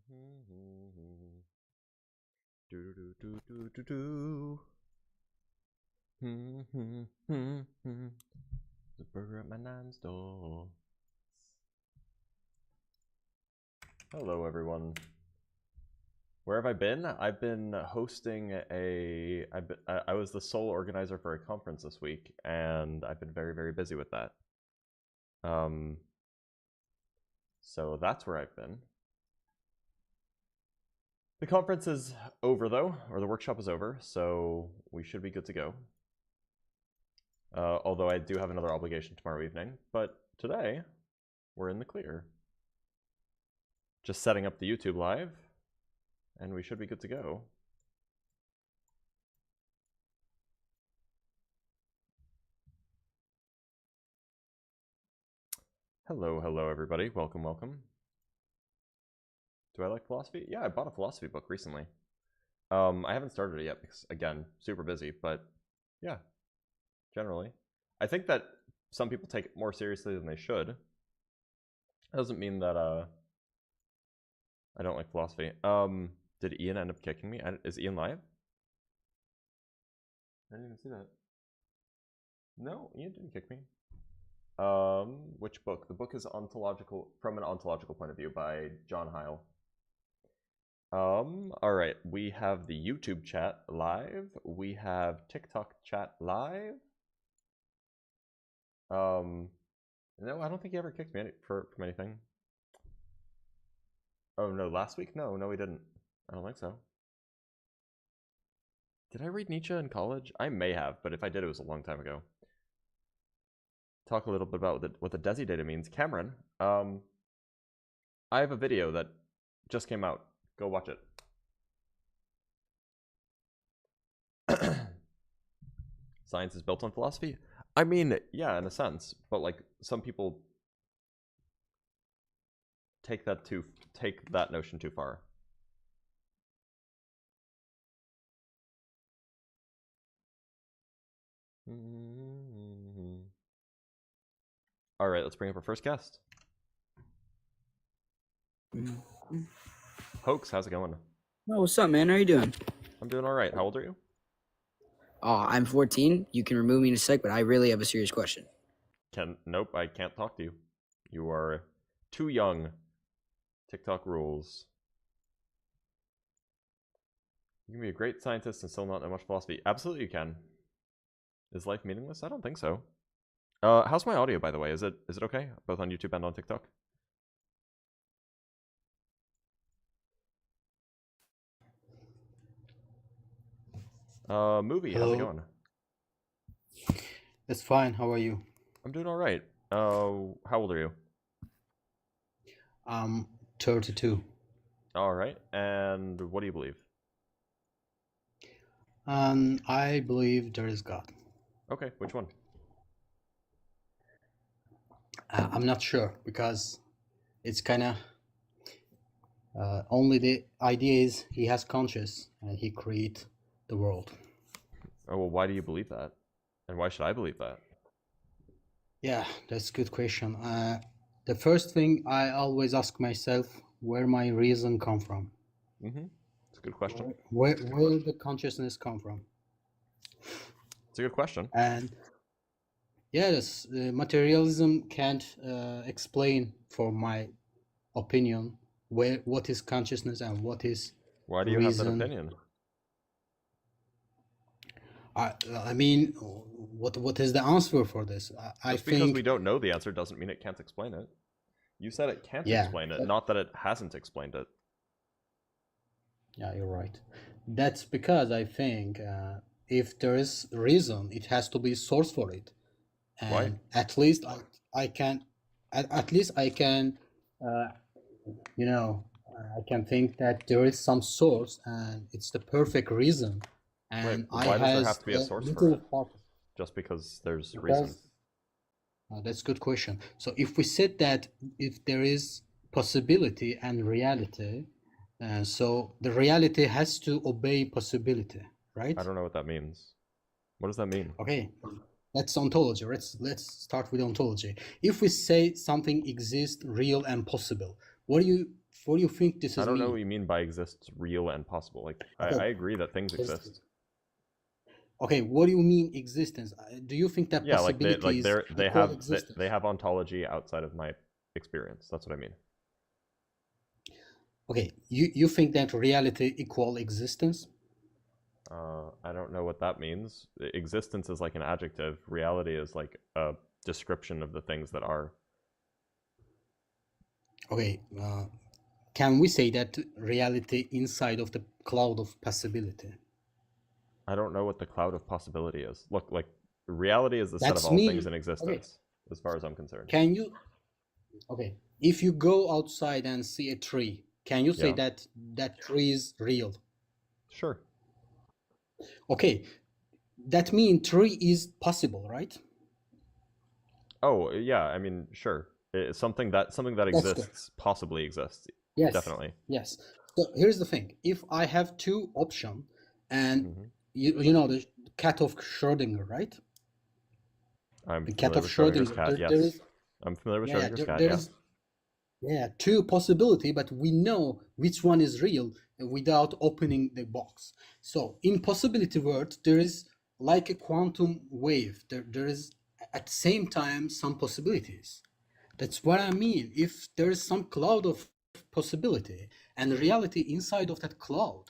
Do do do do do do. The burger at my nan's door. Hello, everyone. Where have I been? I've been hosting I was the sole organizer for a conference this week, and I've been very, very busy with that. So that's where I've been. The conference is over, though, or the workshop is over, so we should be good to go. Although I do have another obligation tomorrow evening, but today we're in the clear. Just setting up the YouTube live, and we should be good to go. Hello, hello, everybody. Welcome, welcome. Do I like philosophy? Yeah, I bought a philosophy book recently. I haven't started it yet because, again, super busy, but yeah, generally. I think that some people take it more seriously than they should. That doesn't mean that I don't like philosophy. Did Ian end up kicking me? Is Ian live? I didn't even see that. No, Ian didn't kick me. Which book? The book is Ontological, from an Ontological Point of View by John Heil. Alright, we have the YouTube chat live. We have TikTok chat live. No, I don't think he ever kicked me from anything. Oh, no, last week? No, we didn't. I don't think so. Did I read Nietzsche in college? I may have, but if I did, it was a long time ago. Talk a little bit about what the DESI data means. Cameron, I have a video that just came out. Go watch it. Science is built on philosophy? I mean, yeah, in a sense, but like some people take that notion too far. All right, let's bring up our first guest. Hoax, how's it going? Oh, what's up, man? How you doing? I'm doing all right. How old are you? I'm 14. You can remove me in a sec, but I really have a serious question. Nope, I can't talk to you. You are too young. TikTok rules. You can be a great scientist and still not know much philosophy. Absolutely you can. Is life meaningless? I don't think so. How's my audio, by the way? Is it okay? Both on YouTube and on TikTok? Movie, Hello. how's it going? It's fine. How are you? I'm doing all right. How old are you? I'm 32. All right. And what do you believe? I believe there is God. Okay, which one? I'm not sure because it's kind of only the idea is he has conscious and he create the world. Oh, well, why do you believe that? And why should I believe that? Yeah, that's a good question. The first thing I always ask myself, where my reason come from? It's a good question. Where the consciousness come from? It's a good question. And yes, materialism can't explain, for my opinion, what is consciousness and what is Why do you reason. have that opinion? I mean, what is the answer for this? Just because we don't know the answer doesn't mean it can't explain it. You said it can't explain it, not that it hasn't explained it. Yeah, you're right. That's because I think if there is reason, it has to be source for it. And Why? at least I can I can think that there is some source and it's the perfect reason. And why does there have to be a source for it? Just because there's reason. That's a good question. So if we said that if there is possibility and reality, so the reality has to obey possibility, right? I don't know what that means. What does that mean? Okay, that's ontology. Let's start with ontology. If we say something exists, real and possible, what do you what do you think this I is don't know mean? what you mean by exists real and possible. Like, I agree that things exist. Okay, what do you mean existence? Do you think that Yeah, like possibilities they equal have existence? they have ontology outside of my experience. That's what I mean. Okay, you think that reality equal existence? I don't know what that means. Existence is like an adjective. Reality is like a description of the things that are. Okay, can we say that reality inside of the cloud of possibility? I don't know what the cloud of possibility is. Look, like reality is the set of That's all things me. in existence, as far as I'm concerned. Can you? Okay, if you go outside and see a tree, can you say Yeah. that that tree is real? Sure. Okay, that means tree is possible, right? Oh yeah, I mean, sure. Something that That's good. exists possibly exists. Yes. Definitely. Yes. So here's the thing: if I have two options, and Mhm. you know the cat of Schrödinger, right? I'm The cat familiar of with Schrödinger's Schrödinger. cat. There Yes, is I'm familiar with Schrödinger's cat. there Yeah. is two possibility, but we know which one is real without opening the box. So in possibility world, there is like a quantum wave. There is at the same time some possibilities. That's what I mean. If there is some cloud of possibility and reality inside of that cloud,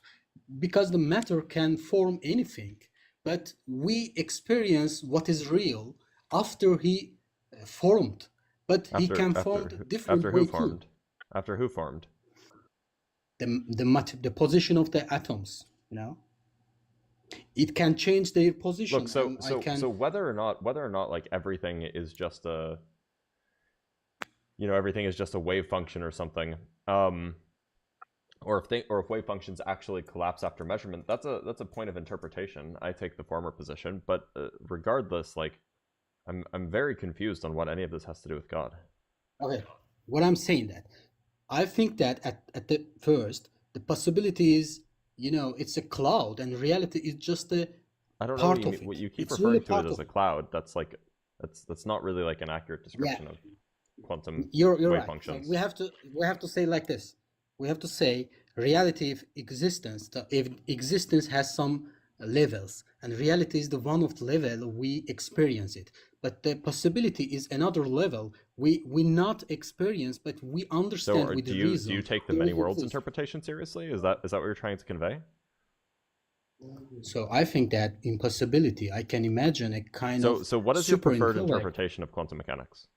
because the matter can form anything, but we experience what is real after he formed, but he can form different After way who too. formed? After who formed? The position of the atoms, you know, it can change their position. Look, so and so whether or not like everything is just a, you know, everything is just a wave function or something, or if wave functions actually collapse after measurement, that's a point of interpretation. I take the former position, but regardless, like I'm very confused on what any of this has to do with God. Okay, what I'm saying that I think that at the first the possibility is, you know, it's a cloud and reality is just a I don't know part what you of mean, it. what you keep It's referring really to it part as of a it. cloud. That's like that's not really like an accurate Yeah, description of quantum you're wave right. So functions. we have to say like this. We have to say reality if existence has some levels, and reality is the one of the level we experience it. But the possibility is another level we not experience, but we So understand with do the you reason. take the There many is worlds exist. interpretation seriously? Is that what you're trying to convey? So I think that in possibility, I can imagine a kind of So what is your super preferred intellect. interpretation of quantum mechanics?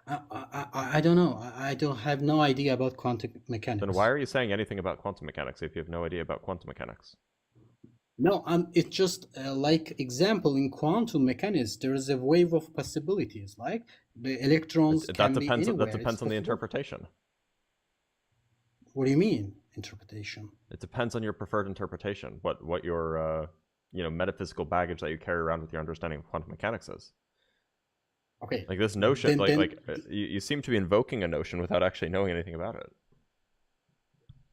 I don't know. I don't have no idea about quantum mechanics. Then why are you saying anything about quantum mechanics if you have no idea about quantum mechanics? No, it's just like example in quantum mechanics, there is a wave of possibilities. Like the electrons can be anywhere. That depends It's on the possible. interpretation. What do you mean interpretation? It depends on your preferred interpretation. What your you know, metaphysical baggage that you carry around with your understanding of quantum mechanics is. Okay. Like this notion, Then you seem to be invoking a notion without actually knowing anything about it.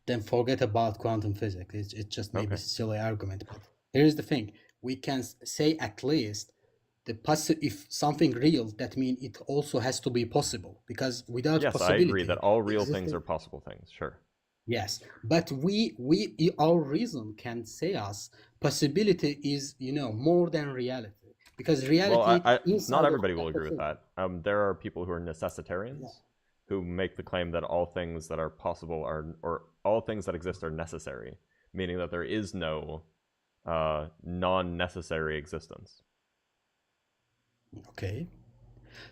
then forget about quantum physics. It's just maybe Okay. a silly argument. But here's the thing: we can say at least if something real, that means it also has to be possible, because without Yes, I possibility, agree that all real things existence- are possible things. Sure. Yes, but our reason can say us possibility is, you know, more than reality, because reality. Well, inside not of everybody will that agree with that. There are people who are necessitarians, who make the claim that all things that are possible or all things that exist are necessary, meaning that there is no non-necessary existence. Okay,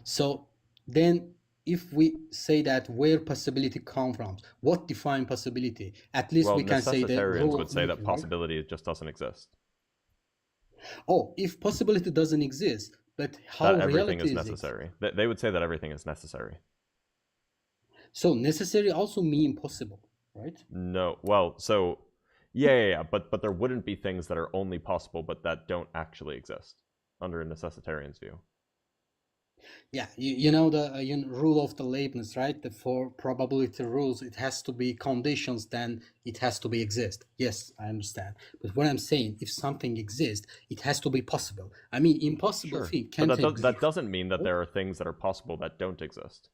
so then if we say that where possibility come from, what define possibility? At least Well, we can say the necessitarians rule would of say that Newton, right? possibility just doesn't exist. Oh, if possibility doesn't exist, but how That everything reality is necessary. They would say that everything is necessary. So necessary also mean possible, right? No, well, so yeah, but there wouldn't be things that are only possible but that don't actually exist under a necessitarian's view. Yeah, you know the rule of the Leibniz, right? The four probability rules. It has to be conditions, then it has to be exist. Yes, I understand. But what I'm saying, if something exists, it has to be possible. I mean, impossible Sure, thing can't but exist. that doesn't mean that there are things that are possible that don't exist.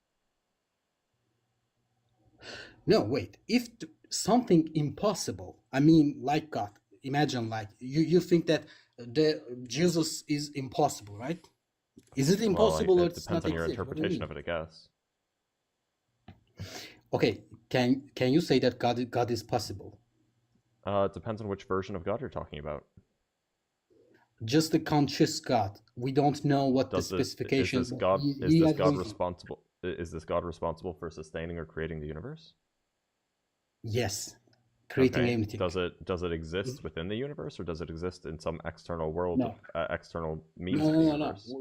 No, wait. If something impossible, I mean, like God, imagine like you think that the Jesus is impossible, right? Is it Well, impossible or it it's depends not on your exist? What do you interpretation mean? of it, I guess. Okay, can you say that God is possible? It depends on which version of God you're talking about. Just the conscious God. We don't know what the Does it is specifications. this God is He this has God reason. responsible is this God responsible for sustaining or creating the universe? Yes, creating Okay. anything. Does it exist within the universe, or does it exist in some external world, No, external means no, to no, the no, no. universe?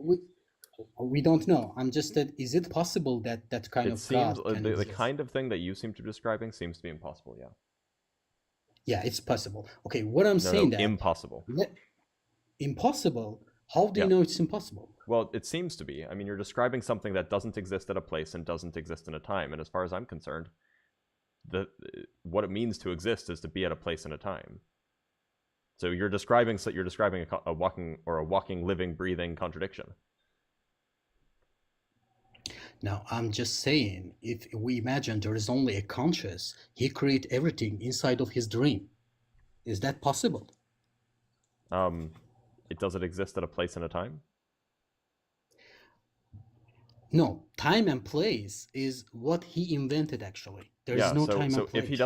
We don't know. I'm just that. Is it possible that that kind It of seems God can the exist? kind of thing that you seem to be describing seems to be impossible. Yeah. Yeah, it's possible. Okay, what I'm No, saying that impossible. impossible. How do you Yeah. know it's impossible? Well, it seems to be. I mean, you're describing something that doesn't exist at a place and doesn't exist in a time. And as far as I'm concerned, what it means to exist is to be at a place and a time. So you're describing a walking, living, breathing contradiction. Now, I'm just saying, if we imagine there is only a conscious, he create everything inside of his dream. Is that possible? Does it exist at a place and a time? No, time and place is what he invented actually. There is Yeah, no so time and if he place.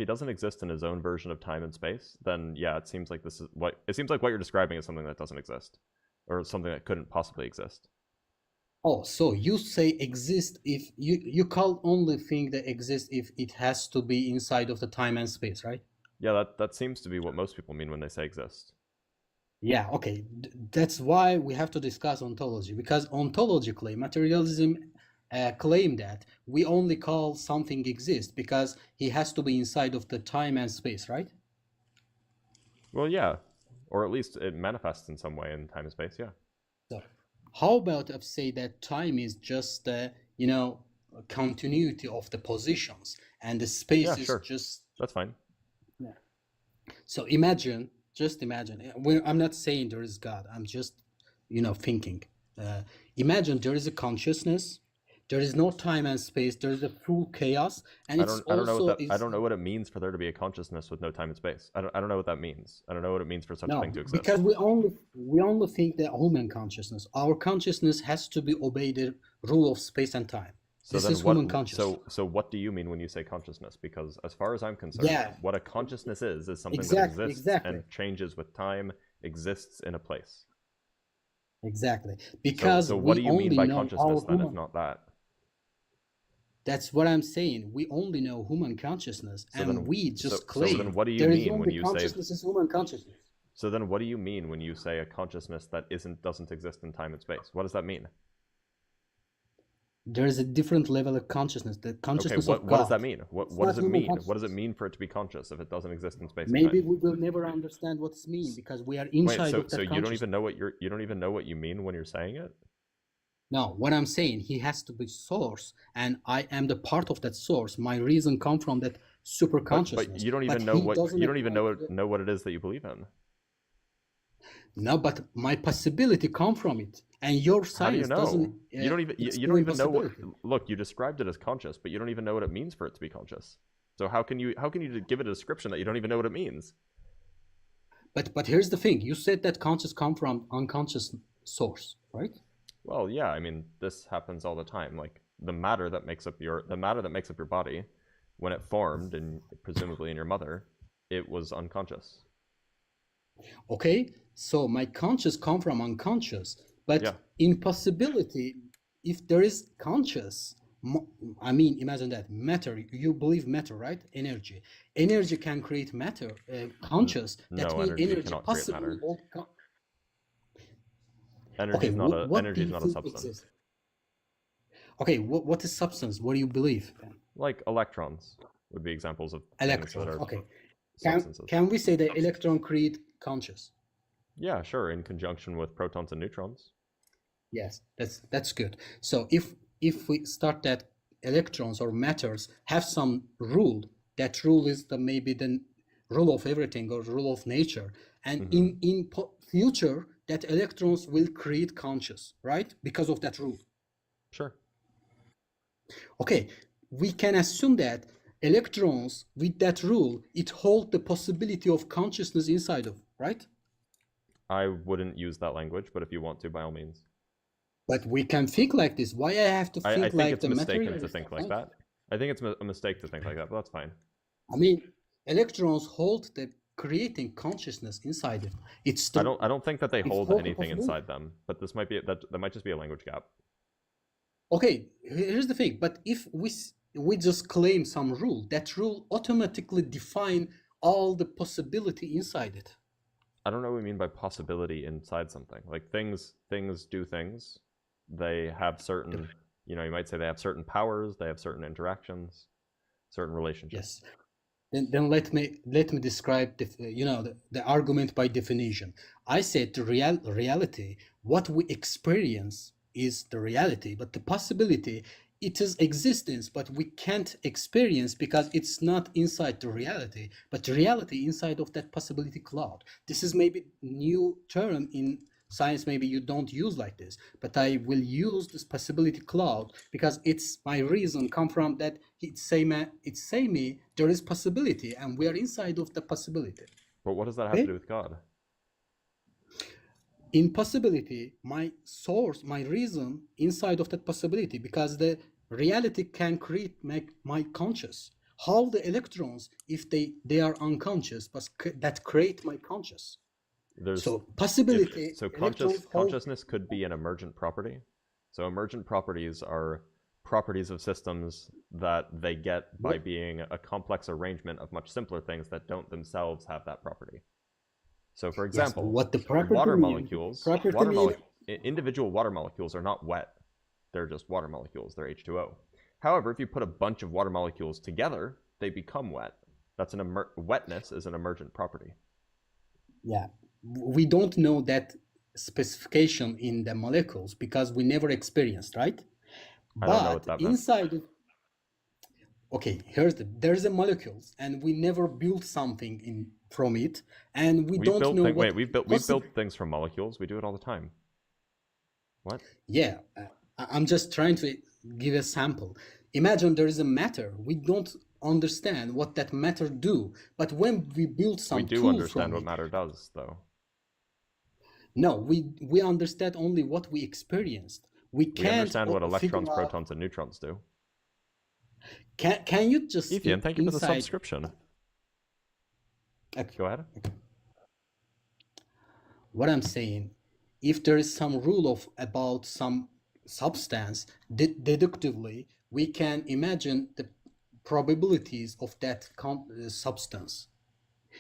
doesn't exist in his own version of time and space, then yeah, it seems like what you're describing is something that doesn't exist, or something that couldn't possibly exist. Oh, so you say exist if you call only thing that exists if it has to be inside of the time and space, right? Yeah, that seems to be what most people mean when they say exist. Yeah, okay. That's why we have to discuss ontology, because ontologically, materialism claim that we only call something exist because he has to be inside of the time and space, right? Well, yeah, or at least it manifests in some way in time and space. Yeah. So, how about if say that time is just you know, a continuity of the positions, and the space Yeah, is sure. just That's fine. yeah. So just imagine. I'm not saying there is God. I'm just, thinking. Imagine there is a consciousness. There is no time and space. There is a full chaos, and it's I don't know also I don't know what it means for there to be a consciousness with no time and space. I don't know what that means. I don't know what it means for such a thing no, to exist. because we only think that human consciousness. Our consciousness has to be obey the rule of space and time. So This then is human consciousness. so what do you mean when you say consciousness? Because as far as I'm concerned, Yeah, what a consciousness is something that exactly, exists exactly, and changes with time, exists in a place. exactly. So Because what do we you mean only by know our consciousness then, if human. not that? That's what I'm saying. We only know human consciousness, So and then we just so claim then what do you there is mean when only you say consciousness is human consciousness. so then what do you mean when you say a consciousness that doesn't exist in time and space? What does that mean? There is a different level of consciousness, the Okay, consciousness of what does that God. mean? It's What not does it human mean? What does it consciousness. mean for it to be conscious if it doesn't exist in space and Maybe time? we will never understand what it means because we are Wait, inside of so that you don't consciousness. even know you don't even know what you mean when you're saying it? No, what I'm saying, he has to be source, and I am the part of that source. My reason come from that super consciousness. But you don't But even know he doesn't know what it is that you believe in. No, but my possibility come from it, and your How do you science doesn't know? You don't even explain know what. possibility. Look, you described it as conscious, but you don't even know what it means for it to be conscious. So how can you give it a description that you don't even know what it means? But here's the thing: you said that conscious come from unconscious source, right? Well, yeah, I mean, this happens all the time. Like the matter that makes up your body, when it formed and presumably in your mother, it was unconscious. Okay, so my conscious come from unconscious, but Yeah. in possibility, if there is conscious, I mean, imagine that matter. You believe matter, right? Energy can create matter. Conscious. That No, means energy energy cannot create possibly. matter. Okay, what Energy do is you not a think substance. exists? Okay, what is substance? What do you believe then? Like electrons would be examples of things that Electrons. are Okay. substances. Can we say that electron create conscious? Yeah, sure, in conjunction with protons and neutrons. Yes, that's good. So if we start that electrons or matters have some rule, that rule is maybe the rule of everything or rule of nature, and in future that electrons will create conscious, right? Because of that rule. Sure. Okay, we can assume that electrons, with that rule, it hold the possibility of consciousness inside of, right? I wouldn't use that language, but if you want to, by all means. But we can think like this. Why I have to I think think like it's the mistaken to materialist think like approach? that. I think it's a mistake to think like that, but that's fine. I mean, electrons hold the creating consciousness inside it. It's the, I don't think that they it's hold hold the anything possibility. inside them, but this might be that might just be a language gap. Okay, here's the thing. But if we just claim some rule, that rule automatically define all the possibility inside it. I don't know what we mean by possibility inside something. Like things do things. They have certain, you know, you might say they have certain powers, they have certain interactions, certain relationships. Yes. Then let me describe the argument by definition. I said the reality, what we experience is the reality, but the possibility, it is existence, but we can't experience because it's not inside the reality, but the reality inside of that possibility cloud. This is maybe new term in science, maybe you don't use like this, but I will use this possibility cloud because it's my reason come from that it say me there is possibility and we are inside of the possibility. But what does that have to do with God? In possibility, my source, my reason inside of that possibility, because the reality can create my conscious. How the electrons, if they are unconscious, but that create my conscious. So possibility. So consciousness could be an emergent property. So emergent properties are properties of systems that they get by being a complex arrangement of much simpler things that don't themselves have that property. So for example, yes, what the property water mean, molecules, individual water molecules are not wet. They're just water molecules. They're H2O. However, if you put a bunch of water molecules together, they become wet. That's wetness is an emergent property. Yeah. We don't know that specification in the molecules because we never experienced, right? I don't know what that inside meant. Okay, there's a molecules and we never built something from it, and we don't know what. We've built things from molecules. We do it all the time. What? Yeah, I'm just trying to give a sample. Imagine there is a matter. We don't understand what that matter do, but when we build some we do understand what matter does, though. No, we understand only what we experienced. We can't understand what electrons, protons, and neutrons do. Can you just Ethan, thank you for the subscription. Okay. Go ahead. Okay. What I'm saying, if there is some rule about some substance, deductively, we can imagine the probabilities of that substance.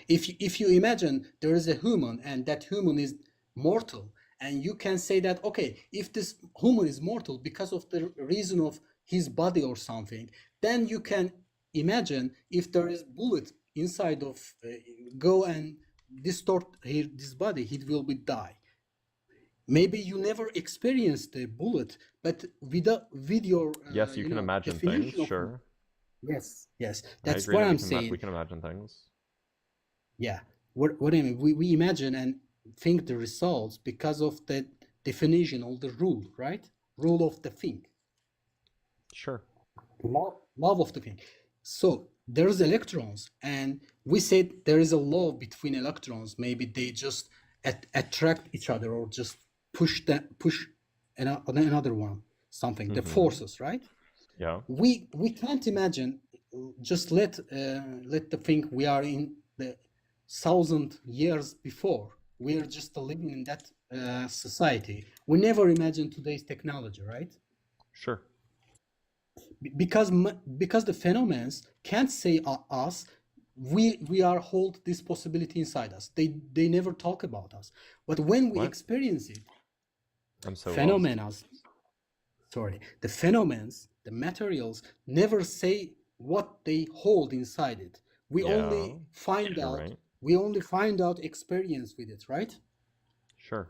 If you imagine there is a human and that human is mortal, and you can say that, okay, if this human is mortal because of the reason of his body or something, then you can imagine if there is bullet inside of go and distort this body, he will be die. Maybe you never experienced the bullet, but with your yes, you can imagine things, sure. Yes, that's what I'm saying. We can imagine things. Yeah, what I mean, we imagine and think the results because of the definition of the rule, right? Rule of the thing. Sure. Love of the thing. So there's electrons, and we said there is a law between electrons. Maybe they just attract each other or just push another one, something. The forces, right? Yeah. We can't imagine. Just let the thing we are in the 1,000 years before. We are just living in that society. We never imagined today's technology, right? Sure. Because the phenomena can't say us. We are hold this possibility inside us. They never talk about us. But when we experience it, phenomena. Sorry, the phenomena, the materials never say what they hold inside it. We only find out. Right. We only find out experience with it, right? Sure.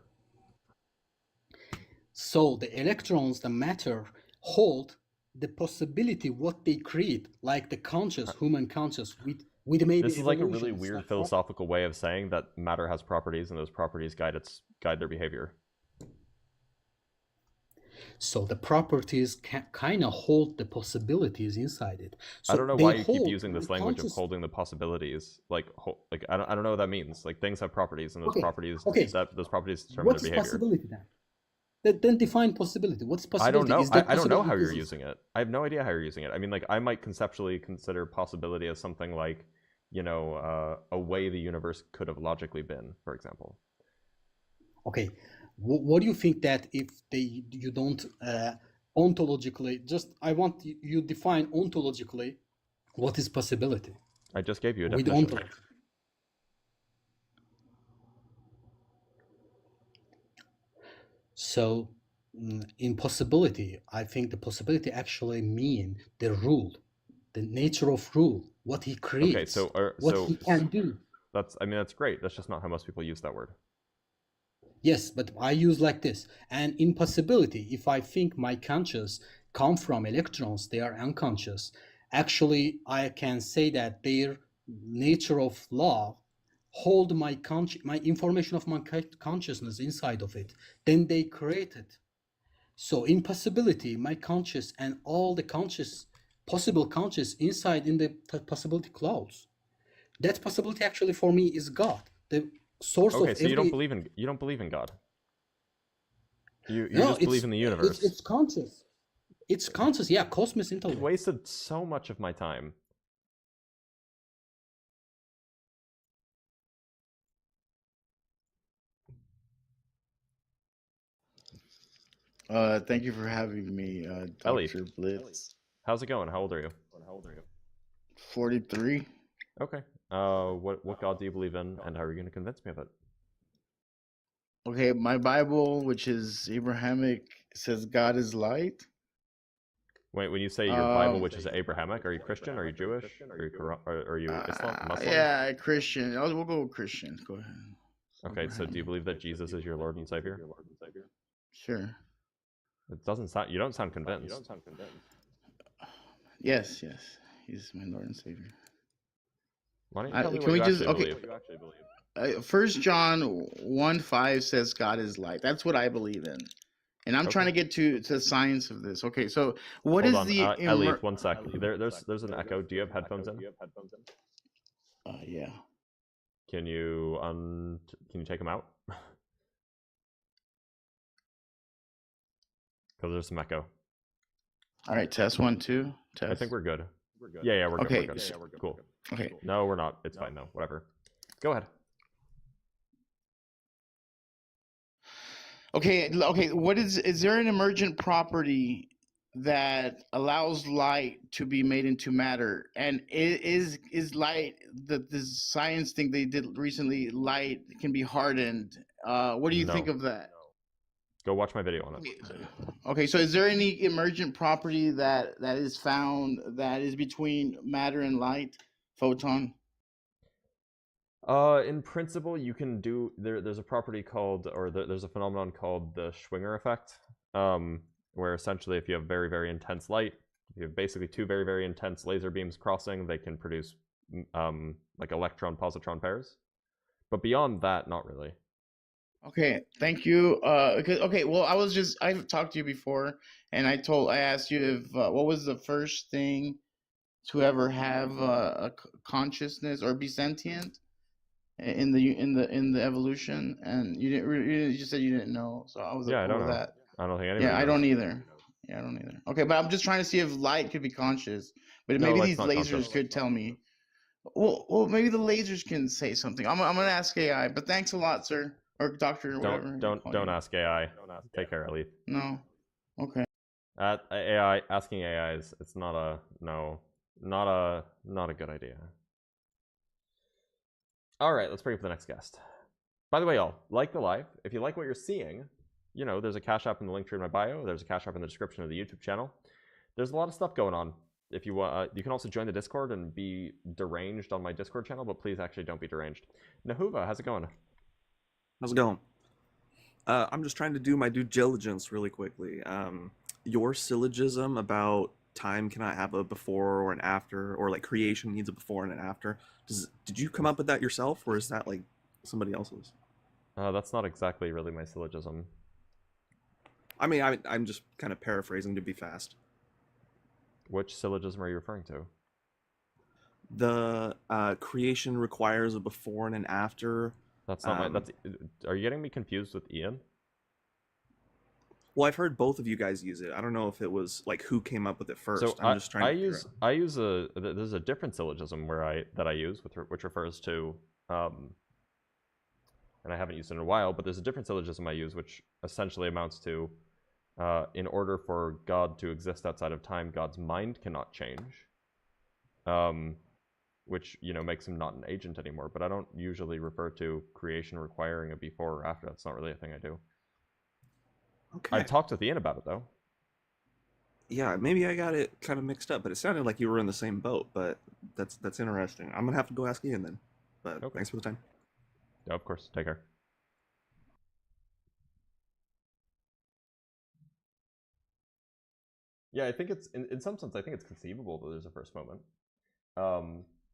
So the electrons, the matter, hold the possibility what they create, like the conscious, human conscious, with maybe. This is like a really weird philosophical way of saying that matter has properties, and those properties guide their behavior. So the properties kind of hold the possibilities inside it. So I don't know they why you keep hold using this the language of conscious. holding the possibilities. Like I don't know what that means. Like things have properties, and Okay, those properties determine what their is behavior. possibility then? Then define possibility. What's I don't possibility? know. Is that I don't know possibility how you're exists? using it. I have no idea how you're using it. I mean, like I might conceptually consider possibility as something like, a way the universe could have logically been, for example. Okay, what do you think that if you don't ontologically, just I want you define ontologically what is possibility I just gave you a with definition. ontology. So in possibility, I think the possibility actually mean the rule, the nature of rule, what he creates, Okay, what he can do. that's great. That's just not how most people use that word. Yes, but I use like this. And in possibility, if I think my conscious come from electrons, they are unconscious. Actually, I can say that their nature of law hold my information of my consciousness inside of it. Then they create it. So in possibility, my conscious and all the possible conscious inside in the possibility clouds. That possibility actually for me is God, the source Okay, of so you don't every. believe in God. You No, just believe in the universe. it's conscious. It's conscious, yeah, cosmos You intellect. wasted so much of my time. Thank you for having me, Ellie, Dr. Blitz. how's it going? How old are you? 43. Okay. What God do you believe in, and how are you going to convince me of it? Okay, my Bible, which is Abrahamic, says God is light. Wait, when you say your Bible, which is Abrahamic, are you Christian? Are you Jewish? Are you Islam? Muslim? Yeah, Christian. We'll go with Christian. Go ahead. Okay, so do you believe that Jesus is your Lord and Savior? Sure. It doesn't sound. You don't sound convinced. Yes, he's my Lord and Savior. Why don't you tell me Can what we you just actually okay? believe? 1 John 1:5 says God is light. That's what I believe in, and I'm trying to get to the science of this. Okay, so what Hold is on, the Ellie, one sec. There's an echo. Do you have headphones in? Yeah. Can you take them out? Because there's some echo. All right, test 1, 2. Test. I think we're good. Yeah, we're good. Okay. We're good. Cool. Okay. No, we're not. It's fine though. Whatever. Go ahead. Okay. What is there an emergent property that allows light to be made into matter? And is light the science thing they did recently? Light can be hardened. What do you think of that? Go watch my video on it. Okay, so is there any emergent property that is found that is between matter and light, photon? In principle, you can do there's a property called, there's a phenomenon called the Schwinger effect, where essentially if you have very, very intense light, you have basically two very, very intense laser beams crossing, they can produce like electron-positron pairs. But beyond that, not really. Okay, thank you. Okay, well, I've talked to you before, and I asked you if what was the first thing to ever have a consciousness or be sentient in the evolution, and you didn't. You just said you didn't know, so I was Yeah, I cool don't with know. that. I don't think anybody Yeah, I knows. don't either. Yeah, I don't either. Okay, but I'm just trying to see if light could be conscious, but No, maybe light's these not lasers conscious. could tell me. Well, maybe the lasers can say something. I'm gonna ask AI, but thanks a lot, sir, or doctor, or whatever. Don't ask AI. Take care, Ellie. No. Okay. Asking AI is not a good idea. All right, let's bring up the next guest. By the way, y'all, like the live. If you like what you're seeing, there's a Cash App in the link tree in my bio. There's a Cash App in the description of the YouTube channel. There's a lot of stuff going on. If you want, you can also join the Discord and be deranged on my Discord channel, but please actually don't be deranged. Nahuva, how's it going? How's it going? I'm just trying to do my due diligence really quickly. Your syllogism about time cannot have a before or an after, or like creation needs a before and an after. Did you come up with that yourself, or is that like somebody else's? That's not exactly really my syllogism. I mean, I'm just kind of paraphrasing to be fast. Which syllogism are you referring to? The creation requires a before and an after. That's not my. That's. Are you getting me confused with Ian? Well, I've heard both of you guys use it. I don't know if it was like who came up with it first. So I'm just trying to I use a. There's a different syllogism that I use which refers to and I haven't used it in a while, but there's a different syllogism I use which essentially amounts to in order for God to exist outside of time, God's mind cannot change. Which, you know, makes him not an agent anymore. But I don't usually refer to creation requiring a before or after. That's not really a thing I do. Okay. I talked with Ian about it, though. Yeah, maybe I got it kind of mixed up, but it sounded like you were in the same boat. But that's interesting. I'm gonna have to go ask Ian then. But Okay. Thanks for the time. Yeah, of course. Take care. Yeah, I think it's in some sense. I think it's conceivable that there's a first moment.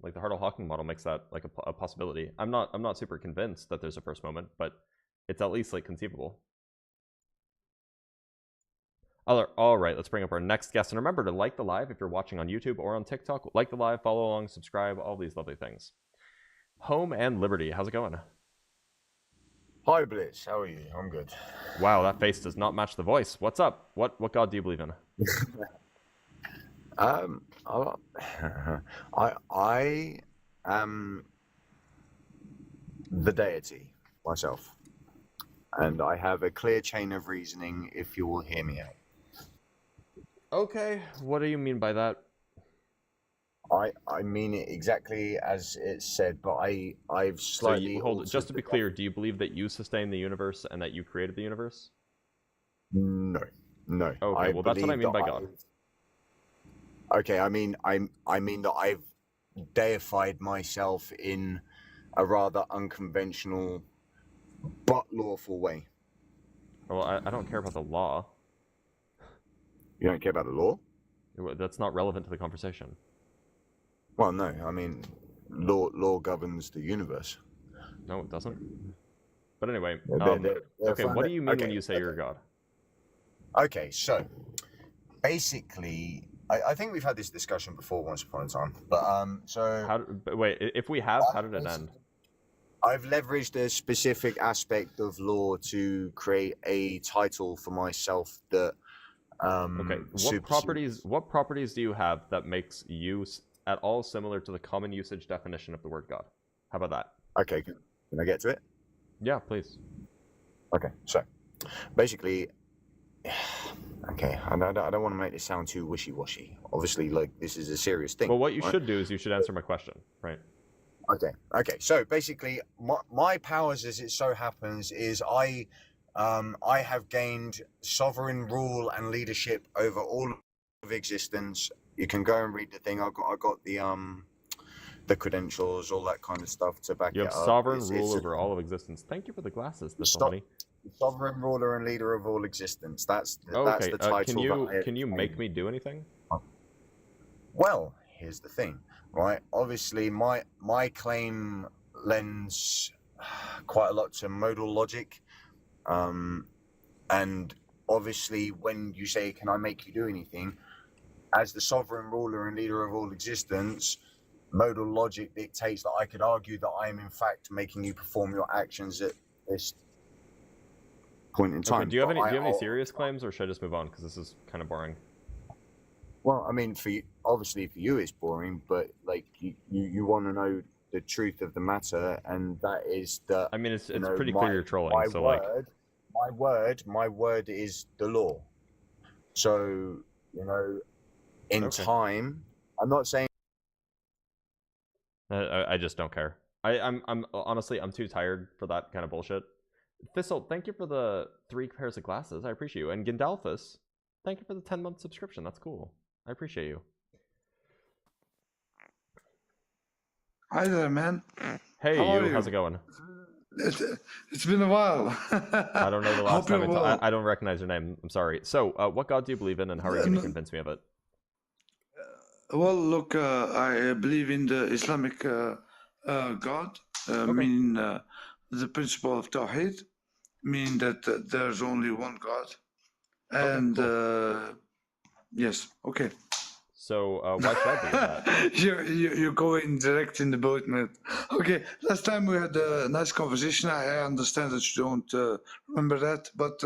Like the Hartle-Hawking model makes that like a possibility. I'm not super convinced that there's a first moment, but it's at least like conceivable. All right, let's bring up our next guest. And remember to like the live if you're watching on YouTube or on TikTok. Like the live, follow along, subscribe, all these lovely things. Home and Liberty, how's it going? Hi Blitz, how are you? I'm good. Wow, that face does not match the voice. What's up? What God do you believe in? I am the deity myself, and I have a clear chain of reasoning if you will hear me out. Okay, what do you mean by that? I mean it exactly as it's said, but I've slightly hold it. Just to be clear, do you believe that you sustain the universe and that you created the universe? No. Okay, well that's what I mean by God. Okay, I mean that I've deified myself in a rather unconventional but lawful way. Well, I don't care about the law. You don't care about the law? That's not relevant to the conversation. Well, no. I mean, law governs the universe. No, it doesn't. But anyway, they're okay, what do you mean okay, when you say you're a God? Okay, so basically, I think we've had this discussion before once upon a time. But wait, if we have, how did it end? I've leveraged a specific aspect of law to create a title for myself that. Okay, what properties do you have that makes you at all similar to the common usage definition of the word God? How about that? Okay, can I get to it? Yeah, please. Okay, so basically, okay, I don't want to make this sound too wishy-washy. Obviously, like, this is a serious thing. Well, what you should do is you should answer my question, right? Okay. So basically, my powers, as it so happens, is I have gained sovereign rule and leadership over all of existence. You can go and read the thing. I got the credentials, all that kind of stuff to back it up. You have sovereign rule over all of existence. Thank you for the glasses, honey. Sovereign ruler and leader of all existence. That's the title. Can you make me do anything? Well, here's the thing, right? Obviously, my claim lends quite a lot to modal logic, and obviously, when you say, "Can I make you do anything?" as the sovereign ruler and leader of all existence, modal logic dictates that I could argue that I am in fact making you perform your actions at this point in time. Okay, do you have any serious claims, or should I just move on because this is kind of boring? Well, I mean, obviously for you it's boring, but like you want to know the truth of the matter, and that is that. I mean, it's pretty clear you're trolling. My word is the law. So in time, I'm not saying. I just don't care. I'm honestly too tired for that kind of bullshit. Thistle, thank you for the 3 pairs of glasses. I appreciate you. And Gandalfus, thank you for the 10-month subscription. That's cool. I appreciate you. Hi there, man. Hey, how's it going? It's been a while. I don't know the last time I don't recognize your name. I'm sorry. So, what God do you believe in, and how are you going to convince me of it? Well, look, I believe in the Islamic God, meaning the principle of Tawheed, meaning that there's only one God, And cool. yes, okay. So why should I believe that? You're going direct in the boat, man. Okay, last time we had a nice conversation. I understand that you don't remember that, but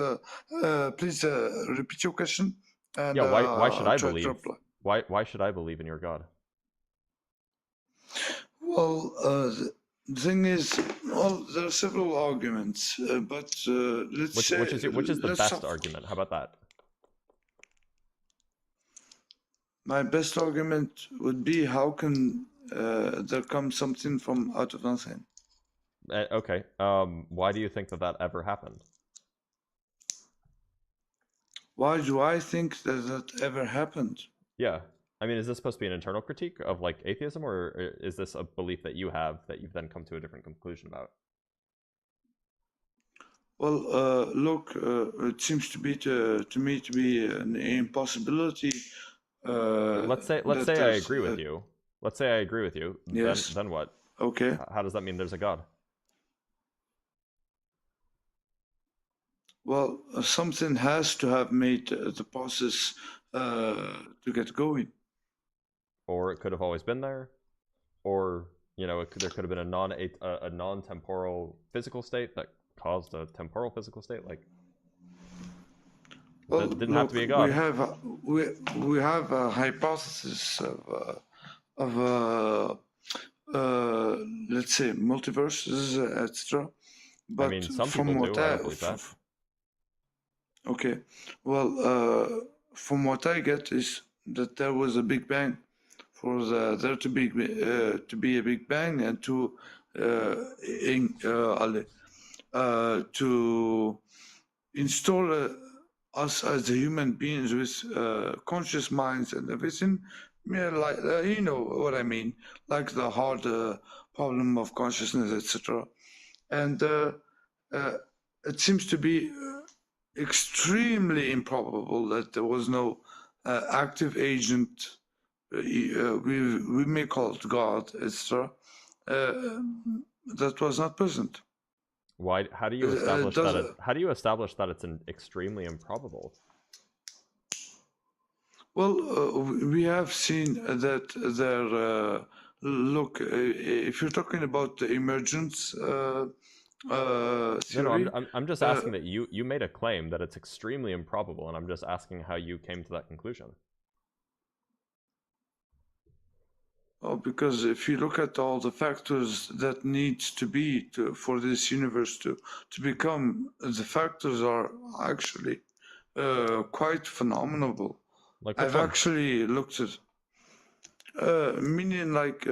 please repeat your question. And Yeah, why should I'll I try to believe? reply. Why should I believe in your God? Well, the thing is, well, there are several arguments, but let's say Which is the let's best start. argument? How about that? My best argument would be how can there come something from out of nothing? Okay. Why do you think that that ever happened? Why do I think that that ever happened? Yeah. I mean, is this supposed to be an internal critique of like atheism, or is this a belief that you have that you've then come to a different conclusion about? Well, look, it seems to be to me to be an impossibility. Let's say I agree with you. Let's say I agree with you. Yes. Then what? Okay. How does that mean there's a God? Well, something has to have made the process to get going. Or it could have always been there, or there could have been a non-temporal physical state that caused a temporal physical state. Like, well, it didn't look, have to be a god. We have a hypothesis of let's say multiverses, etc. But I mean, some from people what do. I don't believe that. Okay, well, from what I get is that there was a Big Bang, for there to be a Big Bang, and to install us as human beings with conscious minds and everything. Yeah, like you know what I mean, like the hard problem of consciousness, etc. And it seems to be extremely improbable that there was no active agent. We may call it God, etc. That was not present. Why? How do you establish that? How do you establish that it's extremely improbable? Well, we have seen that there. Look, if you're talking about the emergence theory, no, I'm just asking that you made a claim that it's extremely improbable, and I'm just asking how you came to that conclusion. Oh, because if you look at all the factors that needs to be for this universe to become, the factors are actually quite phenomenal. Like I've actually looked at, meaning like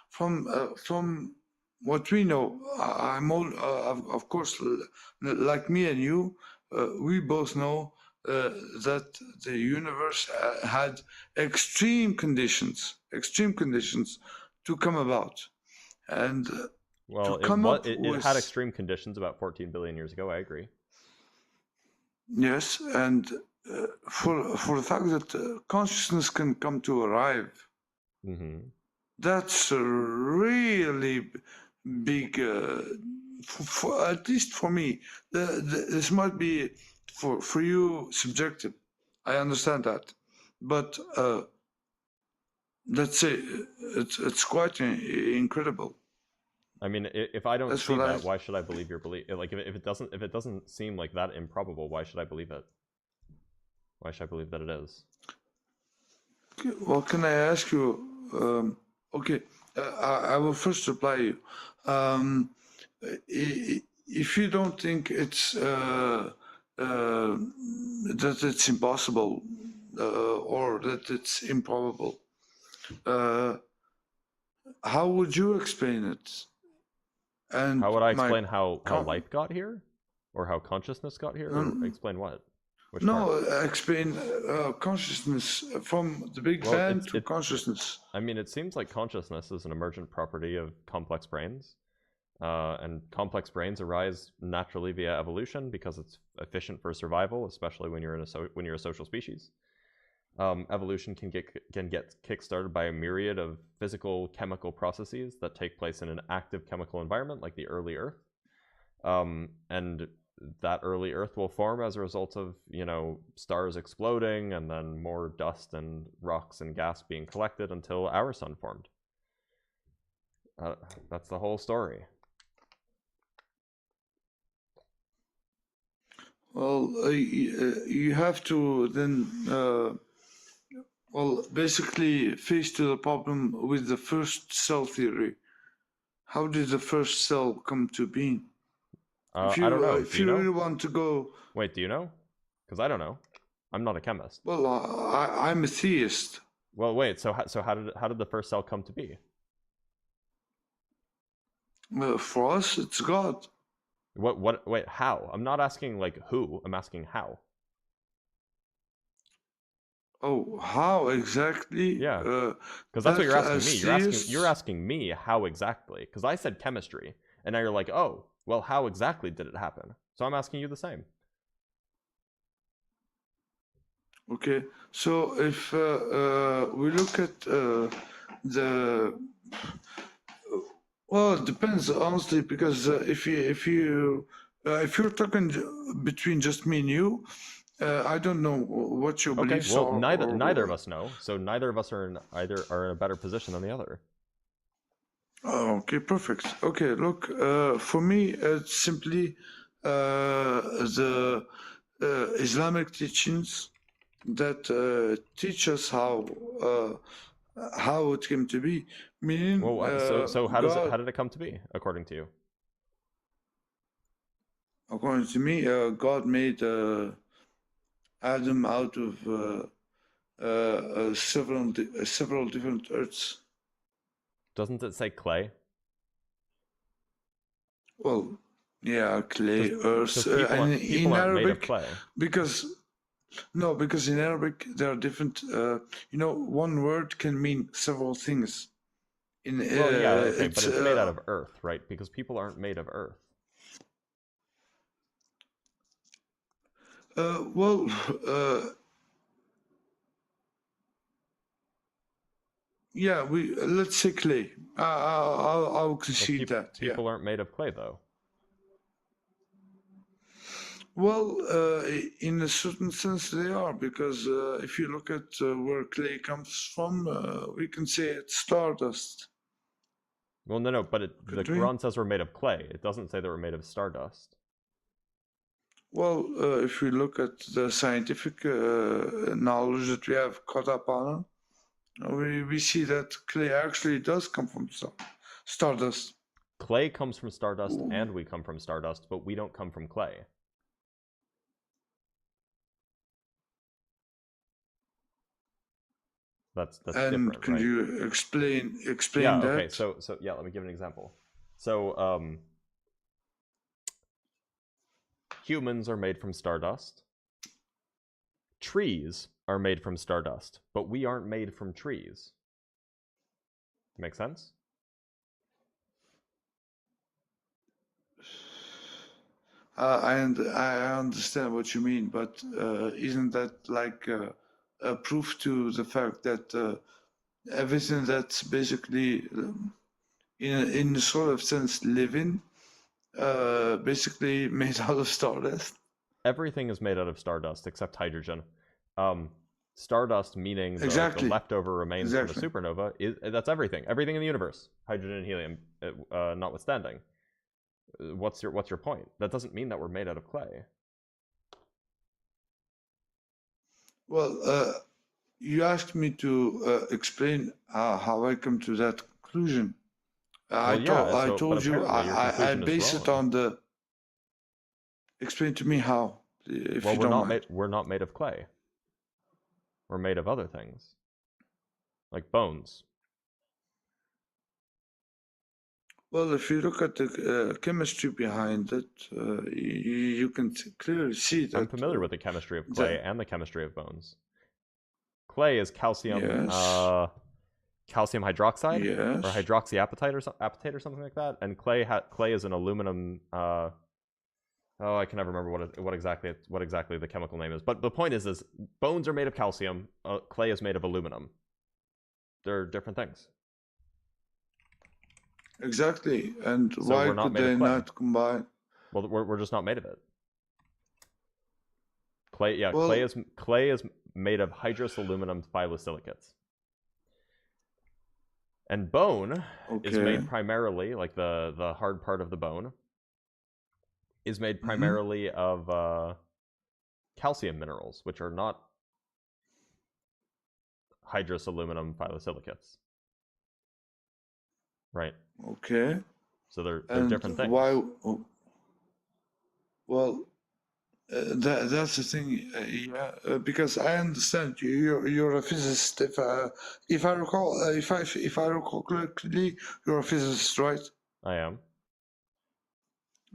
from what we know. I'm all, of course, like me and you, we both know that the universe had extreme conditions to come about, and well, it had extreme conditions about 14 billion years ago. I agree. Yes, and for the fact that consciousness can come to arrive, that's a really big. For at least for me, this might be for you subjective. I understand that, but let's say it's quite incredible. I mean, if I don't see that, why should I believe your belief? Like, if it doesn't seem like that improbable, why should I believe it? Why should I believe that it is? Well, can I ask you? Okay, I will first reply you. If you don't think it's that it's impossible or that it's improbable, how would you explain it? And how would I explain how life got here, or how consciousness got here? Or explain what? Explain consciousness from the Big Bang to consciousness. I mean, it seems like consciousness is an emergent property of complex brains, and complex brains arise naturally via evolution because it's efficient for survival, especially when you're a social species. Evolution can get kickstarted by a myriad of physical chemical processes that take place in an active chemical environment like the early Earth. And that early Earth will form as a result of, you know, stars exploding and then more dust and rocks and gas being collected until our sun formed. That's the whole story. Well, you have to then, well, basically face to the problem with the first cell theory. How did the first cell come to be? I don't know. If Do you you know? really want to go, Wait, do you know? Because I don't know. I'm not a chemist. well, I'm a theist. Well, wait. So how did the first cell come to be? For us, it's God. What? Wait, how? I'm not asking like who. I'm asking how. Oh, how exactly? Yeah. Because that's what you're that asking me. as You're asking me how exactly. Because I said chemistry, and now you're like, oh, well, how exactly did it happen? So I'm asking you the same. Okay, so if we look at the, well, it depends honestly, because if you're talking between just me and you, I don't know what your Okay. beliefs Well, are. neither of us know. So neither of us are in a better position than the other. Oh, okay, perfect. Okay, look, for me, it's simply the Islamic teachings that tech us how it came to be. Meaning, Well, so how God, did it come to be according to you? according to me, God made Adam out of several different earths. Doesn't it say clay? Well, yeah, clay, earth, and People in aren't made of Arabic, clay. because in Arabic there are different. One word can mean several things. Well, yeah, okay, but it's made out of earth, right? Because people aren't made of earth. Well, yeah, let's say clay. I'll concede that. Yeah. People aren't made of clay, though. Well, in a certain sense, they are, because if you look at where clay comes from, we can say it's stardust. Well, no, but the Could we? Quran says we're made of clay. It doesn't say that we're made of stardust. Well, if we look at the scientific knowledge that we have caught up on, we see that clay actually does come from stardust. Clay comes from stardust, and we come from stardust, but we don't come from clay. That's And different, can right? you explain Yeah, that? okay, so yeah, let me give an example. So, humans are made from stardust. Trees are made from stardust, but we aren't made from trees. Make sense? I understand what you mean, but isn't that like a proof to the fact that everything that's basically, in a sort of sense, living, basically made out of stardust? Everything is made out of stardust except hydrogen. Stardust, meaning the leftover remains from a supernova, that's everything. Everything in the universe, hydrogen and helium, notwithstanding. What's your point? That doesn't mean that we're made out of clay. Well, you asked me to explain how I come to that conclusion. I told you I base it on the. Explain to me how, if you don't mind. We're not made of clay. We're made of other things, like bones. Well, if you look at the chemistry behind it, you can clearly see that. I'm familiar with the chemistry of clay and the chemistry of bones. Clay is calcium, calcium hydroxide, or hydroxyapatite or something like that. And clay is an aluminum. I can never remember what exactly the chemical name is. But the point is bones are made of calcium. Clay is made of aluminum. They're different things. Exactly, and so why could they not combine? Well, we're just not made of it. Clay, yeah, Well, clay is made of hydrous aluminum phyllosilicates. And bone is okay. made primarily, like the hard part of the bone, is made Mm-hmm. primarily of calcium minerals, which are not hydrous aluminum phyllosilicates. Right. Okay. So they're And different things. why? Well, that's the thing. Yeah, because I understand you're a physicist. If I recall, if I recall correctly, you're a physicist, right? I am.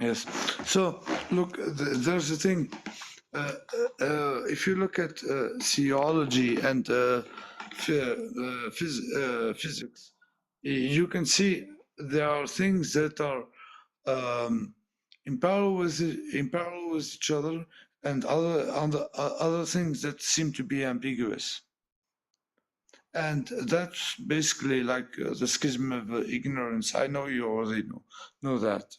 Yes. So look, there's the thing. If you look at theology and physics, you can see there are things that are in parallel with each other, and other things that seem to be ambiguous. And that's basically like the schism of ignorance. I know you already know that.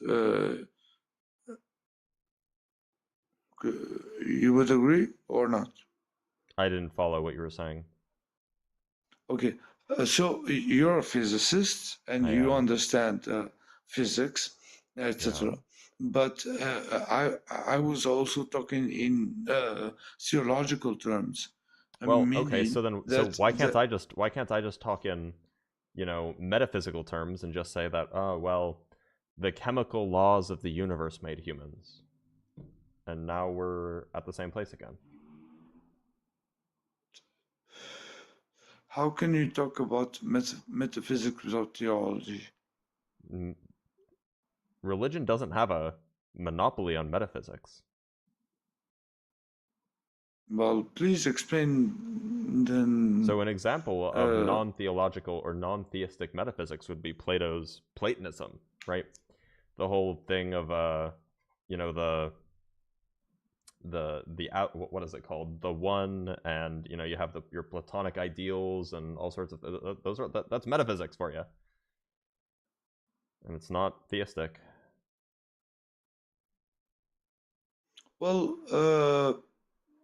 You would agree or not? I didn't follow what you were saying. Okay, so you're a physicist and I you am. understand physics, etc. Yeah. But I was also talking in theological terms. Well, okay, Meaning so then that why can't I just talk in, metaphysical terms and just say that, oh, well, the chemical laws of the universe made humans. And now we're at the same place again. how can you talk about metaphysics without theology? Religion doesn't have a monopoly on metaphysics. Well, please explain then. So an example of non-theological or non-theistic metaphysics would be Plato's Platonism, right? The whole thing of what is it called? The one, and you have your Platonic ideals and all sorts of that's metaphysics for you, and it's not theistic. Well,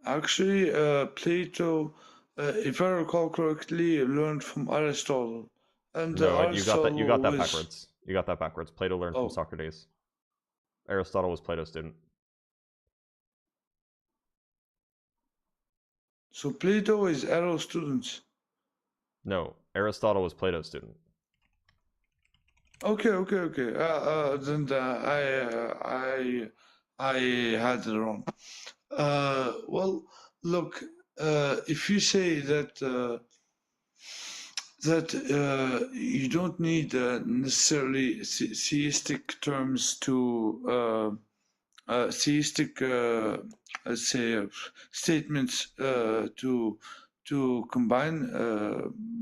actually, Plato, if I recall correctly, learned from Aristotle, and No, Aristotle you got that was backwards. You got that backwards. Plato learned from Socrates. Aristotle was Plato's student. So Plato is Arrow's student. No, Aristotle was Plato's student. Okay. Then I had it wrong. Well, look, if you say that you don't need necessarily theistic terms to theistic, let's say, statements to combine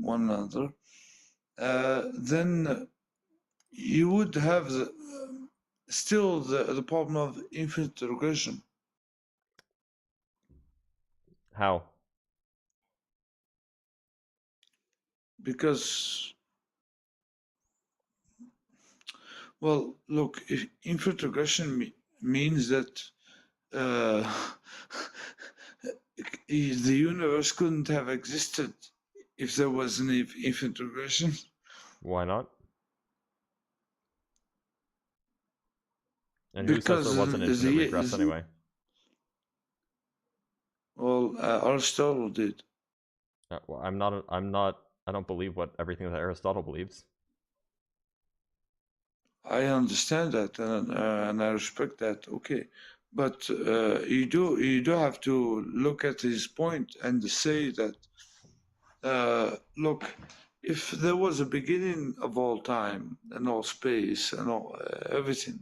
one another, then you would have still the problem of infinite regression. How? Because, well, look, if infinite regression means that the universe couldn't have existed if there was an infinite regression. Why not? And who says there wasn't infinite regress anyway? Well, Aristotle did. Well, I don't believe everything that Aristotle believes. I understand that, and I respect that. Okay, but you do have to look at his point and say that look, if there was a beginning of all time and all space and all everything,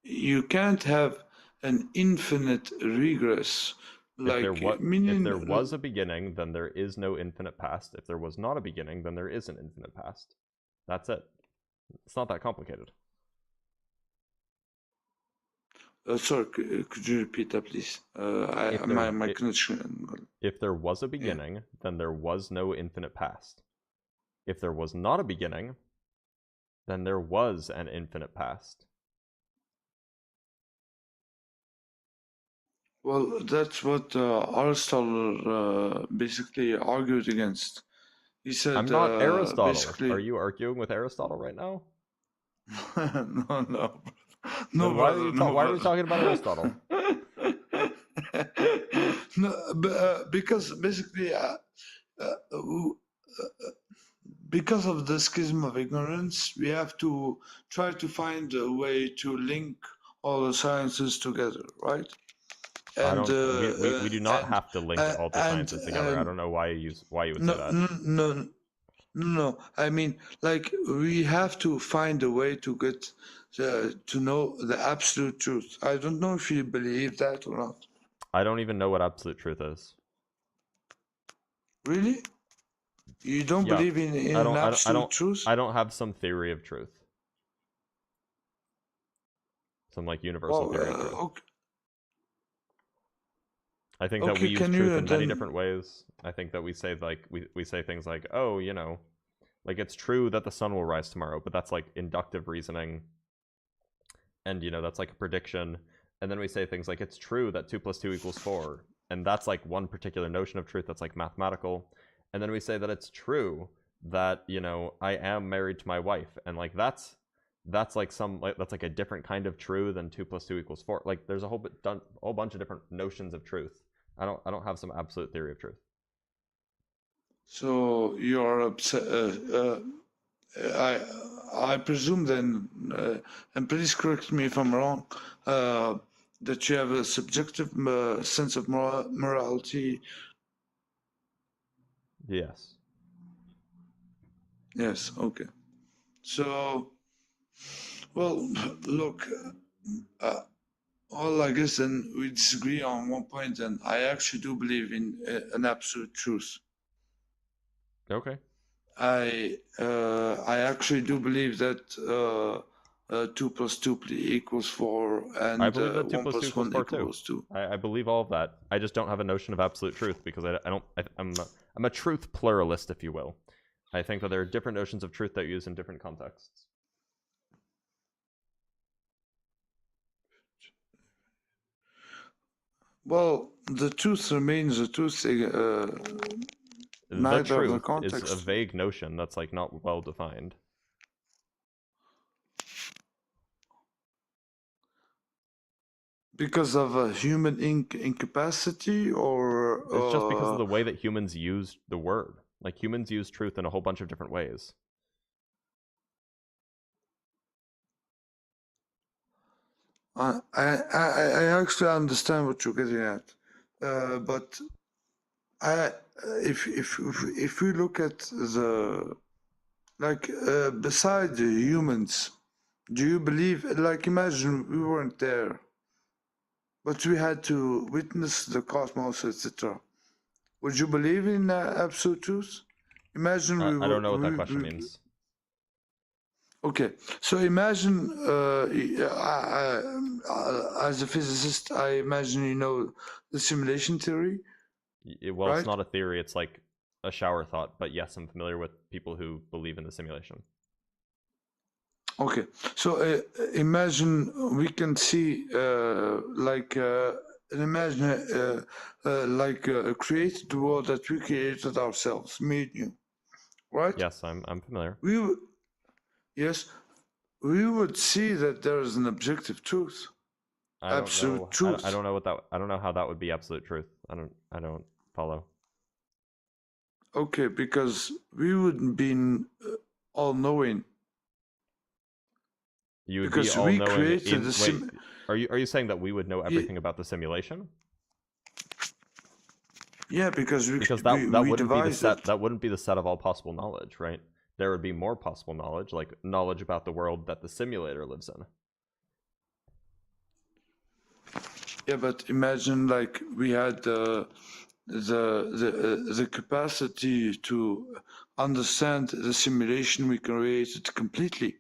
you can't have an infinite regress. Like, if there was a beginning, then there is no infinite past. If there was not a beginning, then there is an infinite past. That's it. It's not that complicated. Sorry, could you repeat that, please? My connection. If there was a beginning, then there was no infinite past. If there was not a beginning, then there was an infinite past. Well, that's what Aristotle basically argued against. He said I'm not Aristotle. basically. Are you arguing with Aristotle right now? No, no, no, Then why are brother, you no, why are we brother. talking about Aristotle? No, because basically, because of the schism of ignorance, we have to try to find a way to link all the sciences together, right? I And don't. We do not have to link all the and sciences together. I don't know why you would say no, that. no, no. I mean, like we have to find a way to get to know the absolute truth. I don't know if you believe that or not. I don't even know what absolute truth is. Really? You don't Yeah, believe in an absolute truth? I don't have some theory of truth. Some like universal Well, theory of truth. okay. I think that we Okay, use can truth you in many then? different ways. I think that we say like we say things like, oh, you know, like it's true that the sun will rise tomorrow, but that's like inductive reasoning, and you know that's like a prediction. And then we say things like it's true that 2 + 2 = 4, and that's like one particular notion of truth that's like mathematical. And then we say that it's true that, you know, I am married to my wife, and like that's like some like that's like a different kind of true than 2 + 2 = 4. Like there's a whole bunch of different notions of truth. I don't have some absolute theory of truth. So you're upset. I presume then, and please correct me if I'm wrong, that you have a subjective sense of morality. Yes. Yes. Okay. So, well, look. Well, I guess then we disagree on one point, and I actually do believe in an absolute truth. Okay. I actually do believe that 2 + 2 = 4, and I believe that 2 1 + 2 + 1 = 4 too. = 2. I believe all of that. I just don't have a notion of absolute truth because I'm a truth pluralist, if you will. I think that there are different notions of truth that you use in different contexts. Well, the truth remains a truth, The neither of the truth is a context. vague notion that's like not well defined. Because of a human incapacity, or It's just because of the way that humans use the word. Like humans use truth in a whole bunch of different ways. I actually understand what you're getting at, but if we look at the beside the humans, do you believe, like, imagine we weren't there, but we had to witness the cosmos, etc. Would you believe in absolute truth? Imagine I don't know what that question means. Okay, so imagine, as a physicist, I imagine you know the simulation theory. Well, right? It's not a theory, it's like a shower thought, but yes, I'm familiar with people who believe in the simulation. Okay, so imagine we can see imagine create the world that we created ourselves, me and you, right? Yes, I'm familiar. Yes, we would see that there is an objective truth, absolute truth. I don't know what that. I don't know how that would be absolute truth. I don't follow. Okay, because we would be all-knowing. You would because be all we knowing. created Wait, are you saying that we would know everything about the simulation? Yeah, because that wouldn't be the set. That wouldn't be the set of all possible knowledge, right? There would be more possible knowledge, like knowledge about the world that the simulator lives in. Yeah, but imagine like we had the capacity to understand the simulation we created completely.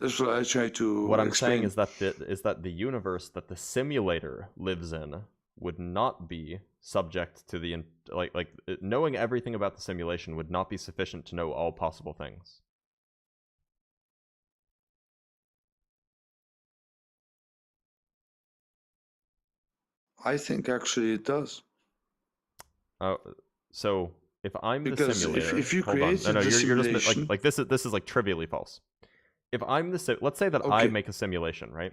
That's what I try to What I'm explain. saying is that the universe that the simulator lives in would not be subject to the knowing everything about the simulation would not be sufficient to know all possible things. I think actually it does. So if I'm the Because simulator, if you hold on, created no, the you're just simulation, like this is like trivially false. If I'm the let's say that I okay, make a simulation, right?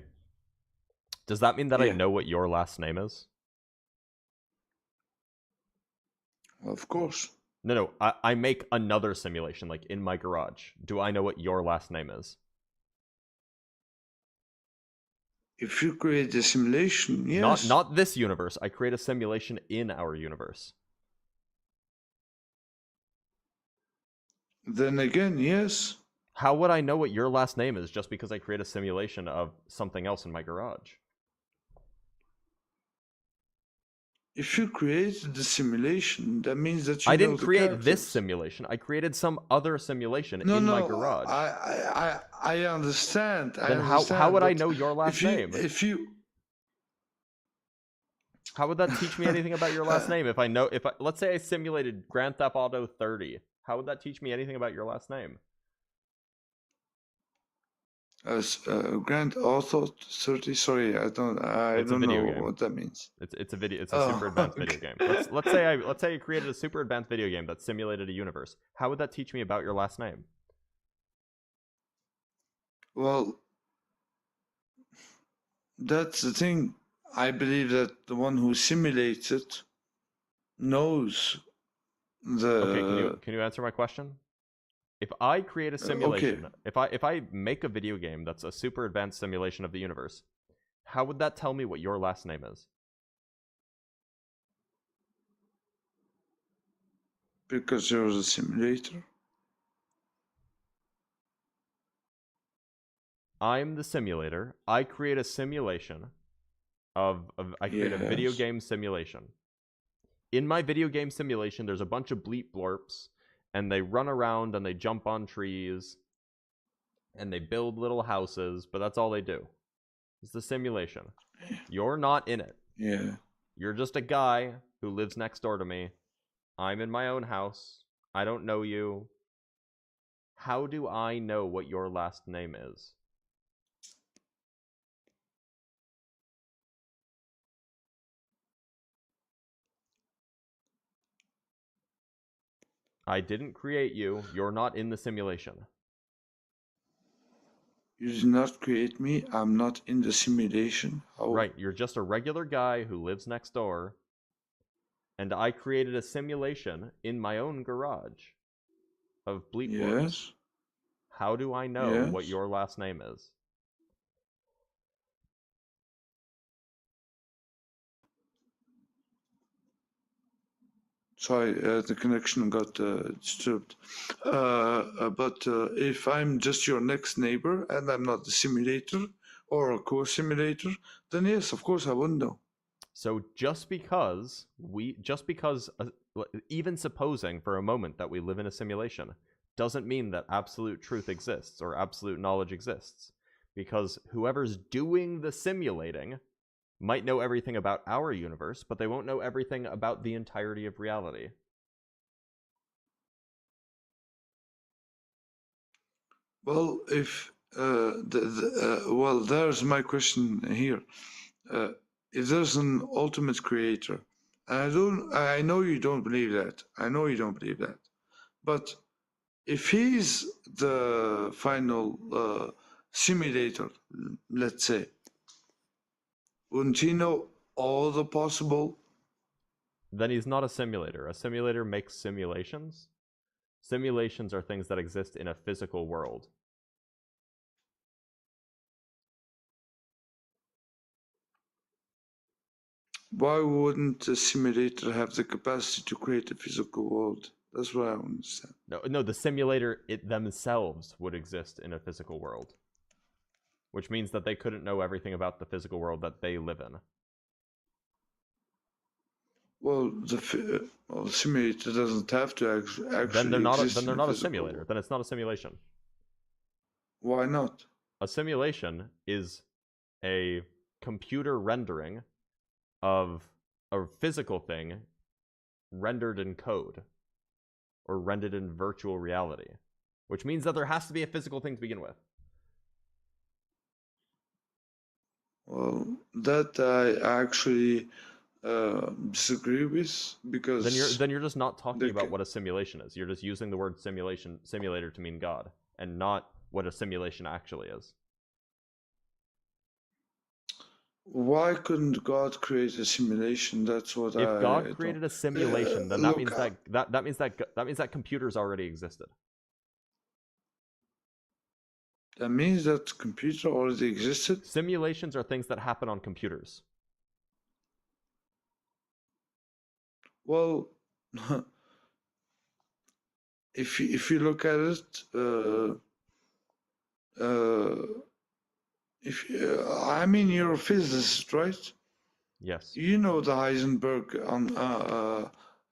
Does that mean that I yeah, know what your last name is? of course. No, I make another simulation, like in my garage. Do I know what your last name is? If you create the simulation, yes. Not this universe. I create a simulation in our universe. Then again, yes. How would I know what your last name is just because I create a simulation of something else in my garage? If you created the simulation, that means that you I know didn't the create this characters. simulation. I created some other simulation No, in no, my garage. I understand. Then I understand. how would I but know your last name? If you How would that teach me anything about your last name? If I let's say I simulated Grand Theft Auto 30, how would that teach me anything about your last name? Grand Auto 30, sorry, I don't know what that means. It's a super advanced video game. Let's say I created a super advanced video game that simulated a universe. How would that teach me about your last name? Well, that's the thing. I believe that the one who simulates it knows the. Okay, can you answer my question? If I create a simulation, if I make a video game that's a super advanced simulation of the universe, how would that tell me what your last name is? Because you're a simulator. I'm the simulator. I create a simulation I create a video game simulation. In my video game simulation, there's a bunch of bleep blorps, and they run around and they jump on trees, and they build little houses, but that's all they do. It's the simulation. You're not in it. Yeah. You're just a guy who lives next door to me. I'm in my own house. I don't know you. How do I know what your last name is? I didn't create you. You're not in the simulation. You did not create me. I'm not in the simulation. How? Right, you're just a regular guy who lives next door. And I created a simulation in my own garage of bleep blorps. Yes. How do I know what your last name is? Sorry, the connection got disturbed. But if I'm just your next neighbor and I'm not the simulator or a co-simulator, then yes, of course I wouldn't know. So just because even supposing for a moment that we live in a simulation doesn't mean that absolute truth exists or absolute knowledge exists, because whoever's doing the simulating might know everything about our universe, but they won't know everything about the entirety of reality. Well, if well, there's my question here. If there's an ultimate creator, and I know you don't believe that. I know you don't believe that. But if he's the final simulator, let's say, wouldn't he know all the possible? Then he's not a simulator. A simulator makes simulations. Simulations are things that exist in a physical world. Why wouldn't a simulator have the capacity to create a physical world? That's what I understand. No, the simulator themselves would exist in a physical world. Which means that they couldn't know everything about the physical world that they live in. Well, the simulator doesn't have to actually. Then they're not a simulator. World. Then it's not a simulation. Why not? A simulation is a computer rendering of a physical thing rendered in code or rendered in virtual reality, which means that there has to be a physical thing to begin with. Well, that I actually disagree with, because Then you're just not talking they about ca- what a simulation is. You're just using the word simulator to mean God, and not what a simulation actually is. why couldn't God create a simulation? That's what If I God don't. created a simulation, then that means that computers already existed. that means that computer already existed. Simulations are things that happen on computers. Well, if you look at it, I mean, you're a physicist, right? Yes. You know the Heisenberg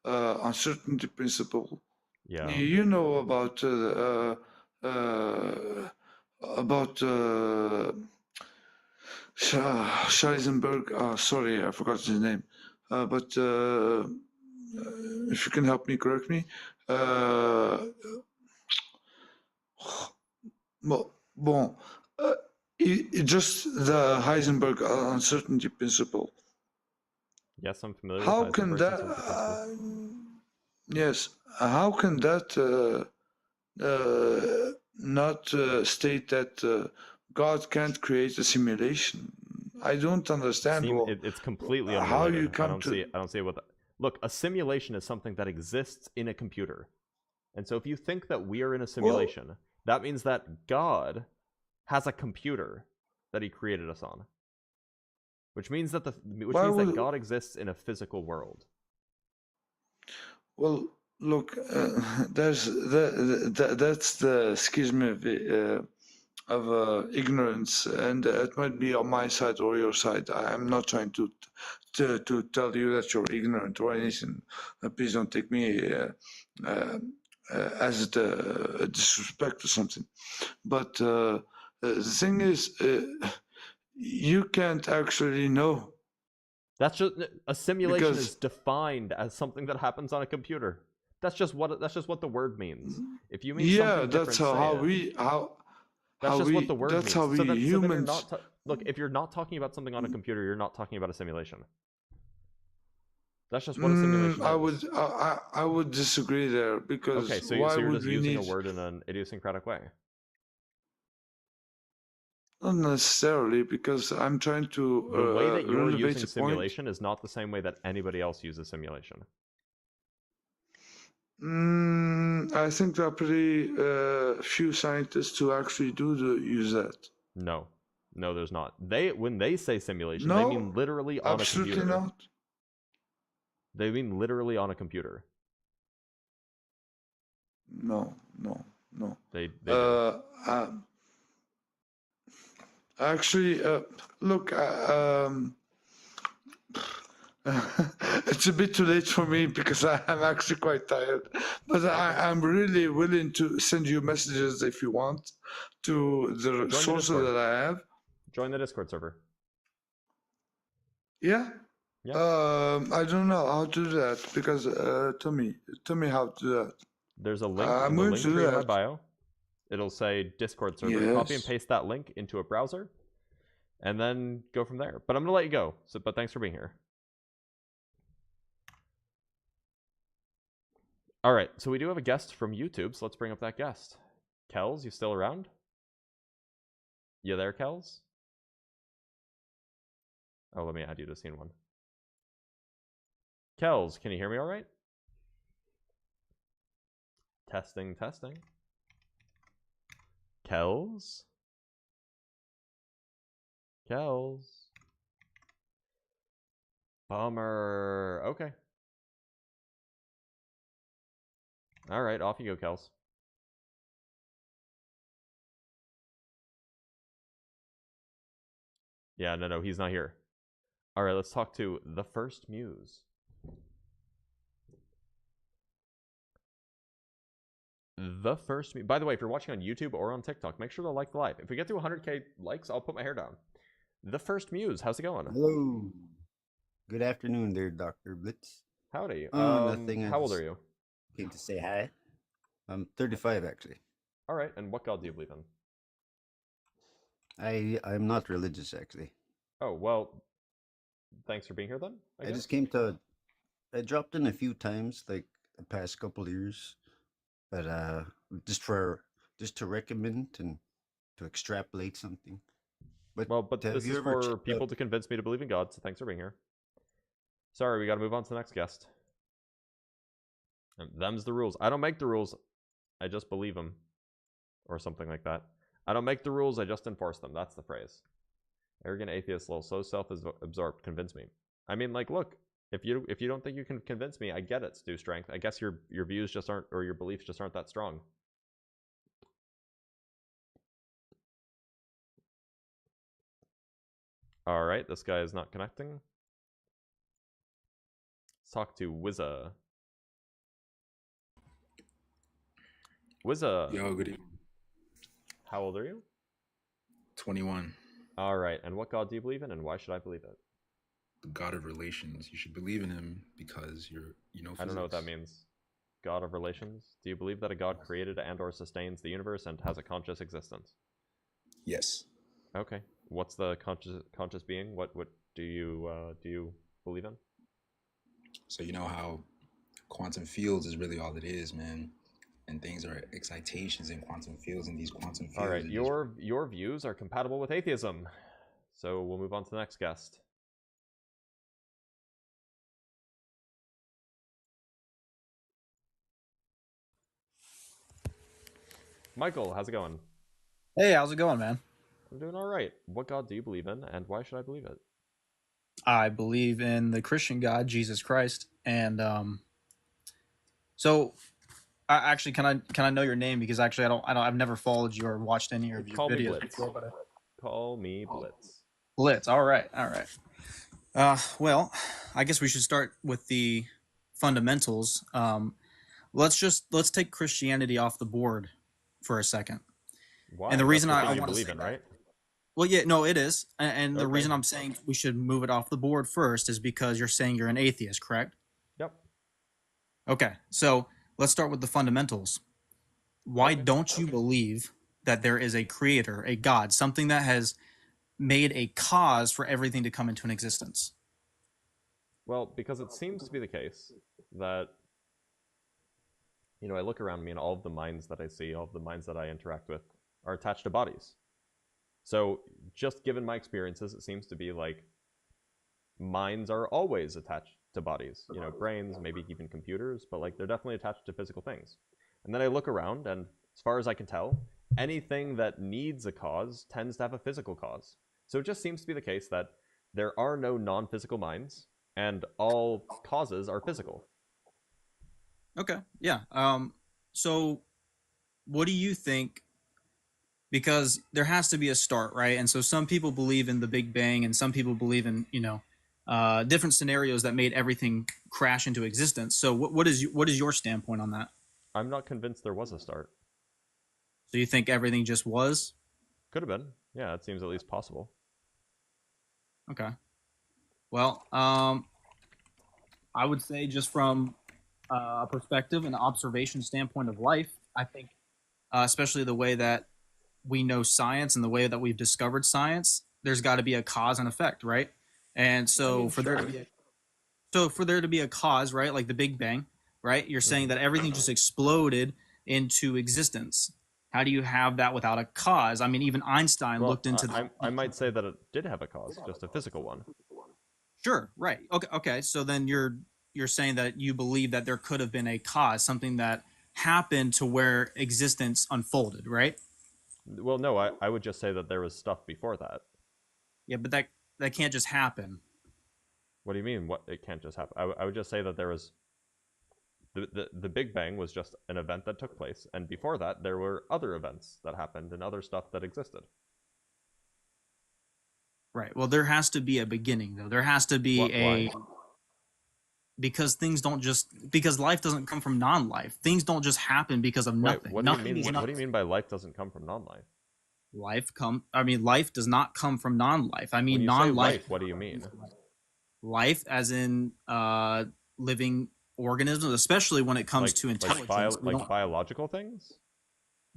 uncertainty principle. Yeah. You know about Scheisenberg. Sorry, I forgot his name. But if you can help me, correct me. Bon, just the Heisenberg uncertainty principle. Yes, I'm familiar How with can Heisenberg's that? uncertainty principle. Yes, how can that not state that God can't create a simulation? I don't understand. It's completely unrelated. How you come I don't see what. Look, a simulation is something that exists in a computer, and so if you think that we are in a simulation, that means that God has a computer that He created us on, which means that God exists in a physical world. Well, look, that's the schism of ignorance, and it might be on my side or your side. I'm not trying to tell you that you're ignorant or anything. Please don't take me as a disrespect or something. But the thing is, you can't actually know. That's just a simulation is defined as something that happens on a computer. That's just what the word means. If you mean something different, that's that's just what the word means. That's how we humans. Look, if you're not talking about something on a computer, you're not talking about a simulation. That's just what a simulation is. I would disagree there, because okay, so why you're would just we using need... a word in an idiosyncratic way. Not necessarily, because I'm trying to the way that you're using the simulation is not the same way that anybody else uses simulation. I think there are pretty few scientists who actually use that. No, there's not. When they say simulation, they mean literally on a computer. Absolutely not. They mean literally on a computer. No. They do. Actually, look, it's a bit too late for me because I'm actually quite tired. But I'm really willing to send you messages if you want to the sources that I have. Join the Discord server. Yeah. Yeah. I don't know how to do that, because tell me how to do that. There's a link in the link tree in my bio. It'll say Discord server. Yes. Copy and paste that link into a browser, and then go from there. But I'm gonna let you go. But thanks for being here. All right, so we do have a guest from YouTube, so let's bring up that guest. Kells, you still around? You there, Kells? Oh, let me add you to scene one. Kells, can you hear me all right? Testing. Kells? Bummer. Okay. All right, off you go, Kells. Yeah, no, he's not here. All right, let's talk to the first muse. By the way, if you're watching on YouTube or on TikTok, make sure to like the live. If we get to 100k likes, I'll put my hair down. The first muse, how's it going? Hello. Good afternoon there, Dr. Blitz. Howdy. Nothing. How old are you? Came to say hi. I'm 35, actually. All right, and what God do you believe in? I'm not religious, actually. Oh, well, thanks for being here then. I I guess. just came to. I dropped in a few times, like the past couple of years, but just to recommend and to extrapolate something. Well, but have this you is ever for checked people out- to convince me to believe in God, so thanks for being here. Sorry, we got to move on to the next guest. And them's the rules. I don't make the rules. I just believe them. Or something like that. I don't make the rules, I just enforce them. That's the phrase. Arrogant atheist, lol, so self-absorbed. Convince me. I mean, like, look, if you don't think you can convince me, I get it, Stu Strength. I guess your views just aren't, or your beliefs just aren't that strong. All right, this guy is not connecting. Let's talk to Wizza. Wizza. Yo, good evening. How old are you? 21. All right, and what God do you believe in, and why should I believe it? The God of relations. You should believe in him because you know physics. I don't know what that means. God of relations? Do you believe that a God created and or sustains the universe and has a conscious existence? Yes. Okay. What's the conscious being? What do you believe in? So you know how quantum fields is really all it is, man. And things are excitations in quantum fields, and these quantum fields. All right, your views are compatible with atheism. So we'll move on to the next guest. Michael, how's it going? Hey, how's it going, man? I'm doing all right. What God do you believe in, and why should I believe it? I believe in the Christian God, Jesus Christ, and so actually, can I know your name, because actually I've never followed you or watched any of your Call me videos Blitz. before, but Call me Blitz. Blitz. All right. Well, I guess we should start with the fundamentals. Let's take Christianity off the board for a second. Why? And the reason That's the I thing you want to believe say in, that, right? well, yeah, no, it is, and the Okay. reason I'm saying we should move it off the board first is because you're saying you're an atheist, correct? Yep. Okay, so let's start with the fundamentals. Why Okay. don't you believe that there is a creator, a God, something that has made a cause for everything to come into an existence? Well, because it seems to be the case that, I look around me and all of the minds that I see, all of the minds that I interact with are attached to bodies. So just given my experiences, it seems to be like minds are always attached to bodies. Brains, maybe even computers, but like they're definitely attached to physical things. And then I look around, and as far as I can tell, anything that needs a cause tends to have a physical cause. So it just seems to be the case that there are no non-physical minds, and all causes are physical. Okay, yeah. So what do you think? Because there has to be a start, right? And so some people believe in the Big Bang, and some people believe in different scenarios that made everything crash into existence. So what is your standpoint on that? I'm not convinced there was a start. So you think everything just was? Could have been. Yeah, it seems at least possible. Okay. Well, I would say just from a perspective and observation standpoint of life, I think, especially the way that we know science and the way that we've discovered science, there's got to be a cause and effect, right? And so for there to be a cause, right, like the Big Bang, right? You're saying that everything just exploded into existence. How do you have that without a cause? I mean, even Einstein looked into that. I might say that it did have a cause, just a physical one. Sure, right. Okay. So then you're saying that you believe that there could have been a cause, something that happened to where existence unfolded, right? Well, no, I would just say that there was stuff before that. Yeah, but that can't just happen. What do you mean? What, it can't just happen? I would just say that there was the Big Bang was just an event that took place, and before that there were other events that happened and other stuff that existed. Right. Well, there has to be a beginning, though. There has to be Why? Because things don't just, because life doesn't come from non-life. Things don't just happen because of nothing. Wait, Nothing what is do you mean by life doesn't come from non-life? Life does not come from non-life. I mean, When you non-life. say life, what do you mean? Life, as in living organisms, especially when it comes to intelligence. Like biological things?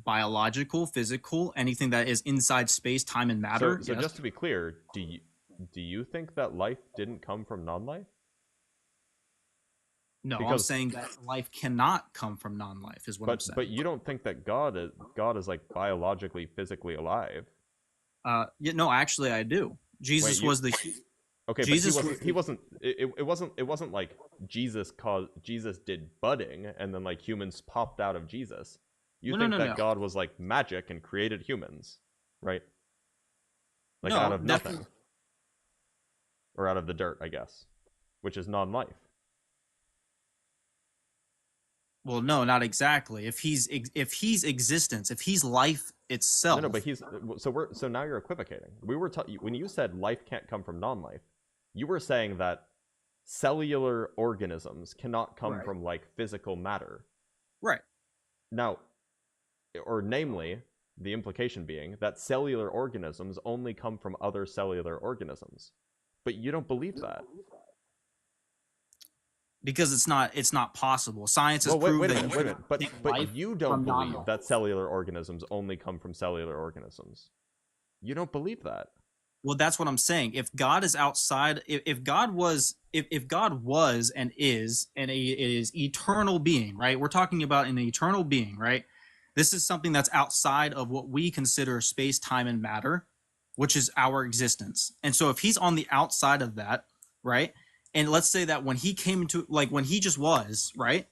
Biological, physical, anything that is inside space, time, and matter. So yes. just to be clear, do you think that life didn't come from non-life? No, I'm Because- saying that life cannot come from non-life is what I'm saying. But you don't think that God is like biologically, physically alive? Yeah, no, actually I do. Jesus you- was the Okay, Jesus but was- he wasn't. It wasn't like Jesus did budding and then like humans popped out of Jesus. You think that God was like magic and created humans, right? Like No, out of nothing, definitely. or out of the dirt, I guess, which is non-life. Well, no, not exactly. If he's existence, if he's life itself. No, but so now you're equivocating. When you said life can't come from non-life, you were saying that cellular organisms cannot come Right. from like physical matter. Right. Now, or namely, the implication being that cellular organisms only come from other cellular organisms. But you don't believe that. Because it's not possible. Science has Well, proved wait a that minute, you wait a minute. can take But life you don't from believe non-life. that cellular organisms only come from cellular organisms. You don't believe that. Well, that's what I'm saying. If God is outside, if God was and is eternal being, right? We're talking about an eternal being, right? This is something that's outside of what we consider space, time, and matter, which is our existence. And so if he's on the outside of that, right? And let's say that when he came into, like when he just was, right?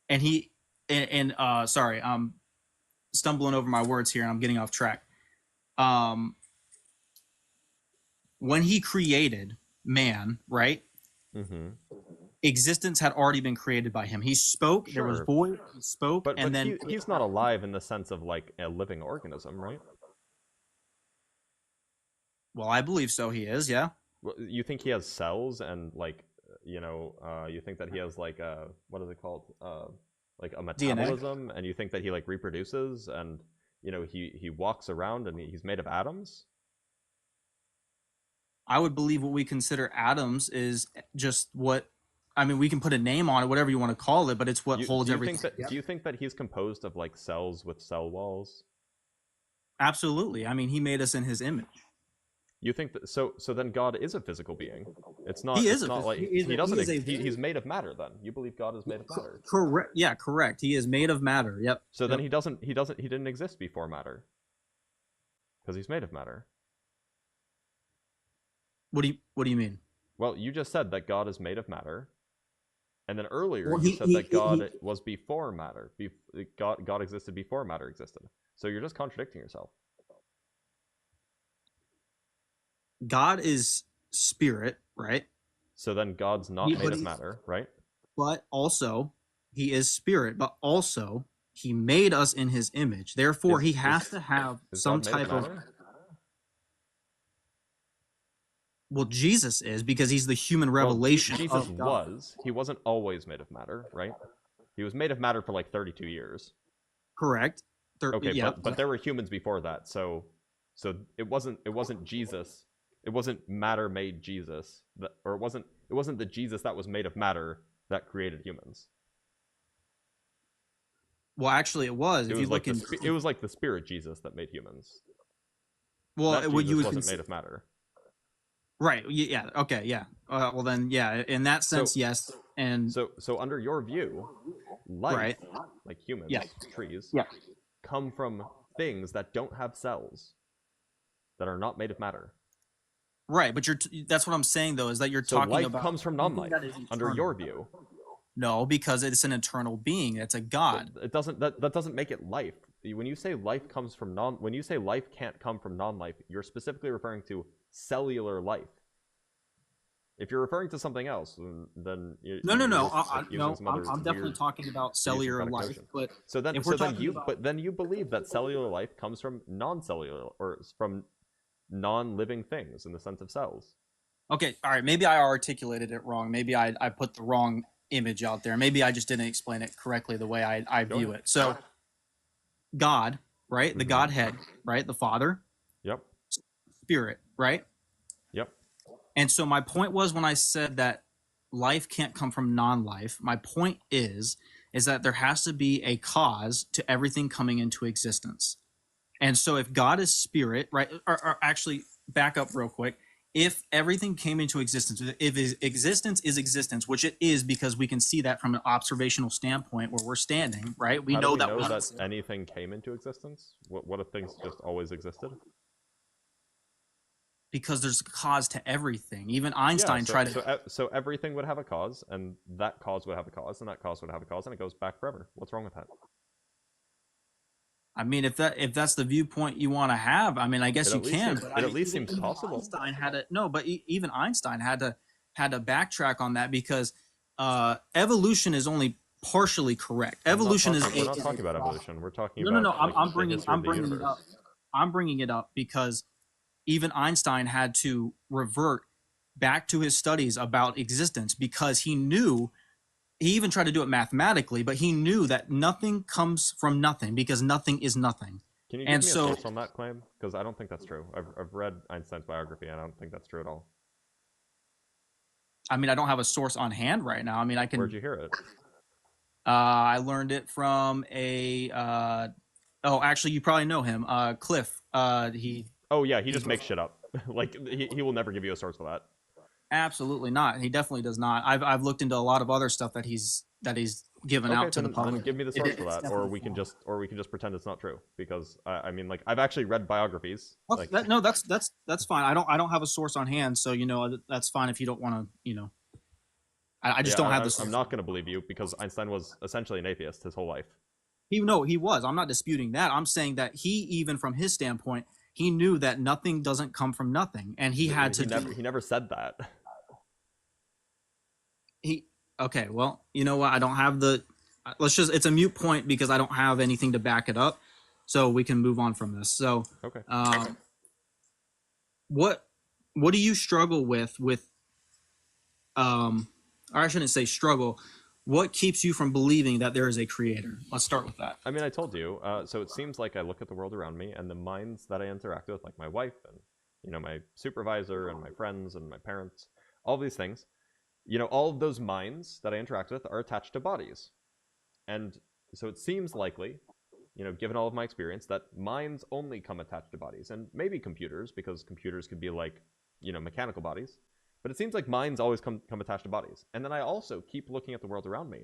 And sorry, I'm stumbling over my words here and I'm getting off track. When he created man, right? Mm-hmm. Existence had already been created by him. He spoke, there was Sure. void, he spoke, But then he's not alive in the sense of like a living organism, right? well, I believe so. He is, yeah. Well, you think he has cells and like you think that he has like what is it called, like a metabolism, and you think that he like reproduces and he walks around and he's made of atoms? I would believe what we consider atoms is just what, I mean, we can put a name on it, whatever you want to call it, but it's what holds everything. Do you think that he's composed of like cells with cell walls? Absolutely. I mean, he made us in his image. You think that so then God is a physical being? It's not. He is it's a not phys- like he is a- he doesn't. he is a He's made of matter. Then you believe God is made of matter. Correct. Yeah, correct. He is made of matter. Yep. So then Yep. he didn't exist before matter because he's made of matter. What do you mean? Well, you just said that God is made of matter, and then earlier Well, you he- said he- that God he- was before matter. God existed before matter existed. So you're just contradicting yourself. God is spirit, right? So then God's not Yeah, made but of he's- matter, right? But also, he is spirit, but also he made us in his image. Therefore, he has to have Is some God made type of. matter? Well, Jesus is, because he's the human Well, revelation Jesus of God. he wasn't always made of matter, right? He was made of matter for like 32 years. Correct. Okay, yeah, but there were humans before that, so it wasn't Jesus. It wasn't matter made Jesus, or it wasn't the Jesus that was made of matter that created humans. Well, actually, it was. It If was you like look in, it was like the spirit Jesus that made humans. well, That what Jesus you would wasn't consider, made of matter. right? Yeah. Okay. Yeah. Well, then, yeah. In that sense, yes. And So under your view, life, Right. like humans, Yeah. trees, Yeah. come from things that don't have cells, that are not made of matter. right, but that's what I'm saying though, is that you're So talking life about comes from something non-life, that is under eternal. your view. No, because it's an eternal being. It's a God. It doesn't. That doesn't make it life. When you say life comes from when you say life can't come from non-life, you're specifically referring to cellular life. If you're referring to something else, then No. I'm I'm definitely talking about cellular life. notion. But So then, if we're talking you about- but then you believe that cellular life comes from non-cellular, or from non-living things in the sense of cells. okay, all right, maybe I articulated it wrong. Maybe I put the wrong image out there. Maybe I just didn't explain it correctly the way I view it. So, God, right? The Mhm. Godhead, right? The Father, Yep. Spirit, right? Yep. And so my point was, when I said that life can't come from non-life, my point is that there has to be a cause to everything coming into existence. And so if God is spirit, right? Or actually, back up real quick. if everything came into existence, if existence is existence, which it is because we can see that from an observational standpoint where we're standing, right? We How know do we that know we're that anything came into existence? What if things just always existed? because there's a cause to everything. Even Einstein tried to. So everything would have a cause, and that cause would have a cause, and that cause would have a cause, and it goes back forever. What's wrong with that? I mean, if that's the viewpoint you want to have, I mean, I guess you can. It at least seems possible. Einstein had to but even Einstein had to backtrack on that because evolution is only partially correct. Evolution is. We're not talking about evolution. We're talking about. No. Like, I'm bringing it up. I'm bringing it up because even Einstein had to revert back to his studies about existence because he knew. He even tried to do it mathematically, but he knew that nothing comes from nothing because nothing is nothing. Can you give me a source on that claim? Because I don't think that's true. I've read Einstein's biography, and I don't think that's true at all. I mean, I don't have a source on hand right now. I mean, I can. Where'd you hear it? I learned it from a. Actually, you probably know him, Cliff. He. Oh yeah, he just makes shit up. Like he will never give you a source for that. Absolutely not. He definitely does not. I've looked into a lot of other stuff that he's given out to the public. Give me the source for that, or we can just pretend it's not true. Because I mean, like I've actually read biographies. Well, that's fine. I don't have a source on hand, so that's fine if you don't want to. I just don't have the source. I'm not going to believe you because Einstein was essentially an atheist his whole life. He was. I'm not disputing that. I'm saying that he, even from his standpoint, he knew that nothing doesn't come from nothing, and he had to. He never said that. Okay, well, you know what? I don't have the. It's a mute point because I don't have anything to back it up, so we can move on from this. So, okay. What do you struggle with? Or I shouldn't say struggle. What keeps you from believing that there is a creator? Let's start with that. I mean, I told you. So it seems like I look at the world around me and the minds that I interact with, like my wife and my supervisor and my friends and my parents, all these things. All of those minds that I interact with are attached to bodies. And so it seems likely, given all of my experience, that minds only come attached to bodies. And maybe computers, because computers could be like, mechanical bodies. But it seems like minds always come attached to bodies. And then I also keep looking at the world around me,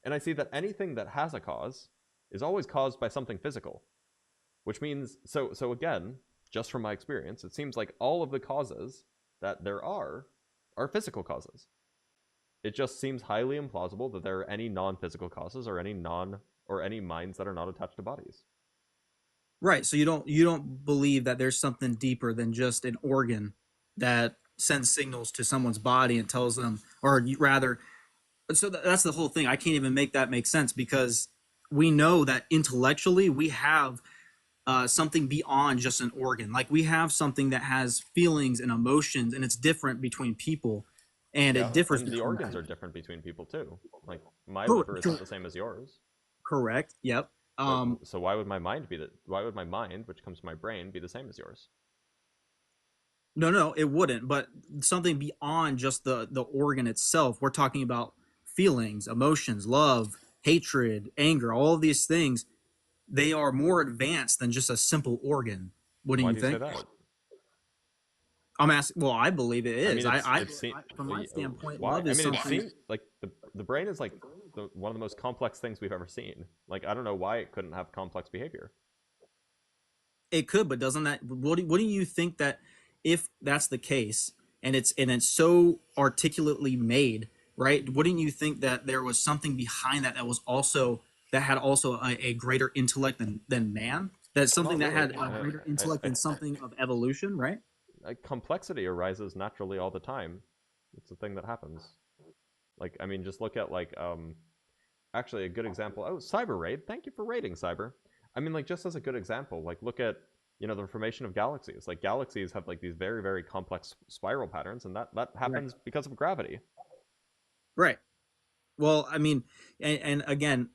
and I see that anything that has a cause is always caused by something physical. Which means, so again, just from my experience, it seems like all of the causes that there are physical causes. It just seems highly implausible that there are any non-physical causes or any minds that are not attached to bodies. Right. So you don't believe that there's something deeper than just an organ that sends signals to someone's body and tells them, or rather, so that's the whole thing. I can't even make that make sense because we know that intellectually we have something beyond just an organ. Like we have something that has feelings and emotions, and it's different between people. And it differs. And the organs are different between people too. Like my liver isn't the same as yours. Correct. Yep. So why would my mind which comes from my brain, be the same as yours? No, it wouldn't. But something beyond just the organ itself. We're talking about feelings, emotions, love, hatred, anger, all of these things. They are more advanced than just a simple organ. Wouldn't you think? Why do you say that? I'm asking. Well, I believe it is. From my standpoint, love is something. It seems like the brain is like one of the most complex things we've ever seen. Like I don't know why it couldn't have complex behavior. It could, but doesn't that? What do you think that if that's the case, and it's so articulately made, right? Wouldn't you think that there was something behind that had also a greater intellect than man? That's something that had a greater intellect than something of evolution, right? Complexity arises naturally all the time. It's a thing that happens. Like, I mean, just look at actually a good example. Oh, Cyber Raid. Thank you for raiding, Cyber. I mean, like, just as a good example, like, look at, the formation of galaxies. Like, galaxies have, like, these very, very complex spiral patterns, and that happens because of gravity. Right. Well, I mean, and again,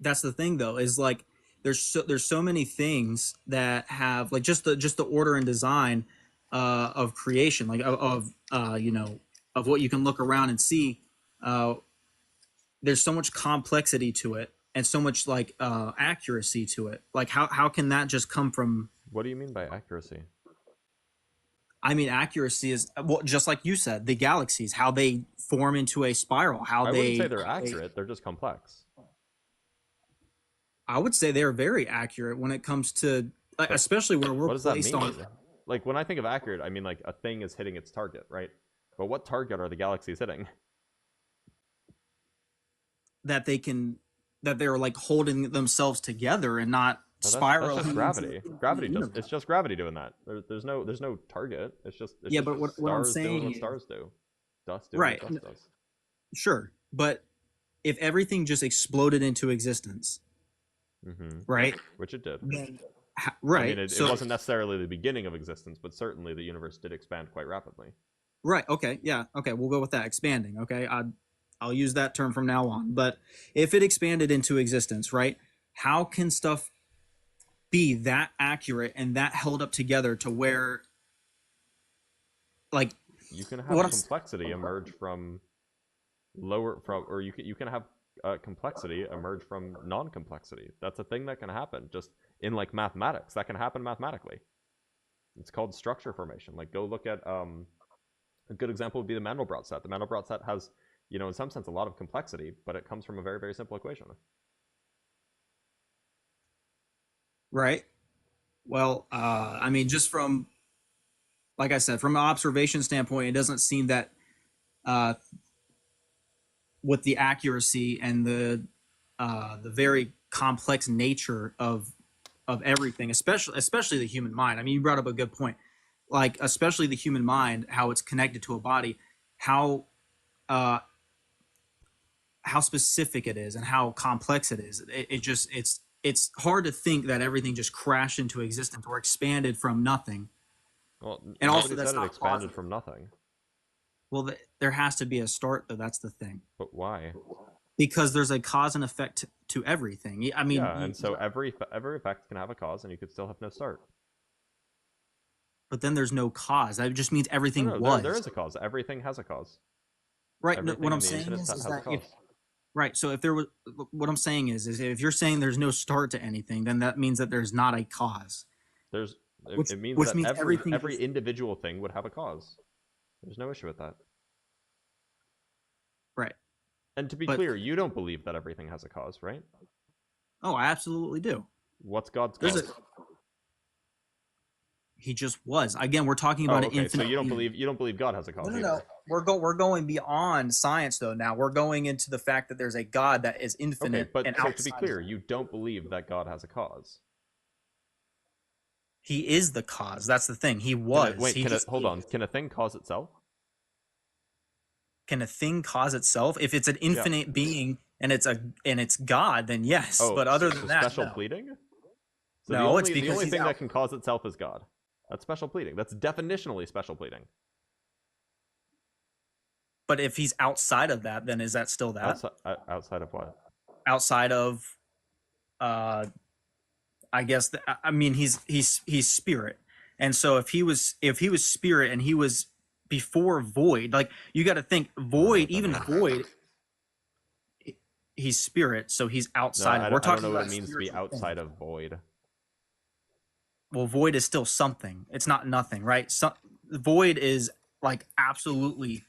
that's the thing, though, is, like, there's so many things that have, like, just the order and design of creation, like of what you can look around and see. There's so much complexity to it and so much like accuracy to it. Like how can that just come from? What do you mean by accuracy? I mean, accuracy is, well, just like you said, the galaxies, how they form into a spiral, how I they. wouldn't say they're accurate. They're just complex. I would say they're very accurate when it comes to, like, especially where we're What does that placed mean? on. Like when I think of accurate, I mean like a thing is hitting its target, right? But what target are the galaxies hitting? That they're like holding themselves together and not spiraling. That's just gravity. Gravity does. It's just gravity doing that. There's no target. It's just yeah. But what I'm stars saying doing what is, stars do. Dust doing right? what dust does. Sure, but if everything just exploded into existence, right? Which it did. Then, right. I mean, it wasn't necessarily the beginning of existence, but certainly the universe did expand quite rapidly. Right. Okay. Yeah. Okay. We'll go with that. Expanding. Okay. I'll use that term from now on. But if it expanded into existence, right? How can stuff be that accurate and that held up together to where, like, you can have complexity emerge from or you can have complexity emerge from non-complexity. That's a thing that can happen just in like mathematics. That can happen mathematically. It's called structure formation. Like go look at a good example would be the Mandelbrot set. The Mandelbrot set has, you know, in some sense a lot of complexity, but it comes from a very, very simple equation. Right. Well, I mean, just from, like I said, from an observation standpoint, it doesn't seem that with the accuracy and the very complex nature of everything, especially the human mind. I mean, you brought up a good point. Like, especially the human mind, how it's connected to a body, how specific it is and how complex it is. It's hard to think that everything just crashed into existence or expanded from nothing. Well, and also that's not expanded from nothing. Well, there has to be a start, though. That's the thing. But why? Because there's a cause and effect to everything. I mean, yeah, and so every effect can have a cause, and you could still have no start. But then there's no cause. That just means everything was. There is a cause. Everything has a cause. Right. What I'm saying is that right. So if there was, what I'm saying is if you're saying there's no start to anything, then that means that there's not a cause. It means that every individual thing would have a cause. There's no issue with that. Right. And to be clear, you don't believe that everything has a cause, right? Oh, I absolutely do. What's God's cause? He just was. Again, we're talking about an infinite. So you don't believe God has a cause? No. We're going beyond science, though. Now we're going into the fact that there's a God that is infinite. Okay, but so to be clear, you don't believe that God has a cause. He is the cause. That's the thing. He was. Hold on. Can a thing cause itself? Can a thing cause itself? If it's an infinite being and it's God, then yes. Oh, but other than that, special pleading? So no, it's because the only thing that can cause itself is God. That's special pleading. That's definitionally special pleading. But if he's outside of that, then is that still that? Outside of what? Outside of, I guess. I mean, he's spirit, and so if he was spirit and he was before void, like you got to think void, even void. He's spirit, so he's outside. We're talking about what it means to be outside of void. Well, void is still something. It's not nothing, right? Void is like absolutely.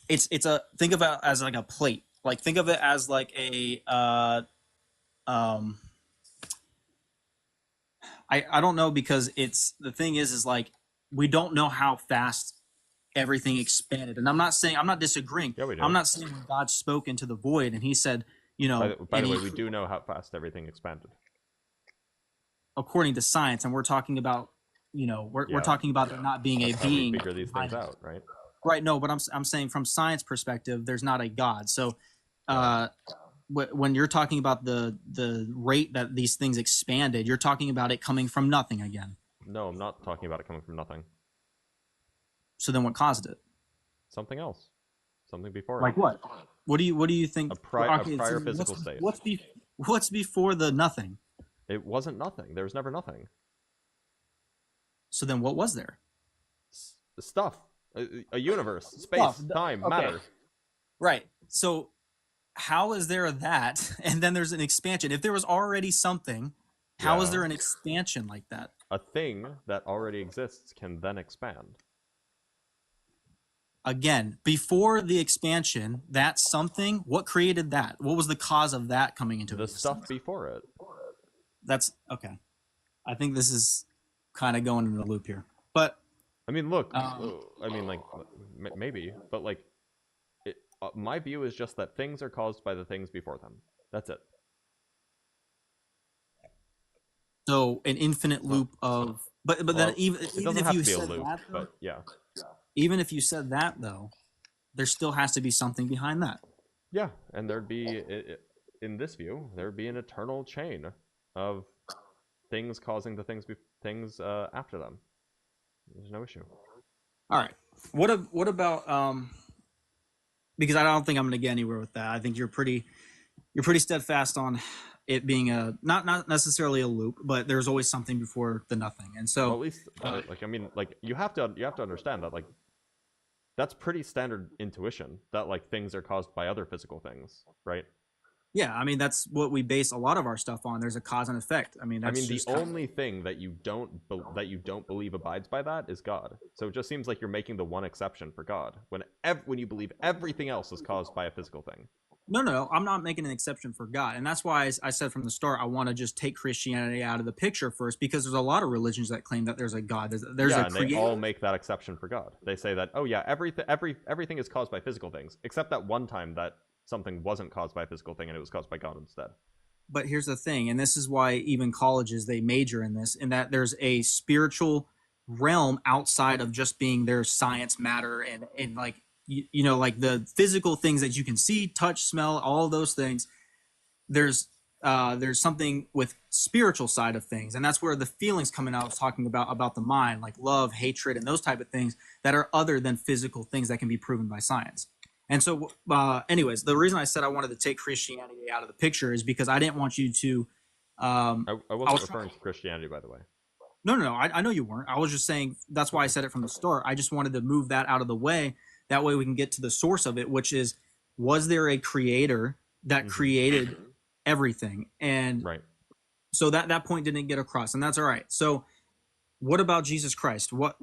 It's a, think of it as like a plate. Like think of it as like a I don't know, because it's, the thing is like we don't know how fast everything expanded, and I'm not disagreeing. Yeah, we do. I'm not saying when God spoke into the void and he said, you know, by the way, we do know how fast everything expanded according to science, and we're talking about, you know, we're talking about there not being a being. Figure these things out, right? Right. No, but I'm saying from science perspective, there's not a God. So, when you're talking about the rate that these things expanded, you're talking about it coming from nothing again. No, I'm not talking about it coming from nothing. So then, what caused it? Something else. Something before it. Like what? What do you think? A prior physical state. What's before the nothing? It wasn't nothing. There was never nothing. So then what was there? Stuff. A universe. Space. Time. Matter. Right. So how is there that, and then there's an expansion? If there was already something, how is there an expansion like that? a thing that already exists can then expand. Again, before the expansion, that something, what created that? What was the cause of that coming into The existence? stuff before it. That's okay. I think this is kind of going in a loop here. But I mean, look, I mean, like, maybe, but like, my view is just that things are caused by the things before them. That's it. So an infinite loop of, but Well, then even it doesn't if have you to be a said loop, that, though, but yeah. even if you said that though, there still has to be something behind that. Yeah, and there'd be, in this view, there'd be an eternal chain of things causing the things after them. There's no issue. All right. What about because I don't think I'm going to get anywhere with that. I think you're pretty steadfast on it being a not necessarily a loop, but there's always something before the nothing. And so, well, at least, like, I mean, like, you have to understand that, like, that's pretty standard intuition, that like things are caused by other physical things, right? yeah, I mean that's what we base a lot of our stuff on. There's a cause and effect. I mean, that's the just only thing that you don't believe abides by that is God. So it just seems like you're making the one exception for God when you believe everything else is caused by a physical thing. No, I'm not making an exception for God. And that's why I said from the start, I want to just take Christianity out of the picture first, because there's a lot of religions that claim that there's a God. There's yeah, a and creator. they all make that exception for God. They say that, oh yeah, everything is caused by physical things, except that one time that something wasn't caused by a physical thing and it was caused by God instead. But here's the thing, and this is why even colleges, they major in this, in that there's a spiritual realm outside of just being their science, matter, and like, you know, like the physical things that you can see, touch, smell, all those things. There's something with spiritual side of things, and that's where the feelings coming out. I was talking about the mind, like love, hatred, and those type of things that are other than physical things that can be proven by science. And so, anyways, the reason I said I wanted to take Christianity out of the picture is because I didn't want you to. I wasn't referring to Christianity, by the way. No, I know you weren't. I was just saying that's why I said it from the start. I just wanted to move that out of the way. That way we can get to the source of it, which is, was there a creator that created everything? And right. So that point didn't get across, and that's all right. So what about Jesus Christ? What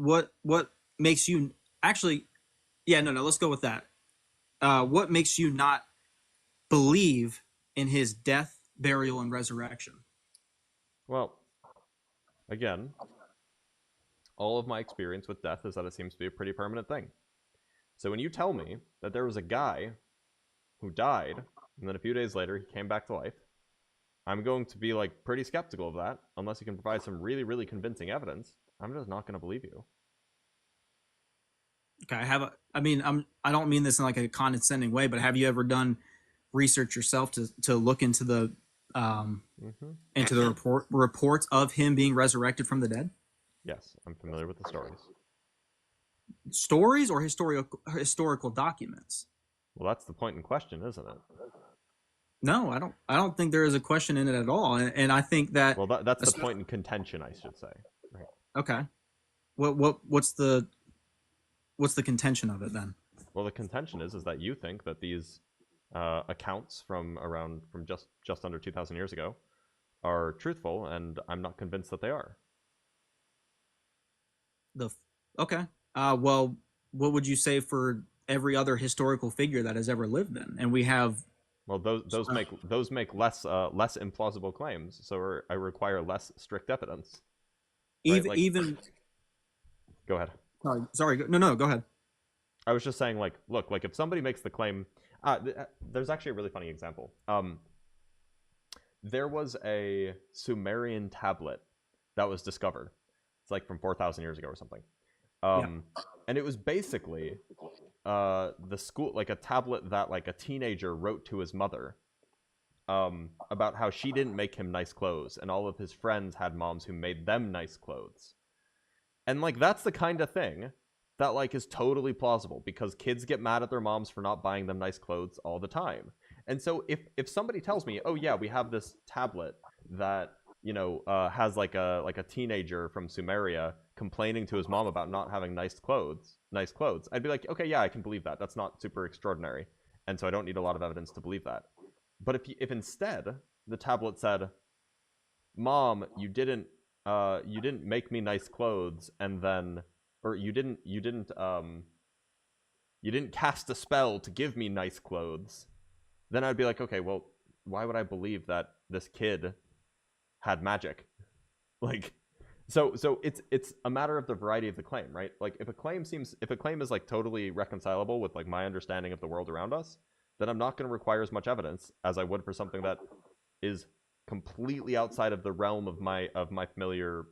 makes you actually? Yeah, no, let's go with that. What makes you not believe in his death, burial, and resurrection? Well, again, all of my experience with death is that it seems to be a pretty permanent thing. So when you tell me that there was a guy who died, and then a few days later he came back to life, I'm going to be like pretty skeptical of that, unless you can provide some really, really convincing evidence. I'm just not going to believe you. Okay, I don't mean this in like a condescending way, but have you ever done research yourself to look into the reports of him being resurrected from the dead? Yes, I'm familiar with the stories. Stories or historical documents? Well, that's the point in question, isn't it? No, I don't think there is a question in it at all, and I think that. Well, that's the point in contention, I should say. Right. Okay, what's the contention of it then? Well, the contention is that you think that these accounts from just under 2,000 years ago are truthful, and I'm not convinced that they are. Okay. Well, what would you say for every other historical figure that has ever lived then? And we have. Well, those make less implausible claims, so I require less strict evidence. Right? Even. Go ahead. Sorry. No. Go ahead. I was just saying, like, look, like if somebody makes the claim, there's actually a really funny example. There was a Sumerian tablet that was discovered. It's like from 4,000 years ago or something. And it was basically like a tablet that like a teenager wrote to his mother about how she didn't make him nice clothes, and all of his friends had moms who made them nice clothes. And like that's the kind of thing that like is totally plausible, because kids get mad at their moms for not buying them nice clothes all the time. And so if somebody tells me, oh yeah, we have this tablet that, you know, has like a teenager from Sumeria complaining to his mom about not having nice clothes, I'd be like, okay, yeah, I can believe that. That's not super extraordinary. And so I don't need a lot of evidence to believe that. But if instead the tablet said, Mom, you didn't you didn't make me nice clothes, and then, or you didn't cast a spell to give me nice clothes, then I'd be like, okay, well, why would I believe that this kid had magic? Like, so it's a matter of the variety of the claim, right? Like, if a claim is like totally reconcilable with like my understanding of the world around us, then I'm not going to require as much evidence as I would for something that is completely outside of the realm of my familiar,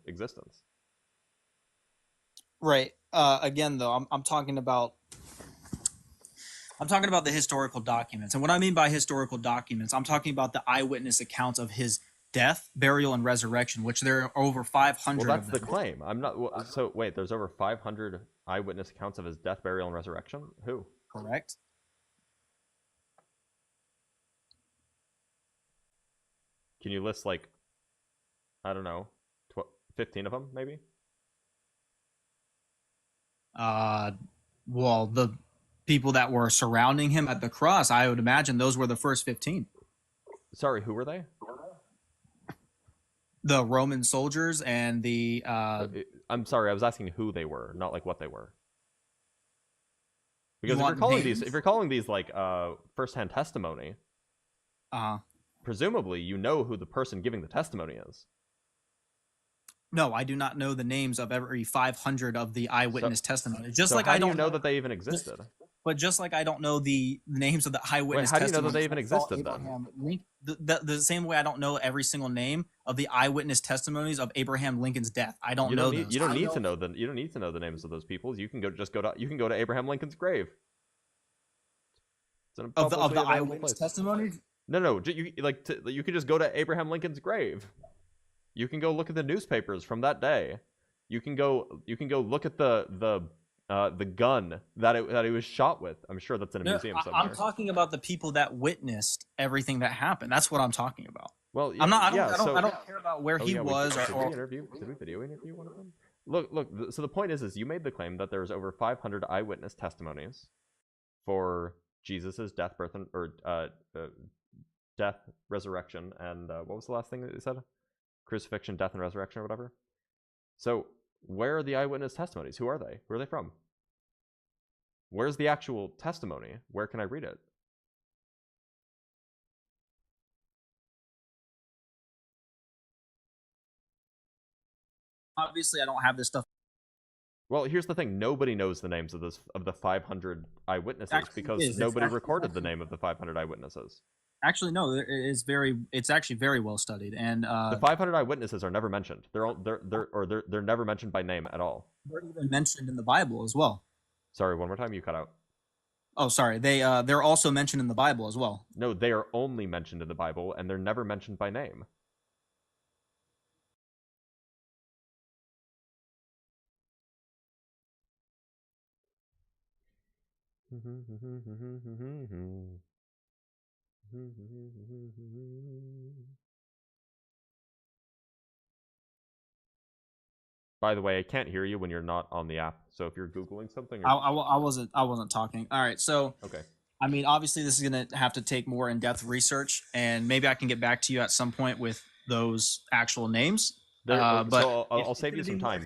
existence. Right. Again, though, I'm talking about the historical documents, and what I mean by historical documents, I'm talking about the eyewitness accounts of his death, burial, and resurrection, which there are over 500 Well, that's of them. the claim. I'm not. So wait, there's over 500 eyewitness accounts of his death, burial, and resurrection. Who? Correct. Can you list, like, I don't know, 15 of them, maybe? Well, the people that were surrounding him at the cross, I would imagine those were the first 15. Sorry, who were they? The Roman soldiers and the. I'm sorry, I was asking who they were, not like what they were. Because You if you're calling these like first-hand testimony, presumably you know who the person giving the testimony is. No, I do not know the names of every 500 of the eyewitness testimony. Just so like how I do don't you know that they even existed? But just like I don't know the names of the eyewitness. Wait, how do you know that testimonies they even that saw existed Abraham the same way I don't know every single name of the eyewitness testimonies of Abraham Lincoln's death. I don't know those. You don't need to know the names of those people. You can go to Abraham Lincoln's grave. It's an of the publicly available eyewitness place. testimonies. No, you can just go to Abraham Lincoln's grave. You can go look at the newspapers from that day. You can go look at the gun that it was shot with. I'm sure that's in a museum somewhere. I'm talking about the people that witnessed everything that happened. That's what I'm talking about. Well, I'm not. I don't care about where he was. Did we video interview one of them? Look. So the point is you made the claim that there's over 500 eyewitness testimonies for Jesus's death, birth, death, resurrection, and what was the last thing that you said? Crucifixion, death, and resurrection, or whatever. So where are the eyewitness testimonies? Who are they? Where are they from? Where's the actual testimony? Where can I read it? Obviously, I don't have this stuff. Well, here's the thing. Nobody knows the names of the 500 eyewitnesses because nobody recorded the name of the 500 eyewitnesses. Actually, no. It's actually very well studied, and the 500 eyewitnesses are never mentioned. They're never mentioned by name at all. They're even mentioned in the Bible as well. Sorry, one more time. You cut out. Oh, sorry. They're also mentioned in the Bible as well. No, they are only mentioned in the Bible, and they're never mentioned by name. By the way, I can't hear you when you're not on the app. So if you're Googling something, I wasn't talking. All right, so okay. I mean, obviously, this is going to have to take more in-depth research, and maybe I can get back to you at some point with those actual names. But so I'll save you some time.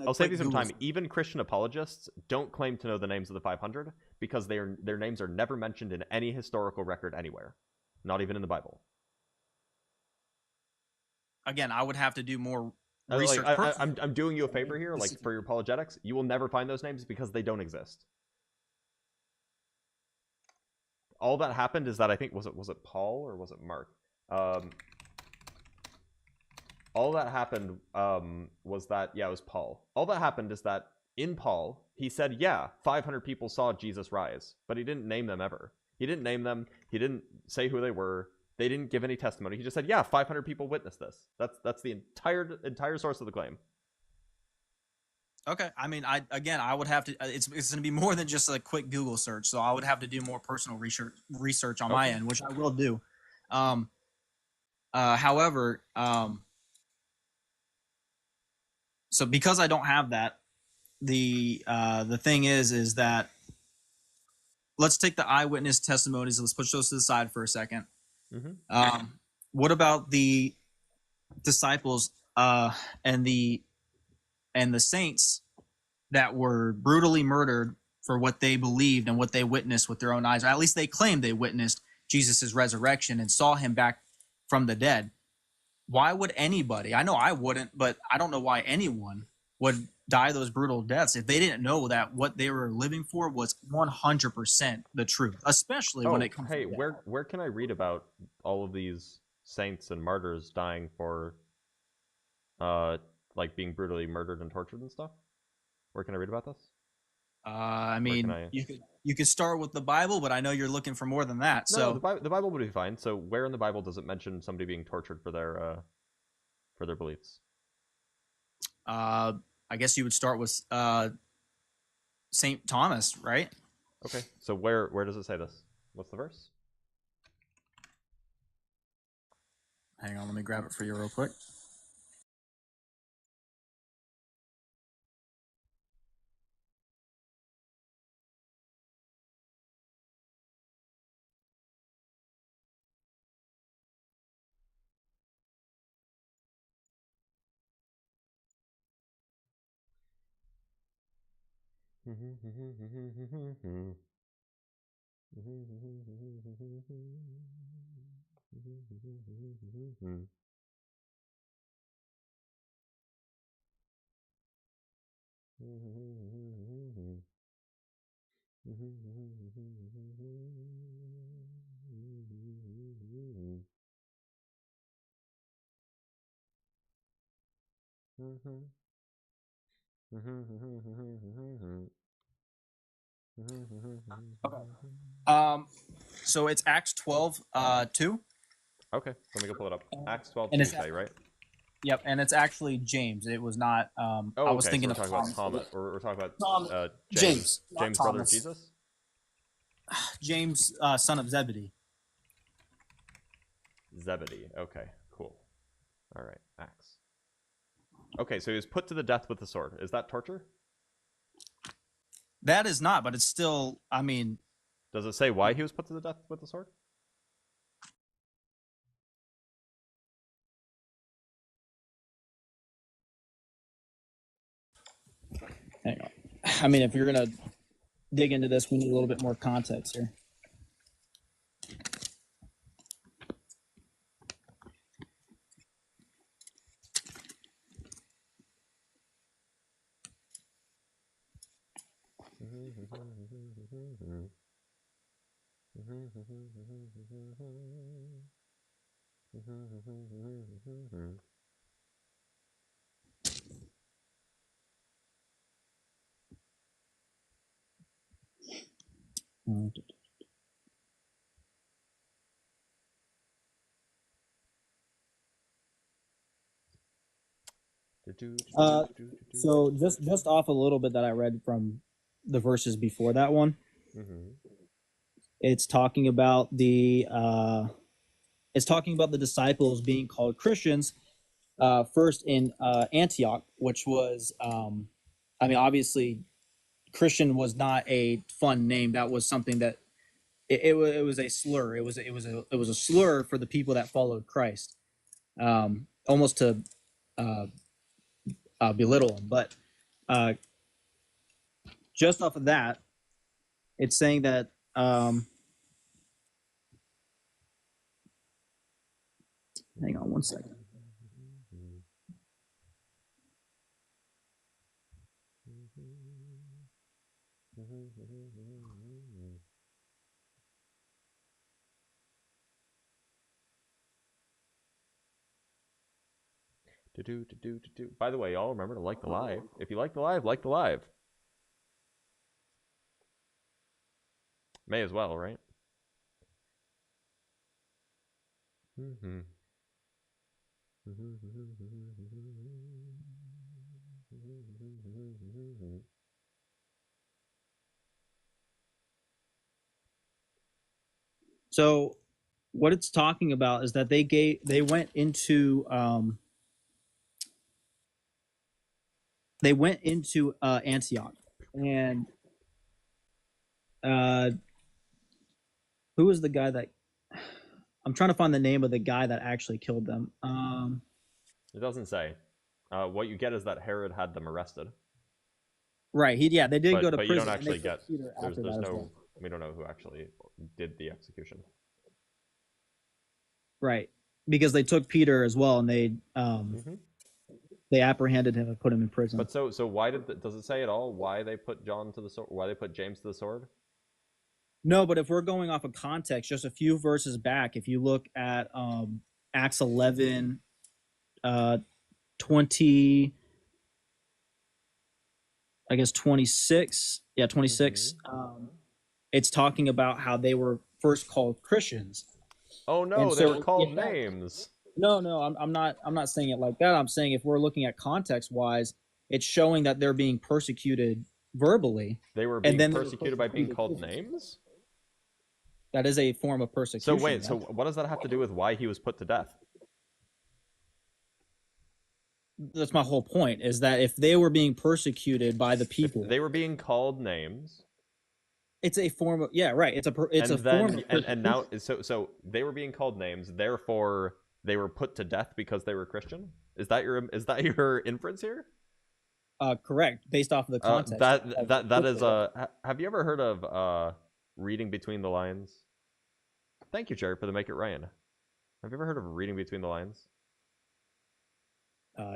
I'll save you some time. Even Christian apologists don't claim to know the names of the 500 because their names are never mentioned in any historical record anywhere, not even in the Bible. Again, I would have to do more research. I'm doing you a favor here, like for your apologetics. You will never find those names because they don't exist. All that happened is that I think was it Paul or was it Mark? All that happened was that, yeah, it was Paul. All that happened is that in Paul, he said, yeah, 500 people saw Jesus rise, but he didn't name them ever. He didn't name them. He didn't say who they were. They didn't give any testimony. He just said, yeah, 500 people witnessed this. That's the entire source of the claim. Okay. I mean, I would have to, it's going to be more than just a quick Google search. So I would have to do more personal research on my end, which I will do. However, so because I don't have that, the thing is that let's take the eyewitness testimonies and let's push those to the side for a second. Mm-hmm. What about the disciples and the saints that were brutally murdered for what they believed and what they witnessed with their own eyes, or at least they claimed they witnessed Jesus' resurrection and saw him back from the dead. Why would anybody, I know I wouldn't, but I don't know why anyone would die those brutal deaths if they didn't know that what they were living for was 100% the truth, especially when it comes hey, to death. where can I read about all of these saints and martyrs dying for like being brutally murdered and tortured and stuff? Where can I read about this? I mean, you could start with the Bible, but I know you're looking for more than that. No, the Bible would be fine. So where in the Bible does it mention somebody being tortured for their beliefs? I guess you would start with Saint Thomas, right? Okay, so where does it say this? What's the verse? Hang on, let me grab it for you real quick. So it's Acts 12, 2. Okay, let me go pull it up. Acts 12, And 2, say, right? Yep, and it's actually James. It was not. I was thinking so we're talking about Thomas. We're talking about James, James, not brother of Thomas. Jesus. James, son of Zebedee. Zebedee. Okay, cool. All right, Acts. Okay, so he was put to the death with the sword. Is that torture? That is not, but it's still. I mean, does it say why he was put to the death with the sword? Hang on. I mean, if you're gonna dig into this, we need a little bit more context here. So just off a little bit that I read from the verses before that one, it's talking about the disciples being called Christians first in Antioch, which was I mean, obviously Christian was not a fun name. That was something that it was a slur. It was a slur for the people that followed Christ, almost to belittle them. But just off of that, it's saying that hang on one second. By the way, y'all remember to like the live. If you like the live, like the live. May as well, right? So what it's talking about is that they went into Antioch, and who was the guy that I'm trying to find the name of the guy that actually killed them. It doesn't say. What you get is that Herod had them arrested. Right. They did go to But prison. you don't and actually they get. took Peter There's after that as no. well. We don't know who actually did the execution. Right. Because they took Peter as well, and they apprehended him and put him in prison. But so why does it say at all why they put John to the sword? Why they put James to the sword? No, but if we're going off of context, just a few verses back, if you look at Acts 11, 20, I guess 26. Yeah, 26. It's talking about how they were first called Christians. Oh no, they were called names. No, I'm not saying it like that. I'm saying if we're looking at context wise, it's showing that they're being persecuted verbally. They were being persecuted by being called names? That is a form of persecution. So wait, so what does that have to do with why he was put to death? That's my whole point, is that if they were being persecuted by the people, if they were being called names. It's a form of right. It's a form of and now so they were being called names, therefore they were put to death because they were Christian? Is that your inference here? Correct, based off of the context. That is have you ever heard of reading between the lines? Thank you, Jerry, for the Make It Rain. Have you ever heard of reading between the lines?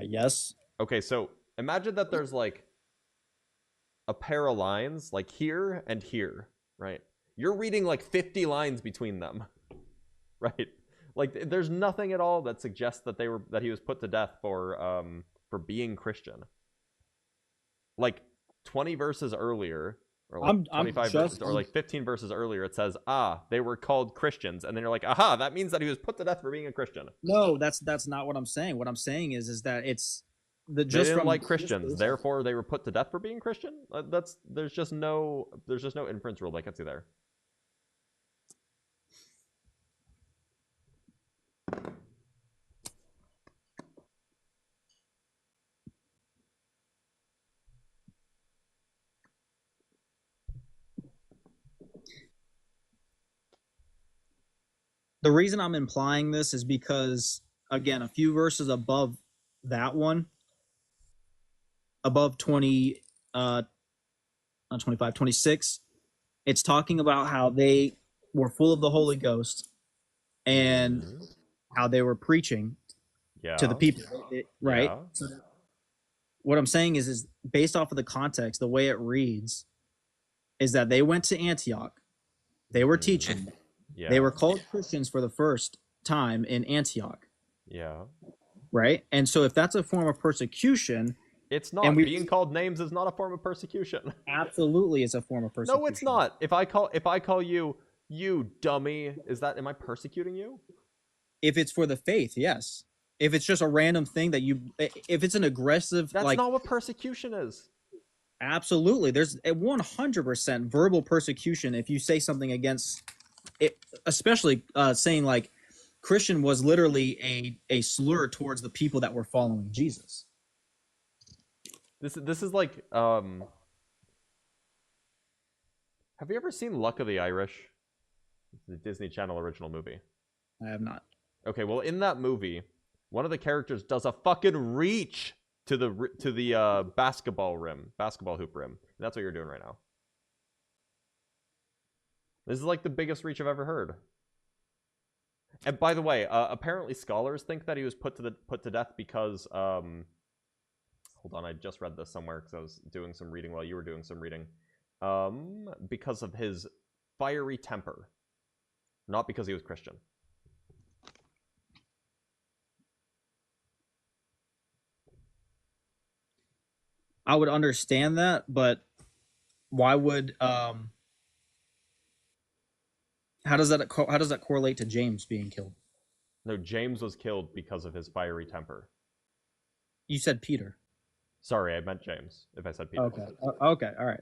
Yes. Okay, so imagine that there's like a pair of lines, like here and here, right? You're reading like 50 lines between them, right? Like there's nothing at all that suggests that he was put to death for being Christian. Like 20 verses earlier, or like 25 verses, or like 15 verses earlier, it says, they were called Christians, and then you're like, aha, that means that he was put to death for being a Christian. No, that's not what I'm saying. What I'm saying is that it's they didn't like Christians, therefore they were put to death for being Christian. There's just no inference rule that gets you there. The reason I'm implying this is because, again, a few verses above that one, above 20, not 25, 26, it's talking about how they were full of the Holy Ghost and how they were preaching to the people, right? Yeah. So what I'm saying is based off of the context, the way it reads is that they went to Antioch, they were teaching. Yeah. They were called Christians for the first time in Antioch. Yeah. Right? And so if that's a form of persecution... It's not. Being called names is not a form of persecution. Absolutely it's a form of persecution. No, it's not. If I call you dummy, am I persecuting you? If it's for the faith, yes. If it's just a random thing if it's an aggressive... That's not what persecution is. Absolutely. There's a 100% verbal persecution if you say something against... it, especially saying like Christian was literally a slur towards the people that were following Jesus. This is like have you ever seen Luck of the Irish? It's a Disney Channel original movie. I have not. Okay, well in that movie, one of the characters does a fucking reach to the basketball hoop rim. And that's what you're doing right now. This is like the biggest reach I've ever heard. And by the way, apparently scholars think that he was put to death because hold on, I just read this somewhere because I was doing some reading while you were doing some reading. Because of his fiery temper, not because he was Christian. I would understand that, but why would how does that correlate to James being killed? No, James was killed because of his fiery temper. You said Peter. Sorry, I meant James. If I said Peter. Okay. Okay. All right.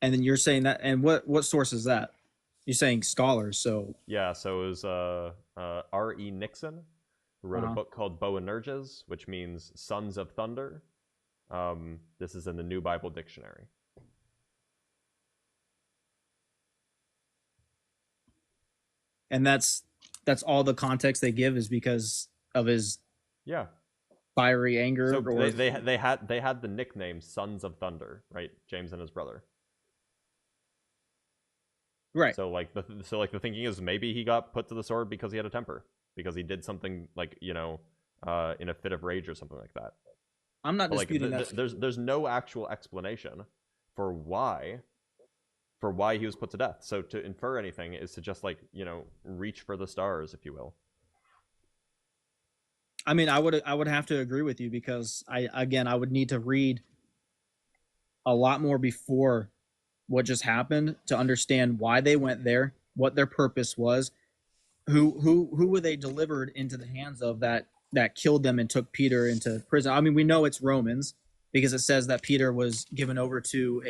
And then you're saying that, and what source is that? You're saying scholars, so... Yeah, so it was R.E. Nixon, who wrote a book called Boanerges, which means Sons of Thunder. This is in the New Bible Dictionary. And that's that's all the context they give is because of his Yeah. fiery anger. So Or they had the nickname Sons of Thunder, right? James and his brother. right. So like the thinking is maybe he got put to the sword because he had a temper, because he did something like, you know, in a fit of rage or something like that. I'm not But like disputing that. there's no actual explanation for why he was put to death. So to infer anything is to just, like, you know, reach for the stars, if you will. I mean, I would have to agree with you, because I would need to read a lot more before what just happened to understand why they went there, what their purpose was, who were they delivered into the hands of that killed them and took Peter into prison. I mean, we know it's Romans, because it says that Peter was given over to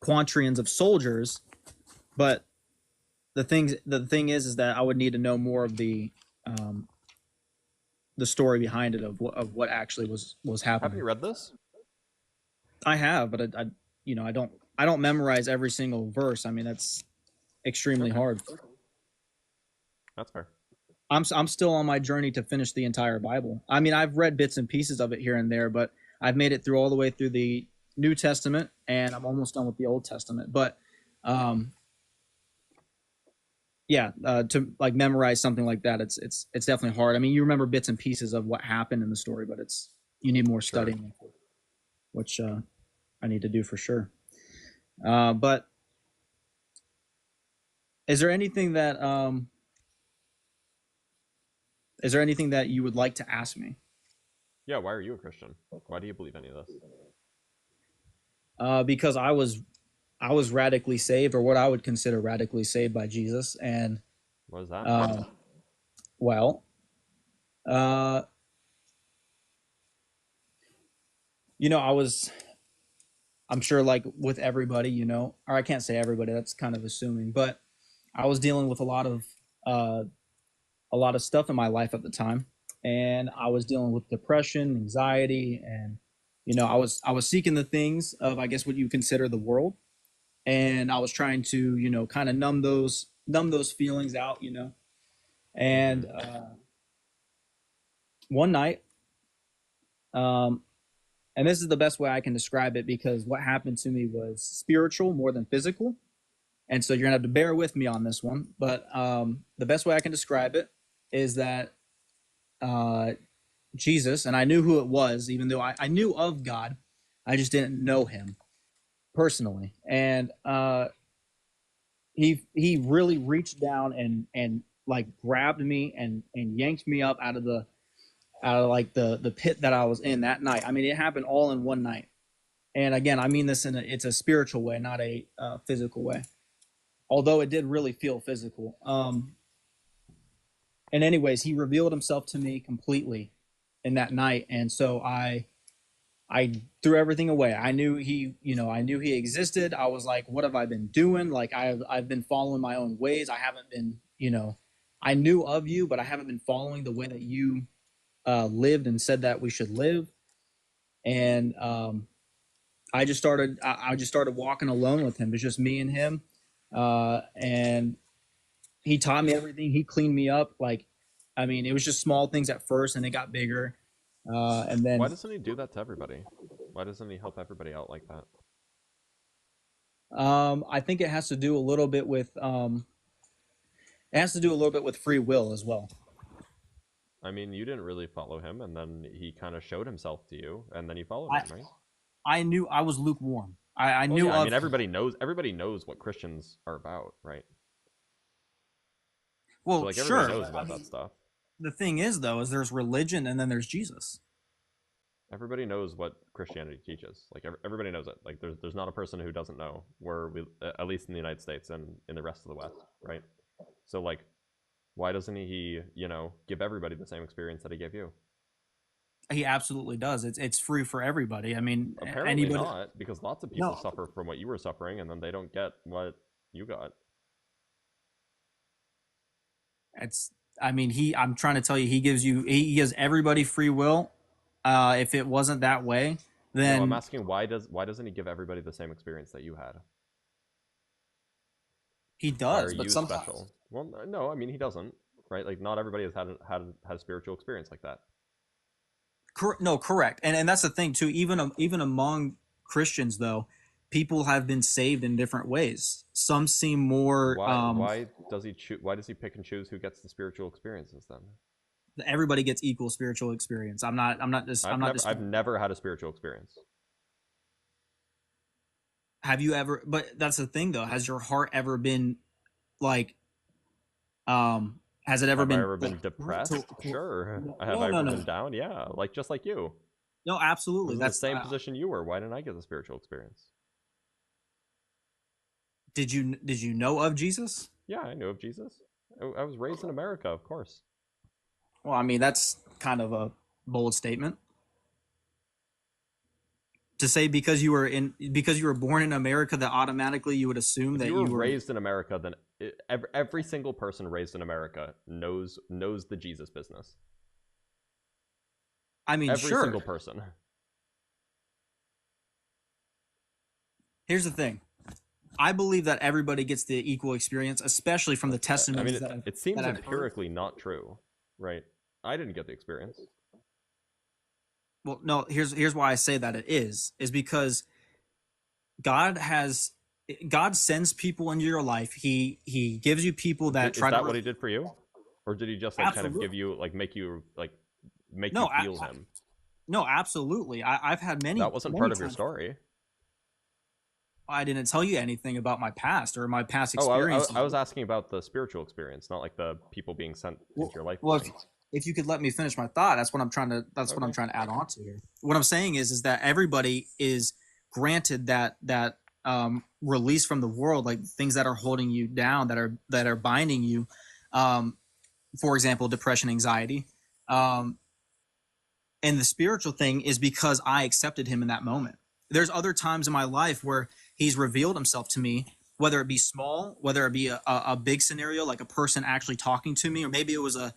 quantrians of soldiers. But the thing is that I would need to know more of the story behind it, of what actually was happening. Have you read this? I have, but I don't memorize every single verse. I mean, that's extremely hard. That's fair. I'm still on my journey to finish the entire Bible. I mean, I've read bits and pieces of it here and there, but I've made it through all the way through the New Testament, and I'm almost done with the Old Testament. But to like memorize something like that, it's definitely hard. I mean, you remember bits and pieces of what happened in the story, but you need more studying, which I need to do for sure. But is there anything that you would like to ask me? Yeah, why are you a Christian? Why do you believe any of this? Because I was radically saved, or what I would consider radically saved by Jesus. And what is that? I'm sure, like with everybody, or I can't say everybody, that's kind of assuming, but I was dealing with a lot of stuff in my life at the time, and I was dealing with depression, anxiety, and I was seeking the things of, I guess, what you consider the world, and I was trying to kind of numb those feelings out, and one night, and this is the best way I can describe it, because what happened to me was spiritual more than physical, and so you're gonna have to bear with me on this one. But the best way I can describe it is that Jesus, and I knew who it was, even though I knew of God, I just didn't know him personally. And he really reached down and like grabbed me and yanked me up out of the pit that I was in that night. I mean, it happened all in one night. And again, I mean this it's a spiritual way, not a physical way. Although it did really feel physical. And anyways, he revealed himself to me completely in that night. And so I threw everything away. I knew he existed. I was like, what have I been doing? Like I've been following my own ways. I haven't been, I knew of you, but I haven't been following the way that you lived and said that we should live. And I just started walking alone with him. It's just me and him. And he taught me everything. He cleaned me up. Like, I mean, it was just small things at first, and it got bigger. And then why doesn't he do that to everybody? Why doesn't he help everybody out like that? I think it has to do a little bit with free will as well. I mean, you didn't really follow him, and then he kind of showed himself to you, and then you followed him, right? I knew I was lukewarm. I knew. Yeah, I mean, everybody knows what Christians are about, right? Well, so, like, sure. Everybody knows about that stuff. The thing is, though, is there's religion, and then there's Jesus. Everybody knows what Christianity teaches. Like, everybody knows it. Like, there's not a person who doesn't know, where we, at least in the United States and in the rest of the West, right? So, like, why doesn't he, give everybody the same experience that he gave you? He absolutely does. It's free for everybody. I mean, apparently not, because lots of people suffer from what you were suffering, and then they don't get what you got. I'm trying to tell you, he gives everybody free will. If it wasn't that way, then No, I'm asking why doesn't he give everybody the same experience that you had? He Why does, are but you sometimes special? Well, no, I mean he doesn't, right? Like not everybody has had a spiritual experience like that. No, correct, and that's the thing too. Even among Christians, though, people have been saved in different ways. Some seem more. Why does he choose? Why does he pick and choose who gets the spiritual experiences then? Everybody gets equal spiritual experience. I've never had a spiritual experience. Have you ever? But that's the thing, though. Has your heart ever been like? Has it ever Have been? I ever been depressed? Sure. Have I ever been down? Yeah, like just like you. No, absolutely. That's the same position you were. Why didn't I get the spiritual experience? Did you know of Jesus? Yeah, I knew of Jesus. I was raised in America, of course. Well, I mean, that's kind of a bold statement to say because you were born in America that automatically you would assume If that you were raised in America, then every single person raised in America knows the Jesus business. I mean, every sure. single person. Here's the thing. I believe that everybody gets the equal experience, especially from the testimonies it seems empirically not true, right? I didn't get the experience. Well, no, here's why I say that it is because God sends people into your life. He gives you people that Is that what he did for you? Or did he just like kind of give you like make you feel him? No, absolutely. I've had many. That wasn't part of your story. I didn't tell you anything about my past or my past experience. I was asking about the spiritual experience, not like the people being sent into your life. Well, if you could let me finish my thought, that's what I'm trying to add on to here. What I'm saying is that everybody is granted that release from the world, like things that are holding you down, that are binding you. For example, depression, anxiety. And the spiritual thing is because I accepted him in that moment. There's other times in my life where he's revealed himself to me, whether it be small, whether it be a big scenario, like a person actually talking to me, or maybe it was a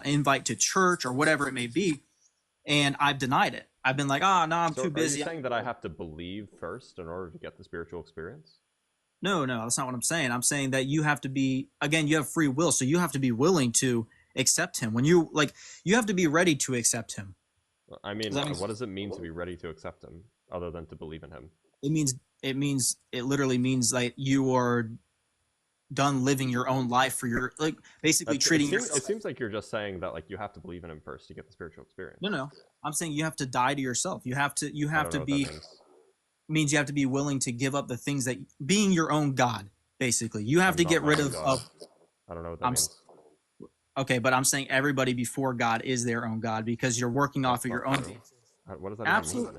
invite to church or whatever it may be. And I've denied it. I've been like, no, I'm too busy. Are you saying that I have to believe first in order to get the spiritual experience? No, that's not what I'm saying. I'm saying that you have to be, again, you have free will. So you have to be willing to accept him. When you have to be ready to accept him. I mean, what does it mean to be ready to accept him other than to believe in him? It literally means like you are done living your own life for your, like, basically treating yourself. It seems like you're just saying that like you have to believe in him first to get the spiritual experience. No. I'm saying you have to die to yourself. You have to be, means you have to be willing to give up the things that being your own God, basically. You have to get rid of I don't know what that means. Okay, but I'm saying everybody before God is their own God because you're working off of your own. What does that mean?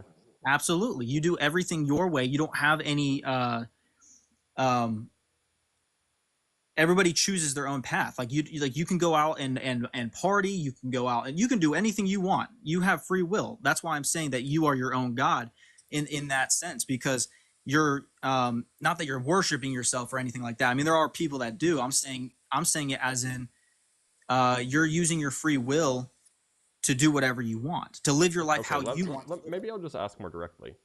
Absolutely. You do everything your way. You don't have any everybody chooses their own path. Like you can go out and party, you can go out and you can do anything you want. You have free will. That's why I'm saying that you are your own God in that sense, because you're not that you're worshiping yourself or anything like that. I mean, there are people that do. I'm saying it as in you're using your free will to do whatever you want, to live your life how you want. Maybe I'll just ask more directly.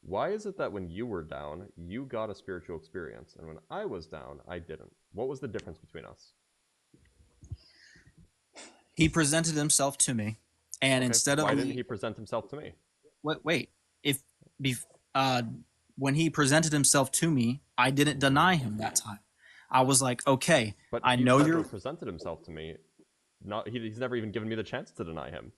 Why is it that when you were down, you got a spiritual experience, and when I was down, I didn't? What was the difference between us? He presented himself to me, and instead of why didn't he present himself to me? Wait. When he presented himself to me, I didn't deny him that time. I was like, okay, but I know you're presented himself to me. He's never even given me the chance to deny him.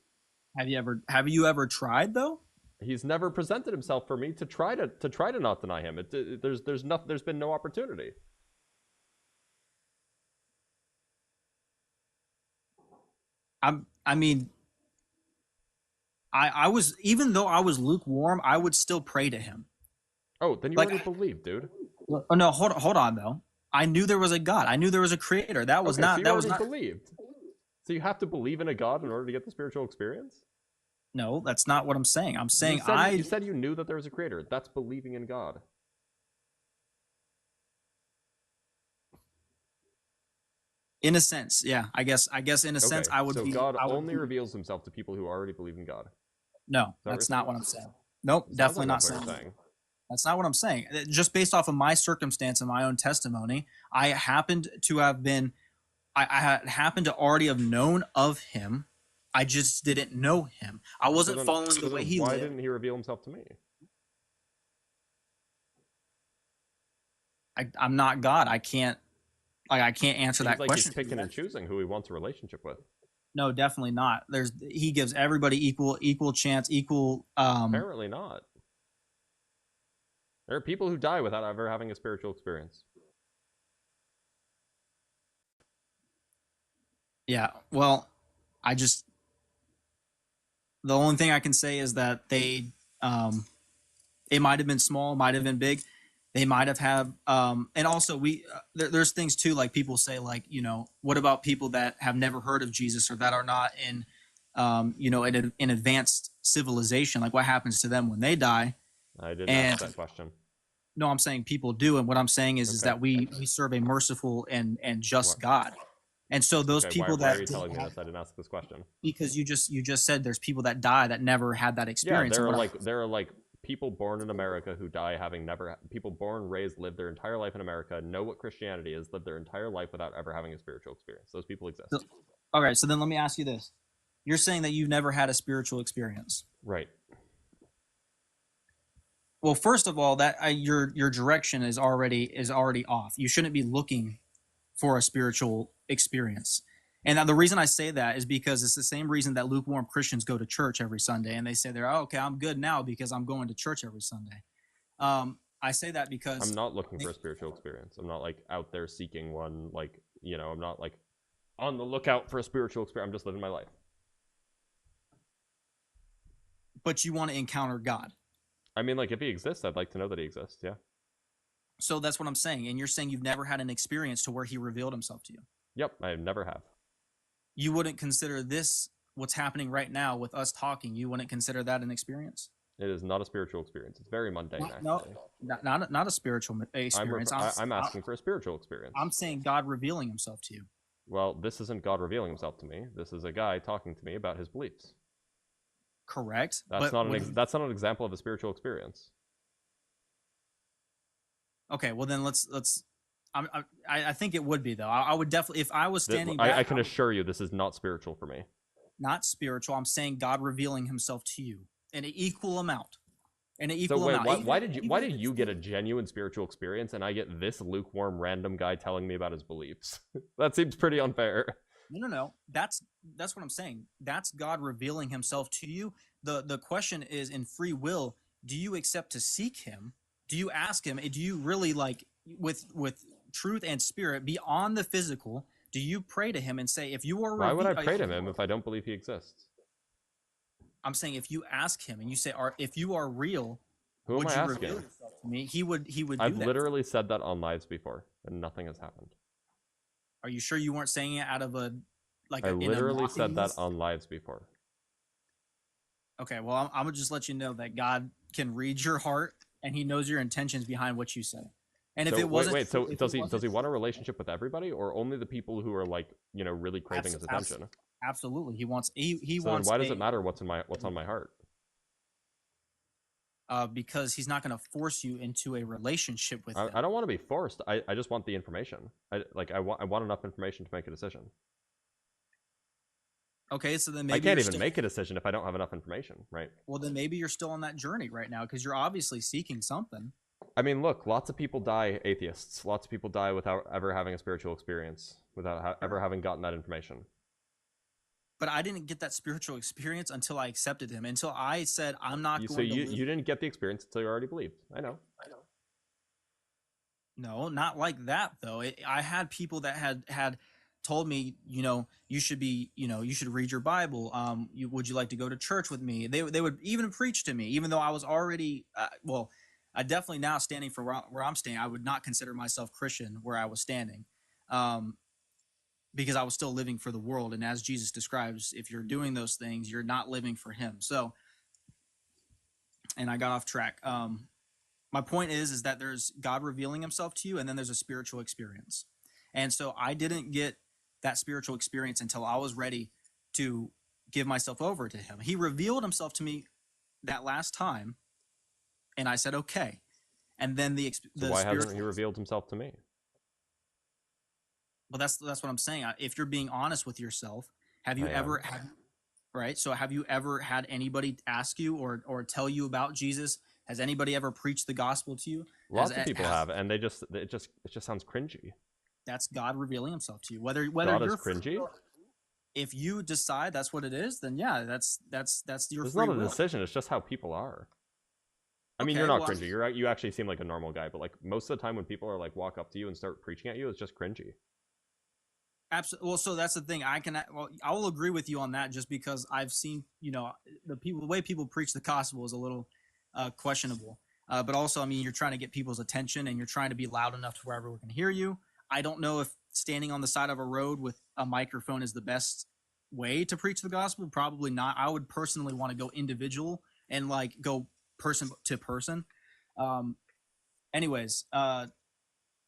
Have you ever tried though? He's never presented himself for me to try to not deny him. There's been no opportunity. I was, even though I was lukewarm, I would still pray to him. Oh, then you already believed, dude. Oh no, hold on though. I knew there was a God. I knew there was a creator. That was not. So that was not believed. So you have to believe in a God in order to get the spiritual experience? No, that's not what I'm saying. I'm saying you said you knew that there was a creator. That's believing in God. In a sense, yeah. I guess in a sense I would so be. So God only reveals himself to people who already believe in God. No, that's not what I'm saying. Nope, definitely not saying. That's not what I'm saying. Just based off of my circumstance and my own testimony, I happened to have been, I had happened to already have known of him. I just didn't know him. I wasn't following the way he why lived. didn't he reveal himself to me? I'm not God. I can't answer that like question. He's picking and choosing who he wants a relationship with. No, definitely not. He gives everybody equal chance, equal. Apparently not. There are people who die without ever having a spiritual experience. Yeah. Well, the only thing I can say is that it might have been small, might have been big. They might have had, and also there's things too, like people say, like, what about people that have never heard of Jesus or that are not in, in advanced civilization? Like, what happens to them when they die? I didn't ask that question. No, I'm saying people do, and what I'm saying is that we serve a merciful and just God, and so those people why are you telling me this? I didn't ask this question because you just said there's people that die that never had that experience. Yeah, there are people born in America who die having never, people born, raised, lived their entire life in America, know what Christianity is, lived their entire life without ever having a spiritual experience. Those people exist. Okay, so then let me ask you this. You're saying that you've never had a spiritual experience. Right. Well, first of all, that your direction is already off. You shouldn't be looking for a spiritual experience. And the reason I say that is because it's the same reason that lukewarm Christians go to church every Sunday, and they say okay, I'm good now because I'm going to church every Sunday. I say that because I'm not looking for a spiritual experience. I'm not like out there seeking one. Like, I'm not like on the lookout for a spiritual experience. I'm just living my life. But you want to encounter God. I mean, like, if he exists, I'd like to know that he exists. Yeah. So that's what I'm saying. And you're saying you've never had an experience to where he revealed himself to you. Yep, I never have. You wouldn't consider this, what's happening right now with us talking, you wouldn't consider that an experience? It is not a spiritual experience. It's very mundane, actually. No, not a spiritual experience. I'm asking for a spiritual experience. I'm saying God revealing himself to you. Well, this isn't God revealing himself to me. This is a guy talking to me about his beliefs. Correct. That's not an example of a spiritual experience. Okay, well then let's I think it would be, though. I would definitely, if I was standing back, I can assure you this is not spiritual for me. Not spiritual. I'm saying God revealing himself to you in an equal amount. Why did you get a genuine spiritual experience and I get this lukewarm random guy telling me about his beliefs? That seems pretty unfair. No. That's what I'm saying. That's God revealing himself to you. The question is, in free will, do you accept to seek him? Do you ask him? Do you really, like, with truth and spirit beyond the physical, do you pray to him and say, if you are... Why would I pray to him if I don't believe he exists? I'm saying, if you ask him and you say, if you are real, who am I asking? Reveal yourself to me? He would I've literally said that on lives before and nothing has happened. Are you sure you weren't saying it out of I literally said that on lives before. Okay, well, I'm gonna just let you know that God can read your heart and he knows your intentions behind what you say. And if it wasn't, so does he want a relationship with everybody or only the people who are, like, really craving his attention? Absolutely, he wants. He so wants. Then why does it matter what's on my heart? Because he's not going to force you into a relationship with him. I don't want to be forced. I just want the information. I want enough information to make a decision. Okay, so then maybe I can't even make a decision if I don't have enough information, right? Well, then maybe you're still on that journey right now because you're obviously seeking something. I mean, look, lots of people die atheists. Lots of people die without ever having a spiritual experience, without ever having gotten that information. But I didn't get that spiritual experience until I accepted him. Until I said, I'm not going to... So you didn't get the experience until you already believed. I know. No, not like that, though. I had people that had told me, you should read your Bible. Would you like to go to church with me? They would even preach to me, even though I was already... I definitely now standing for where I'm standing, I would not consider myself Christian where I was standing. Because I was still living for the world. And as Jesus describes, if you're doing those things, you're not living for him. So, and I got off track. My point is that there's God revealing himself to you, and then there's a spiritual experience. And so I didn't get that spiritual experience until I was ready to give myself over to him. He revealed himself to me that last time, and I said, okay. and then the So why hasn't he spiritual. revealed himself to me? Well, that's what I'm saying. If you're being honest with yourself, have you I ever am. right? So have you ever had anybody ask you or tell you about Jesus? Has anybody ever preached the gospel to you? Lots of people have, and it just sounds cringy. That's God revealing himself to you. Whether God you're is cringy. if you decide that's what it is, then yeah, that's your It's free not a will. decision. It's just how people are. I mean, Okay, you're not well, cringy. You actually seem like a normal guy, but like most of the time when people are like walk up to you and start preaching at you, it's just cringy. Absolutely. Well, so that's the thing. I will agree with you on that, just because I've seen, the way people preach the gospel is a little questionable. But also, I mean, you're trying to get people's attention and you're trying to be loud enough to where everyone can hear you. I don't know if standing on the side of a road with a microphone is the best way to preach the gospel. Probably not. I would personally want to go individual and like go person to person. Anyways,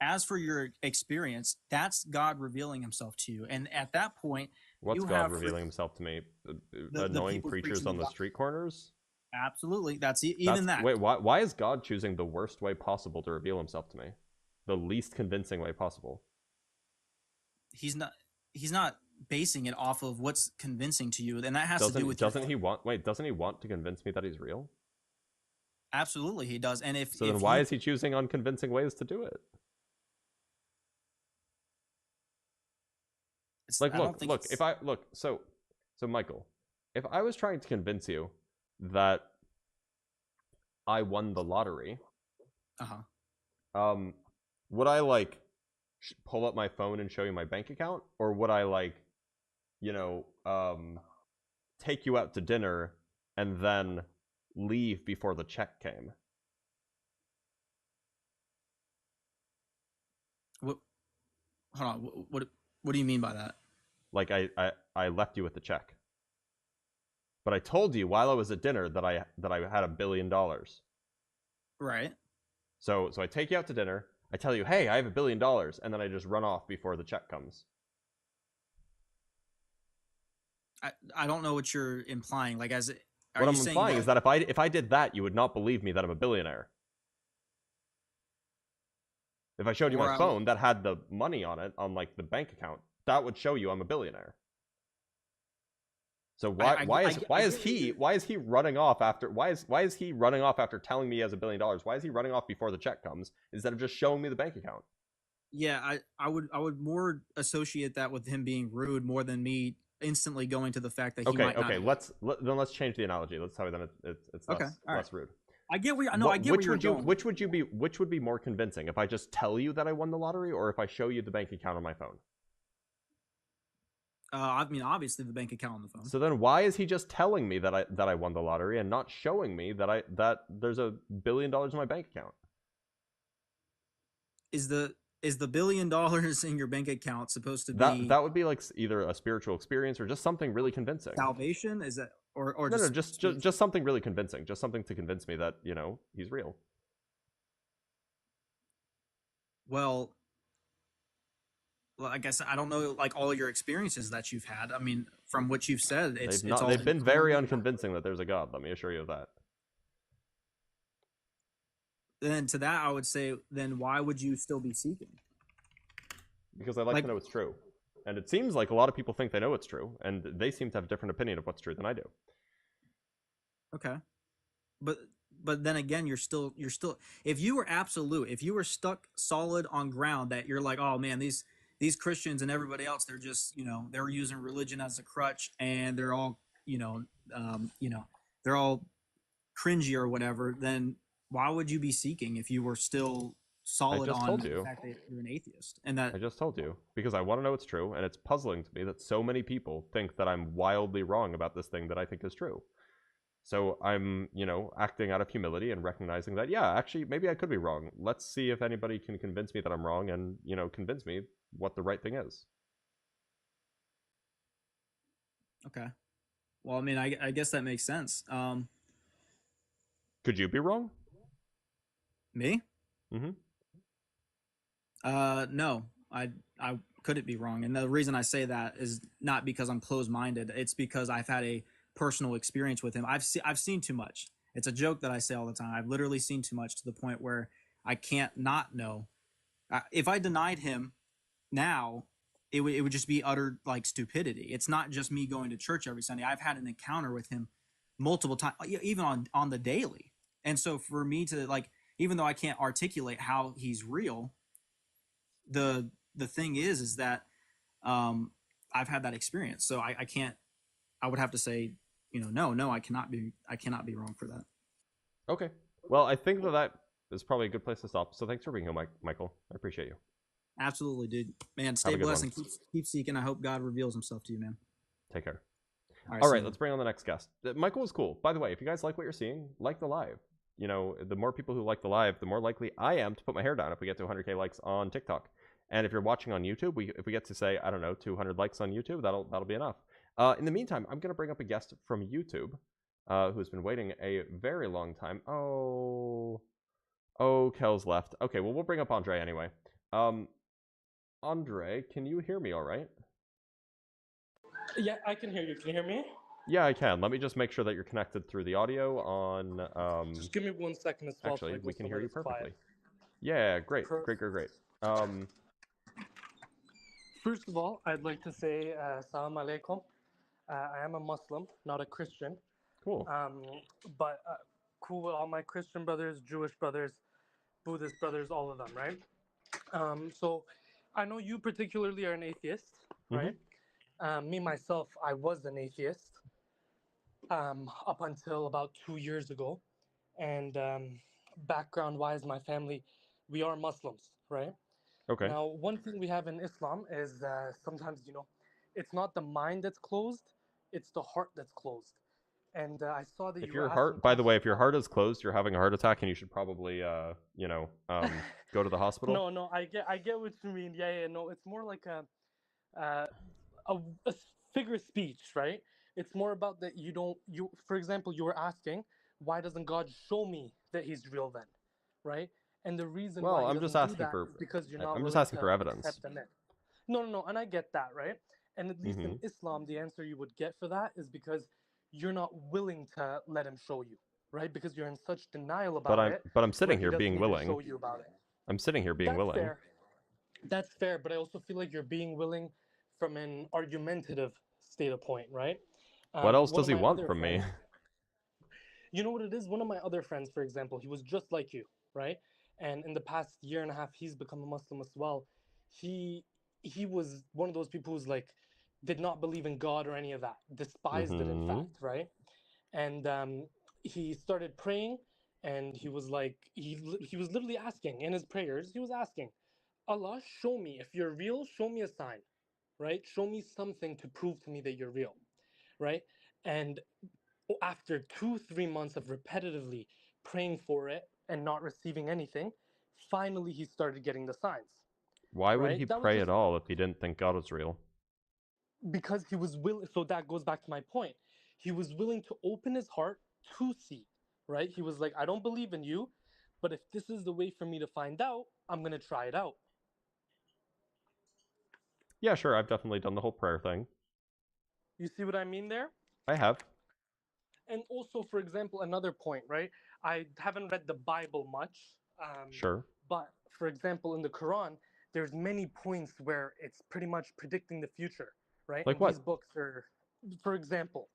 as for your experience, that's God revealing himself to you. And at that point, What's you God have revealing himself to me? the Annoying people preachers preaching on the the gospel. street corners? Absolutely. Even that. Wait, why is God choosing the worst way possible to reveal himself to me? The least convincing way possible. He's not basing it off of what's convincing to you, and that has to do with doesn't he want to convince me that he's real? Absolutely, he does. And if then why is he choosing unconvincing ways to do it? Like, so Michael, if I was trying to convince you that I won the lottery, would I like pull up my phone and show you my bank account, or would I like, take you out to dinner and then leave before the check came? Hold on. What do you mean by that? Like I left you with the check, but I told you while I was at dinner that I had $1 billion. Right. So I take you out to dinner. I tell you, hey, I have $1 billion, and then I just run off before the check comes. I don't know what you're implying. Like, what I'm implying is that if I did that, you would not believe me that I'm a billionaire. If I showed you my phone that had the money on it, on like the bank account, that would show you I'm a billionaire. So why is he running off after telling me he has $1 billion? Why is he running off before the check comes instead of just showing me the bank account? Yeah, I would more associate that with him being rude more than me instantly going to the fact that he might not. Okay, let's change the analogy. Let's tell you then it's less rude. I get where I get where you're going. Which would be more convincing, if I just tell you that I won the lottery, or if I show you the bank account on my phone? I mean, obviously the bank account on the phone. So then, why is he just telling me that I won the lottery and not showing me that there's $1 billion in my bank account? Is the $1 billion in your bank account supposed to be that would be like either a spiritual experience or just something really convincing? Salvation? Is that or no, just something really convincing, just something to convince me that he's real. Well, I guess I don't know, like, all your experiences that you've had. I mean, from what you've said, they've been very unconvincing that there's a God. Let me assure you of that. Then to that, I would say, then why would you still be seeking? Because I like to know it's true. And it seems like a lot of people think they know it's true, and they seem to have a different opinion of what's true than I do. Okay. But then again, you're still if you were absolute, if you were stuck solid on ground that you're like, oh man, these Christians and everybody else, they're just, they're using religion as a crutch, and they're all, they're all cringy or whatever, then why would you be seeking if you were still solid on the fact that you're an atheist? And that I just told you, because I want to know it's true, and it's puzzling to me that so many people think that I'm wildly wrong about this thing that I think is true. So I'm, acting out of humility and recognizing that, yeah, actually, maybe I could be wrong. Let's see if anybody can convince me that I'm wrong and, convince me what the right thing is. Okay. Well, I mean, I guess that makes sense. Could you be wrong? Me? Mm-hmm. No, I couldn't be wrong. And the reason I say that is not because I'm closed-minded. It's because I've had a personal experience with him. I've seen too much. It's a joke that I say all the time. I've literally seen too much to the point where I can't not know. If I denied him now, it would just be utter like stupidity. It's not just me going to church every Sunday. I've had an encounter with him multiple times, even on the daily. And so for me to like, even though I can't articulate how he's real, the thing is that I've had that experience. So I can't. I would have to say, no, I cannot be wrong for that. Okay. Well, I think that is probably a good place to stop. So thanks for being here, Michael. I appreciate you. Absolutely, dude. Man, stay blessed and keep seeking. I hope God reveals himself to you, man. Take care. All right, let's bring on the next guest. Michael was cool. By the way, if you guys like what you're seeing, like the live. The more people who like the live, the more likely I am to put my hair down if we get to 100K likes on TikTok. And if you're watching on YouTube, if we get to say, I don't know, 200 likes on YouTube, that'll be enough. In the meantime, I'm going to bring up a guest from YouTube who's been waiting a very long time. Oh, Kel's left. Okay, well, we'll bring up Andre anyway. Andre, can you hear me all right? Yeah, I can hear you. Can you hear me? Yeah, I can. Let me just make sure that you're connected through the audio on... Just give me 1 second as well. Actually, we can hear you perfectly. Yeah, great. First of all, I'd like to say Assalamu alaikum. I am a Muslim, not a Christian. Cool. But cool with all my Christian brothers, Jewish brothers, Buddhist brothers, all of them, right? So I know you particularly are an atheist, right? Me, myself, I was an atheist up until about 2 years ago. And background-wise, my family, we are Muslims, right? Okay. Now, one thing we have in Islam is sometimes, it's not the mind that's closed, it's the heart that's closed. And I saw that if your heart, by the way, if your heart is closed, you're having a heart attack, and you should probably, go to the hospital. No, I get what you mean. Yeah, no, it's more like a figure of speech, right? It's more about that for example, you were asking, why doesn't God show me that He's real then, right? And the reason why I'm just asking for because you're not. I'm just asking for evidence. No, and I get that, right? And at least in Islam, the answer you would get for that is because you're not willing to let Him show you, right? Because you're in such denial about it. But I'm sitting here being willing. Show you about it. I'm sitting here being willing. Fair. That's fair, but I also feel like you're being willing from an argumentative state of point, right? What else does He want from me? You know what it is? One of my other friends, for example, he was just like you, right? And in the past year and a half, he's become a Muslim as well. He was one of those people who's like, did not believe in God or any of that, despised it, in fact, right? And he started praying, and he was like, he was literally asking in his prayers, he was asking, Allah, show me, if you're real, show me a sign, right? Show me something to prove to me that you're real, right? And after 2-3 months of repetitively praying for it and not receiving anything, finally he started getting the signs. Why would he pray at all if he didn't think God was real? Because he was willing. So that goes back to my point. He was willing to open his heart to see, right? He was like, I don't believe in you, but if this is the way for me to find out, I'm going to try it out. Yeah, sure. I've definitely done the whole prayer thing. You see what I mean there? I have. And also, for example, another point, right? I haven't read the Bible much. Sure. But, for example, in the Quran, there's many points where it's pretty much predicting the future, right? Like and what? These books are, for example,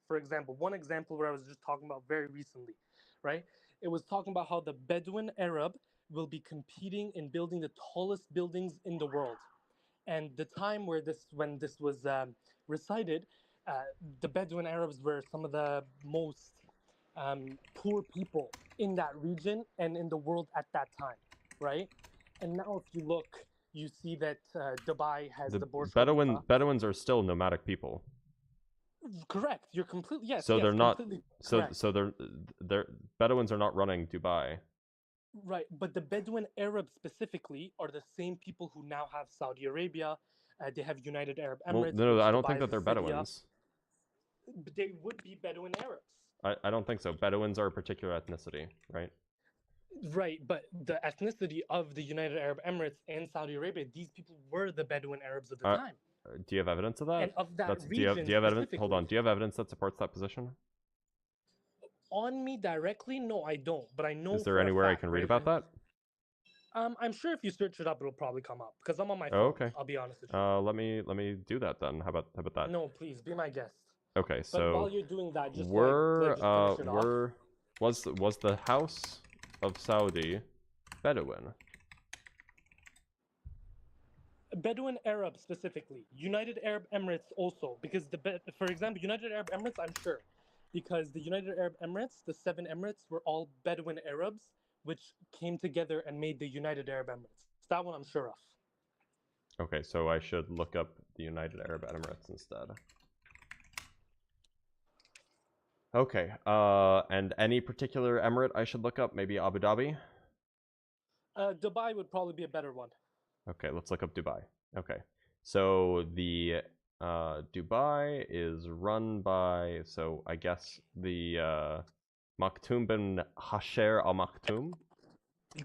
one example where I was just talking about very recently, right? It was talking about how the Bedouin Arab will be competing in building the tallest buildings in the world. And the time when this was recited, the Bedouin Arabs were some of the most poor people in that region and in the world at that time, right? And now if you look, you see that Dubai has the Burj Khalifa. Bedouins are still nomadic people. Correct. You're completely yes. So yes, they're not. correct. So they're Bedouins are not running Dubai. Right, but the Bedouin Arabs specifically are the same people who now have Saudi Arabia. They have United Arab Emirates. Well, no, I don't Dubai think that is a they're city of. Bedouins. But they would be Bedouin Arabs. I don't think so. Bedouins are a particular ethnicity, right? Right, but the ethnicity of the United Arab Emirates and Saudi Arabia, these people were the Bedouin Arabs of the time. Do you have evidence of that? And of that do you have evidence? Hold on. specifically- Do you have evidence that supports that position? On me directly, no, I don't. But I know. Is there for a anywhere I fact, can read right, about that? I'm sure if you search it up, it'll probably come up because I'm on my phone. Oh, okay. I'll be honest with you. Let me do that then. How about that? No, please be my guest. Okay, But so while you're doing that, just were just finish it off. was the House of Saudi Bedouin? Bedouin Arab specifically, United Arab Emirates also, because for example, United Arab Emirates, I'm sure, because the United Arab Emirates, the 7 Emirates, were all Bedouin Arabs, which came together and made the United Arab Emirates. That one I'm sure of. Okay, so I should look up the United Arab Emirates instead. Okay, and any particular emirate I should look up? Maybe Abu Dhabi? Dubai would probably be a better one. Okay, let's look up Dubai. Okay, so the Dubai is run by, so I guess the Maktoum bin Hasher al Maktoum.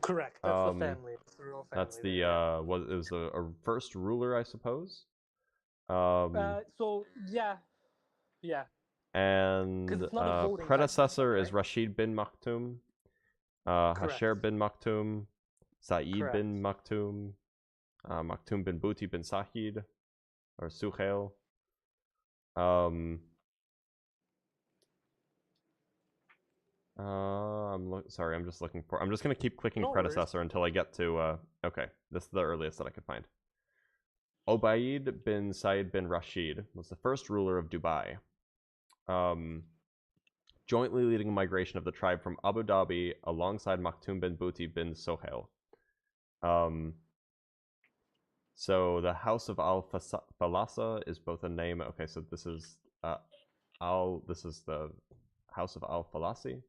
Correct. That's the family. It's the real family. That's the it was a first ruler, I suppose. So yeah. And predecessor is Rashid bin Maktoum, Hasher bin Maktoum, Sa'id bin Maktoum, Maktoum bin Buti bin Sahid, or Suhail. Sorry, I'm just looking for. I'm just gonna keep clicking predecessor until I get to. Okay, this is the earliest that I could find. Obaid bin Said bin Rashid was the first ruler of Dubai. Jointly leading a migration of the tribe from Abu Dhabi alongside Maktoum bin Buti bin Sohail. So the House of Al-Falasa is both a name. Okay, so this is this is the House of Al-Falasi.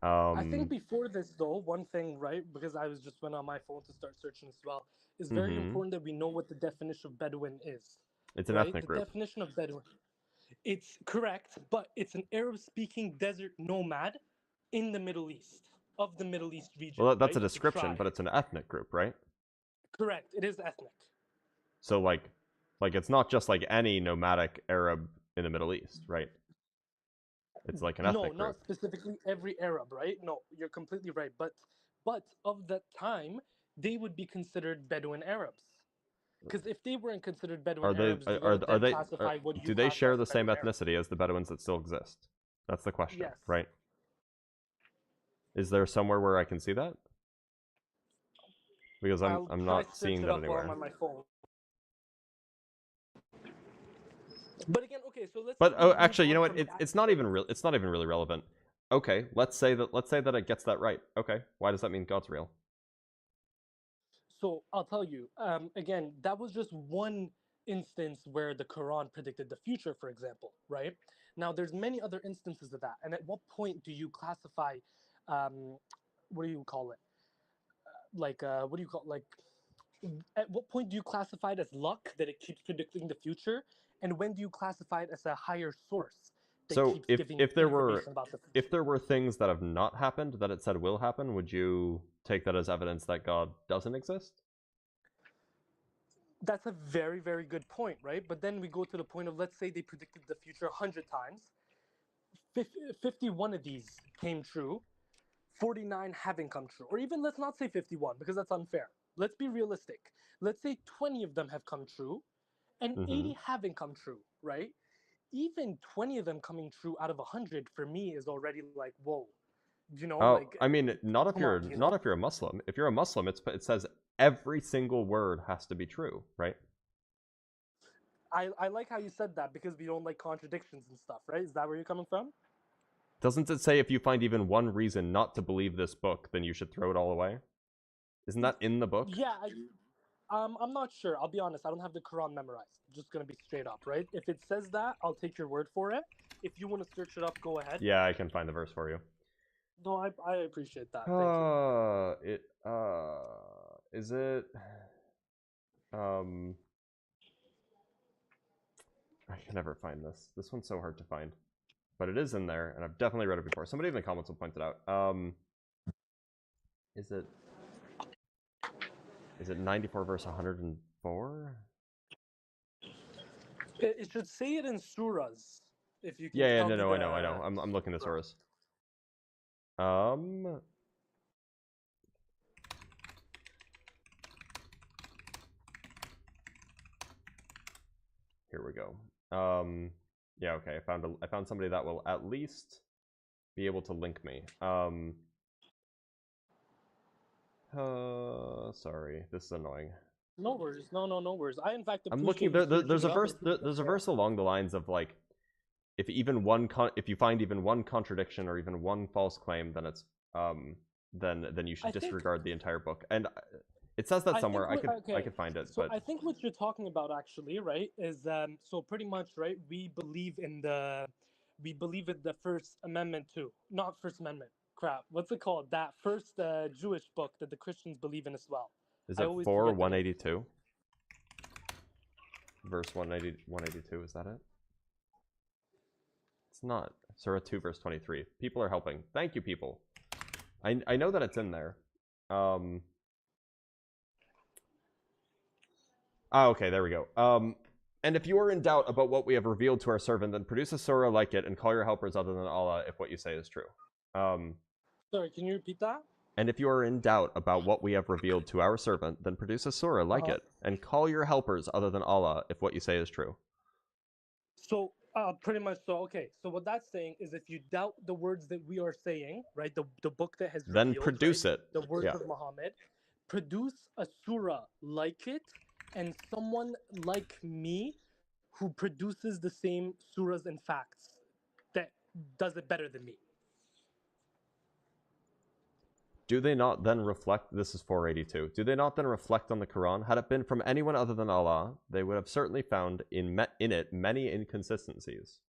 I think before this though, one thing, right, because I was just went on my phone to start searching as well, it's very important that we know what the definition of Bedouin is. It's an ethnic group. The definition of Bedouin. It's correct, but it's an Arab-speaking desert nomad in the Middle East, of the Middle East region. Well, that's a description, but it's an ethnic group, right? Correct. It is ethnic. So like it's not just like any nomadic Arab in the Middle East, right? It's like an ethnic group. No, not specifically every Arab, right? No, you're completely right. But of that time, they would be considered Bedouin Arabs. Because if they weren't considered Bedouin Arabs, do they share the same ethnicity as the Bedouins that still exist? That's the question, right? Is there somewhere where I can see that? Because I'm not seeing that anywhere. On my phone. But again, okay, so let's. But actually, you know what? It's not even real. It's not even really relevant. Okay, let's say that it gets that right. Okay, why does that mean God's real? So I'll tell you. Again, that was just one instance where the Quran predicted the future, for example, right? Now, there's many other instances of that. And at what point do you classify? What do you call it? At what point do you classify it as luck that it keeps predicting the future, and when do you classify it as a higher source that so keeps giving if there were information about the future? If there were things that have not happened that it said will happen, would you take that as evidence that God doesn't exist? That's a very, very good point, right? But then we go to the point of, let's say they predicted the future 100 times. 51 of these came true. 49 haven't come true. Or even let's not say 51 because that's unfair. Let's be realistic. Let's say 20 of them have come true and 80 haven't come true, right? Even 20 of them coming true out of 100 for me is already like, whoa. You know, I mean, not if you're a Muslim. If you're a Muslim, it says every single word has to be true, right? I like how you said that because we don't like contradictions and stuff, right? Is that where you're coming from? Doesn't it say if you find even one reason not to believe this book, then you should throw it all away? Isn't that in the book? Yeah, I'm not sure. I'll be honest. I don't have the Quran memorized. I'm just going to be straight up, right? If it says that, I'll take your word for it. If you want to search it up, go ahead. Yeah, I can find the verse for you. No, I appreciate that. Thank you. Is it... I can never find this. This one's so hard to find. But it is in there, and I've definitely read it before. Somebody in the comments will point it out. Is it 94 verse 104? It should say it in surahs. If you can I know. I'm looking at surahs. Here we go. Yeah, okay. I found somebody that will at least be able to link me. Sorry, this is annoying. No worries. No worries. I in fact I'm appreciate looking. you There's searching a it up verse. and There's a verse along the lines of like, if you find even one contradiction or even one false claim, then it's then you should I think disregard the entire book. And it says that I think somewhere. I okay. could find it, So but I think what you're talking about actually, right, is so pretty much, right, we believe in the First Amendment too. Not First Amendment. Crap. What's it called? That first Jewish book that the Christians believe in as well. is I it always 4 forget the name. 182? Verse 182, is that it? It's not. Surah 2 verse 23. People are helping. Thank you, people. I know that it's in there. Okay, there we go. And if you are in doubt about what we have revealed to our servant, then produce a surah like it and call your helpers other than Allah if what you say is true. Sorry, can you repeat that? And if you are in doubt about what we have revealed to our servant, then produce a surah like it and call your helpers other than Allah if what you say is true. So pretty much so. Okay, so what that's saying is if you doubt the words that we are saying, right, the book that has Then revealed, produce right, it. the words Yeah. of Muhammad, produce a surah like it, and someone like me who produces the same surahs and facts that does it better than me. Do they not then reflect, this is 482, do they not then reflect on the Quran? Had it been from anyone other than Allah, they would have certainly found in it many inconsistencies.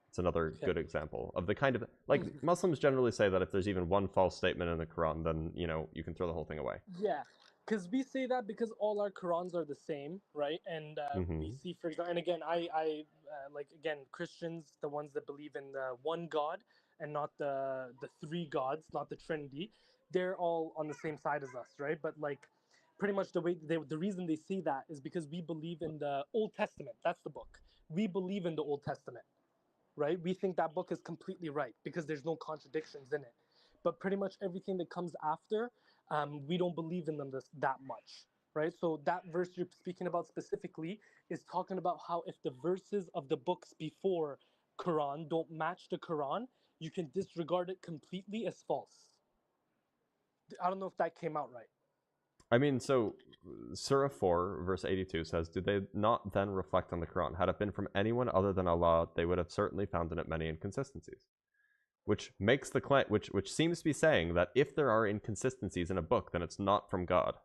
It's another good example of the kind of, like, Muslims generally say that if there's even one false statement in the Quran, then, you know, you can throw the whole thing away. Yeah, because we say that because all our Qurans are the same, right? And we see, for example, and again, I like, again, Christians, the ones that believe in the one God and not the three gods, not the Trinity, they're all on the same side as us, right? But like, pretty much the reason they say that is because we believe in the Old Testament. That's the book. We believe in the Old Testament, right? We think that book is completely right because there's no contradictions in it. But pretty much everything that comes after, we don't believe in them that much, right? So that verse you're speaking about specifically is talking about how if the verses of the books before Quran don't match the Quran, you can disregard it completely as false. I don't know if that came out right. I mean, so Surah 4, verse 82 says, "Do they not then reflect on the Quran? Had it been from anyone other than Allah, they would have certainly found in it many inconsistencies." Which makes the claim, which seems to be saying that if there are inconsistencies in a book, then it's not from God.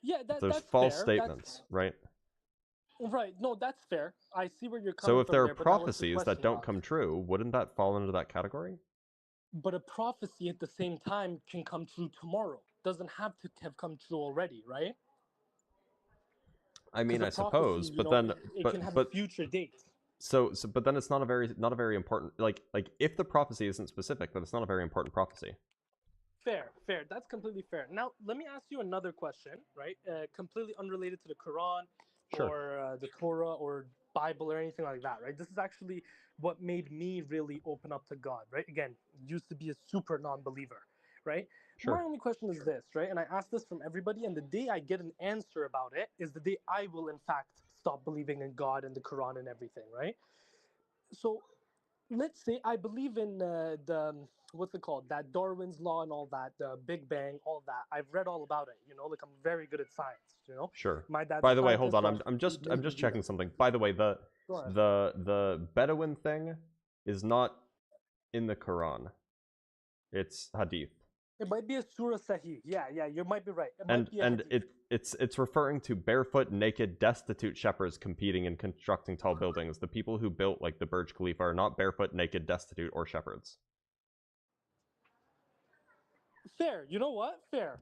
Yeah, There's that's false fair. statements, right? Right. No, that's fair. I see where you're coming So from. if there are there, but now what's the prophecies that question don't about? come true, wouldn't that fall into that category? But a prophecy at the same time can come true tomorrow. Doesn't have to have come true already, right? I mean, I Because a suppose, prophecy, but then, it can have a future date. So, but then it's not a very important, like if the prophecy isn't specific, then it's not a very important prophecy. Fair. That's completely fair. Now, let me ask you another question, right? Completely unrelated to the Quran or the Torah or Bible or anything like that, right? This is actually what made me really open up to God, right? Again, used to be a super non-believer, right? My only question is this, right? And I ask this from everybody, and the day I get an answer about it is the day I will, in fact, stop believing in God and the Quran and everything, right? So let's say I believe in the what's it called, that Darwin's law and all that, the Big Bang, all that. I've read all about it. Like I'm very good at science. Sure. My dad's By a the way, hold scientist, on. so I'm just maybe do checking that. something. By the way, Go ahead. the Bedouin thing is not in the Quran. It's hadith. It might be a surah sahih. Yeah, you might be right. It And might be a and hadith. it's referring to barefoot, naked, destitute shepherds competing and constructing tall buildings. The people who built like the Burj Khalifa are not barefoot, naked, destitute, or shepherds. Fair. You know what? Fair.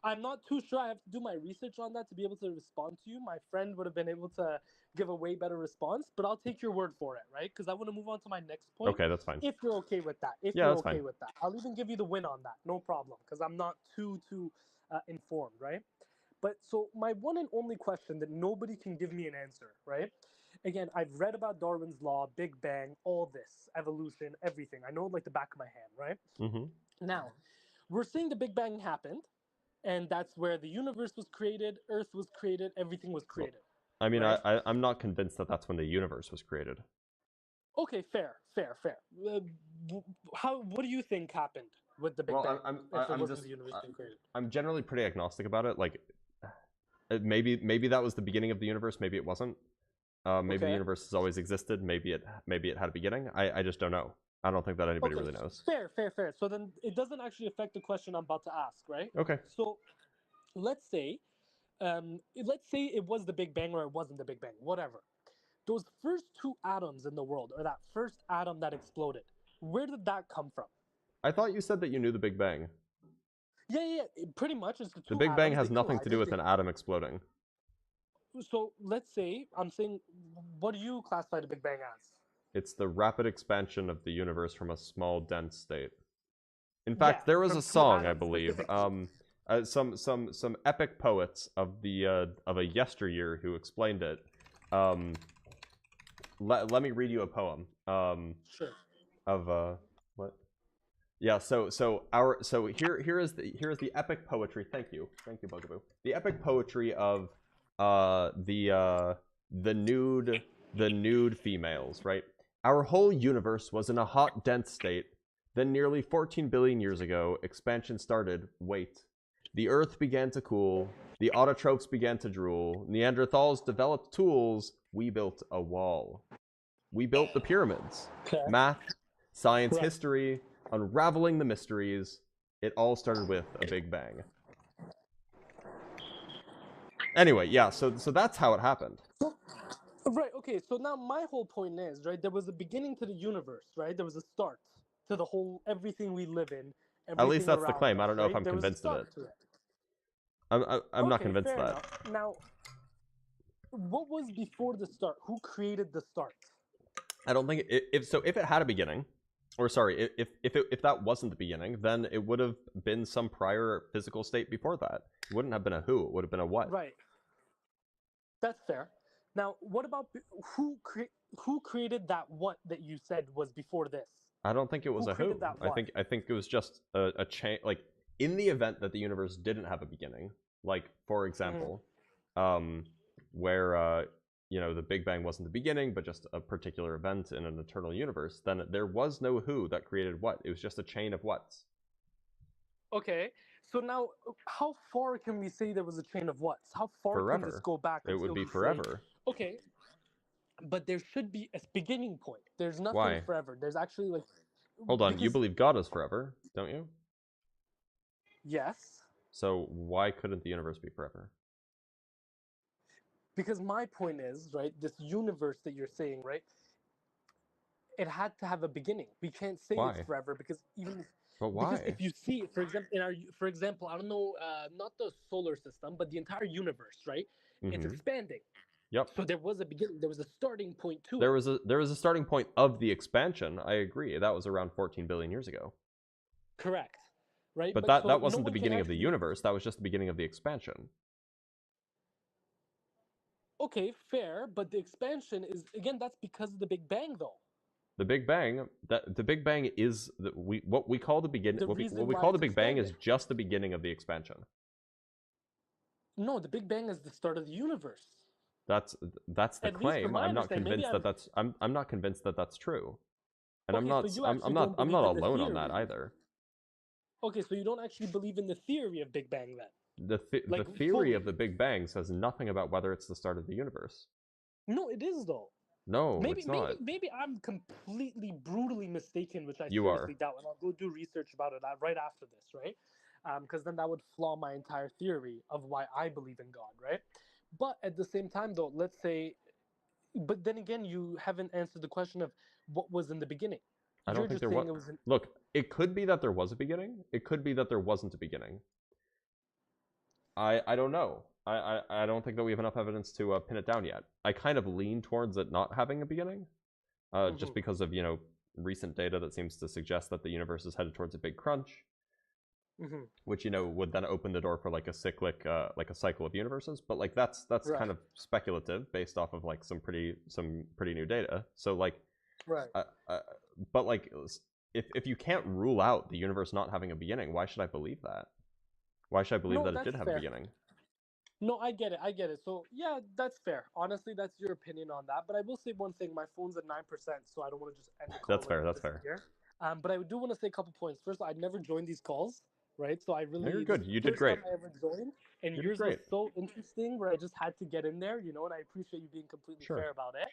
I'm not too sure. I have to do my research on that to be able to respond to you. My friend would have been able to give a way better response, but I'll take your word for it, right? Because I want to move on to my next point. Okay, that's fine. If you're okay with that. If Yeah, you're that's okay fine. with that. I'll even give you the win on that. No problem. Because I'm not too informed, right? But so my one and only question that nobody can give me an answer, right? Again, I've read about Darwin's law, Big Bang, all this, evolution, everything. I know it like the back of my hand, right? Mm-hmm. Now, we're saying the Big Bang happened, and that's where the universe was created, Earth was created, everything was created. I mean, right? I'm not convinced that that's when the universe was created. Okay, fair. What do you think happened with the Big Bang? If it wasn't the universe being created. I'm generally pretty agnostic about it. Like, maybe that was the beginning of the universe. Maybe it wasn't. Maybe the Okay. universe has always existed. Maybe it had a beginning. I just don't know. I don't think that anybody Okay, really knows. fair. So then it doesn't actually affect the question I'm about to ask, right? Okay. So let's say it was the Big Bang or it wasn't the Big Bang, whatever. Those first two atoms in the world, or that first atom that exploded, where did that come from? I thought you said that you knew the Big Bang. Yeah. Pretty much, it's the two The Big Bang atoms, has they nothing to do collided, with an atom exploding. So let's say, I'm saying, what do you classify the Big Bang as? It's the rapid expansion of the universe from a small, dense state. In fact, Yeah, there was from a two song, I atoms believe. specifically. Some epic poets of a yesteryear who explained it. Let me read you a poem. Sure. Of what? Yeah. So here is the epic poetry. Thank you, Bugaboo. The epic poetry of the nude females, right? Our whole universe was in a hot, dense state. Then nearly 14 billion years ago, expansion started. Wait. The Earth began to cool. The autotrophs began to drool. Neanderthals developed tools. We built a wall. We built the pyramids. Okay. Math, science, Right. history, unraveling the mysteries. It all started with a Big Bang. Anyway, yeah, so that's how it happened. Right, okay, so now my whole point is, right, there was a beginning to the universe, right? There was a start to the whole, everything we live in, everything At least that's the around claim. us, I don't know if right? I'm There was a convinced of start it. to it. I'm not Okay, convinced fair of that. enough. Now, what was before the start? Who created the start? I don't think if it had a beginning, or sorry, if that wasn't the beginning, then it would have been some prior physical state before that. It wouldn't have been a who. It would have been a what. Right. That's fair. Now, what about who created that what that you said was before this? I don't think it was Who a who. created that I what? think it was just a chain. Like, in the event that the universe didn't have a beginning, like for example, where the Big Bang wasn't the beginning, but just a particular event in an eternal universe, then there was no who that created what. It was just a chain of whats. Okay, so now, how far can we say there was a chain of whats? How far can this Forever. go back? It would until be we say- forever. Okay, but there should be a beginning point. There's nothing Why? forever. There's actually like. Hold on, you because- believe God is forever, don't you? Yes, So why couldn't the universe be forever? because my point is, right, this universe that you're saying, right, it had to have a beginning. We can't say Why? it's forever because even. But why? Because if you see, for example, I don't know, not the solar system, but the entire universe, right? It's Mhm. expanding. Yep. So there was a beginning. There was a starting point too. There was a starting point of the expansion. I agree. That was around 14 billion years ago. Correct. Right. But so that wasn't no the one can beginning of the actually- universe. That was just the beginning of the expansion. Okay, fair, but the expansion is again that's because of the Big Bang, though. The Big Bang, the Big Bang is what we call the beginning. The What we reason why call the it's Big Bang is expanding. just the beginning of the expansion. No, the Big Bang is the start of the universe. That's the At least from claim. my I'm not understanding. Maybe convinced that that's. I'm not convinced that that's true. And Okay, so you I'm actually not don't I'm not believe in the alone on that theory. either. Okay, so you don't actually believe in the theory of Big Bang then? The Like, theory fully. of the Big Bang says nothing about whether it's the start of the universe. No, it is though. No, Maybe it's not. maybe I'm completely brutally mistaken, which I You seriously are. doubt, and I'll go do research about it right after this, right? Because then that would flaw my entire theory of why I believe in God, right? But at the same time, though, let's say, but then again, you haven't answered the question of what was in the beginning. I You're don't think just there saying was. it was. Look, it could be that there was a beginning. It could be that there wasn't a beginning. I don't know. I don't think that we have enough evidence to pin it down yet. I kind of lean towards it not having a beginning, just because of recent data that seems to suggest that the universe is headed towards a big crunch, which would then open the door for like a cyclic, like a cycle of universes. But like that's Right. kind of speculative based off of like some pretty new data. So like, Right. but like if you can't rule out the universe not having a beginning, why should I believe that? Why should I believe No, that it that's did have fair. a beginning? No, I get it. I get it. So yeah, that's fair. Honestly, that's your opinion on that. But I will say one thing. My phone's at 9%, so I don't want to just end the call. That's fair. and That's fair. disappear. But I do want to say a couple points. First, I'd never joined these calls, right? So I really No, you're this good. is the You did first great. time I ever joined, and You did yours was great. so interesting where I just had to get in there, you know. And I appreciate you being completely Sure. fair about it.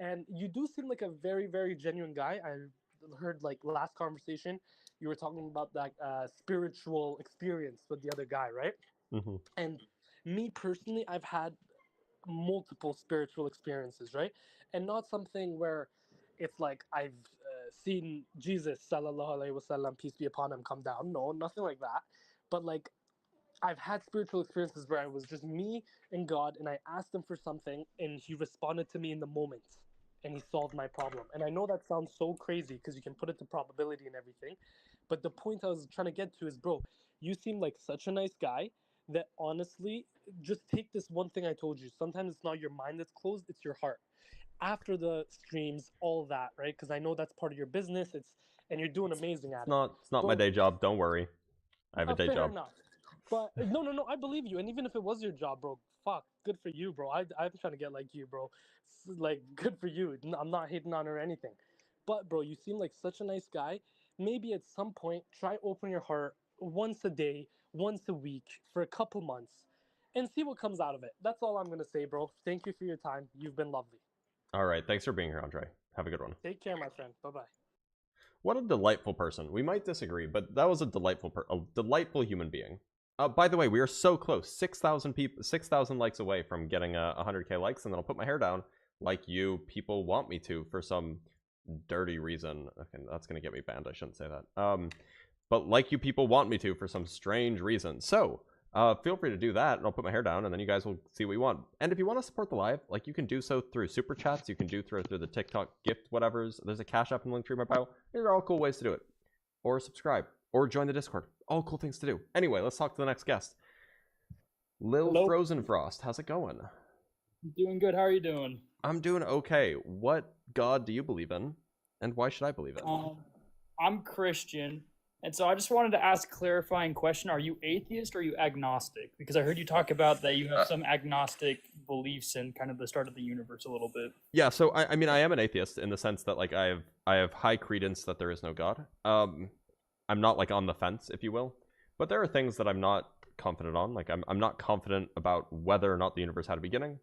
And you do seem like a very, very genuine guy. I heard like last conversation, you were talking about that spiritual experience with the other guy, right? Mm-hmm. And me personally, I've had multiple spiritual experiences, right? And not something where it's like I've seen Jesus, sallallahu alaihi wasallam, peace be upon him, come down. No, nothing like that. But like I've had spiritual experiences where it was just me and God, and I asked him for something, and he responded to me in the moment, and he solved my problem. And I know that sounds so crazy because you can put it to probability and everything, but the point I was trying to get to is, bro, you seem like such a nice guy that honestly, just take this one thing I told you. Sometimes it's not your mind that's closed, it's your heart. After the streams, all that, right? Because I know that's part of your business. And you're doing amazing at it. It's not my day job. Don't worry. I have a day Fair job. enough. But no, I believe you. And even if it was your job, bro, fuck, good for you, bro. I'm trying to get like you, bro. Like, good for you. I'm not hating on her or anything. But, bro, you seem like such a nice guy. Maybe at some point, try open your heart once a day, once a week, for a couple months, and see what comes out of it. That's all I'm going to say, bro. Thank you for your time. You've been lovely. All right. Thanks for being here, Andre. Have a good one. Take care, my friend. Bye-bye. What a delightful person. We might disagree, but that was a delightful human being. By the way, we are so close. 6,000 people, 6,000 likes away from getting 100k likes, and then I'll put my hair down like you people want me to for some dirty reason. Okay, that's gonna get me banned. I shouldn't say that. But like you people want me to for some strange reason. So feel free to do that, and I'll put my hair down, and then you guys will see what you want. And if you want to support the live, like, you can do so through super chats. You can do through the TikTok gift whatevers. There's a Cash App and link tree in my bio. These are all cool ways to do it. Or subscribe, or join the Discord. All cool things to do. Anyway, let's talk to the next guest. Lil Frozen Frost, how's it going? Doing good. How are you doing? I'm doing okay. What God do you believe in, and why should I believe it? I'm Christian, and so I just wanted to ask a clarifying question. Are you atheist or are you agnostic? Because I heard you talk about that you have some agnostic beliefs in kind of the start of the universe a little bit. Yeah, so I mean, I am an atheist in the sense that, like, I have high credence that there is no God. I'm not, like, on the fence, if you will. But there are things that I'm not confident on. Like, I'm not confident about whether or not the universe had a beginning.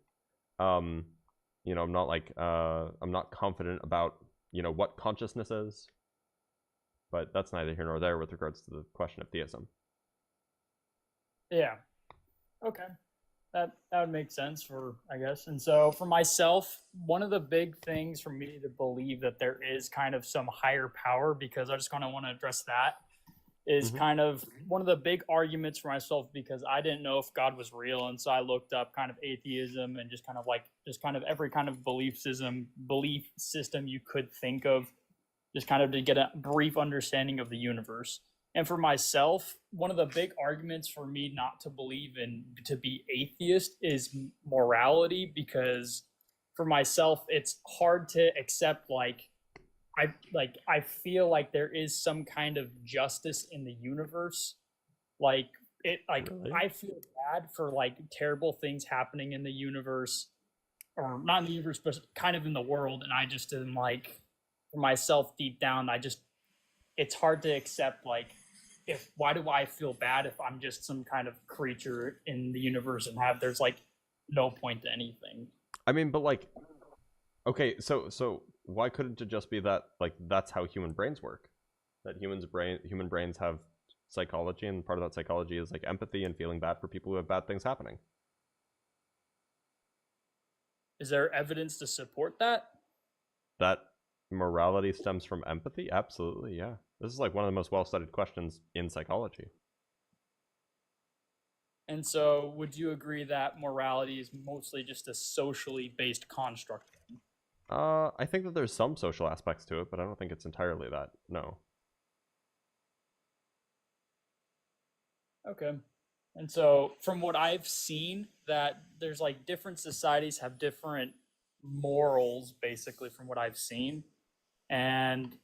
You know, I'm not confident about, you know, what consciousness is. But that's neither here nor there with regards to the question of theism. Yeah. Okay. That would make sense I guess. And so for myself, one of the big things for me to believe that there is kind of some higher power, because I just kind of want to address that, is kind of one of the big arguments for myself, because I didn't know if God was real. And so I looked up kind of atheism and just kind of every kind of belief system you could think of, just kind of to get a brief understanding of the universe. And for myself, one of the big arguments for me not to believe in, to be atheist, is morality, because for myself, it's hard to accept, I feel like there is some kind of justice in the universe. Really? I feel bad for terrible things happening in the universe, or not in the universe, but kind of in the world. And I just am for myself deep down, it's hard to accept, why do I feel bad if I'm just some kind of creature in the universe and there's no point to anything. I mean, but okay, so why couldn't it just be that that's how human brains work? That human brains have psychology, and part of that psychology is empathy and feeling bad for people who have bad things happening. Is there evidence to support that? That morality stems from empathy? Absolutely, yeah. This is one of the most well-studied questions in psychology. And so would you agree that morality is mostly just a socially based construct? I think that there's some social aspects to it, but I don't think it's entirely that, no. Okay. And so from what I've seen, that there's different societies have different morals, basically, from what I've seen. And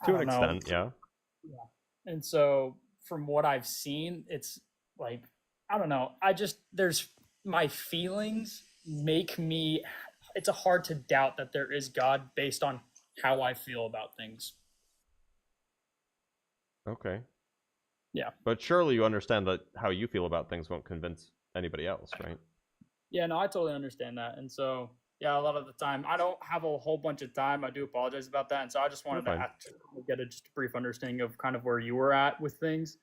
to an extent, yeah. And so from what I've seen, it's I don't know. my feelings make me, it's hard to doubt that there is God based on how I feel about things. Okay. Yeah. But surely you understand that how you feel about things won't convince anybody else, right? Yeah, no, I totally understand that. And so, yeah, a lot of the time, I don't have a whole bunch of time. I do apologize about that. And so I just wanted to get just a brief understanding of kind of where you were at with things.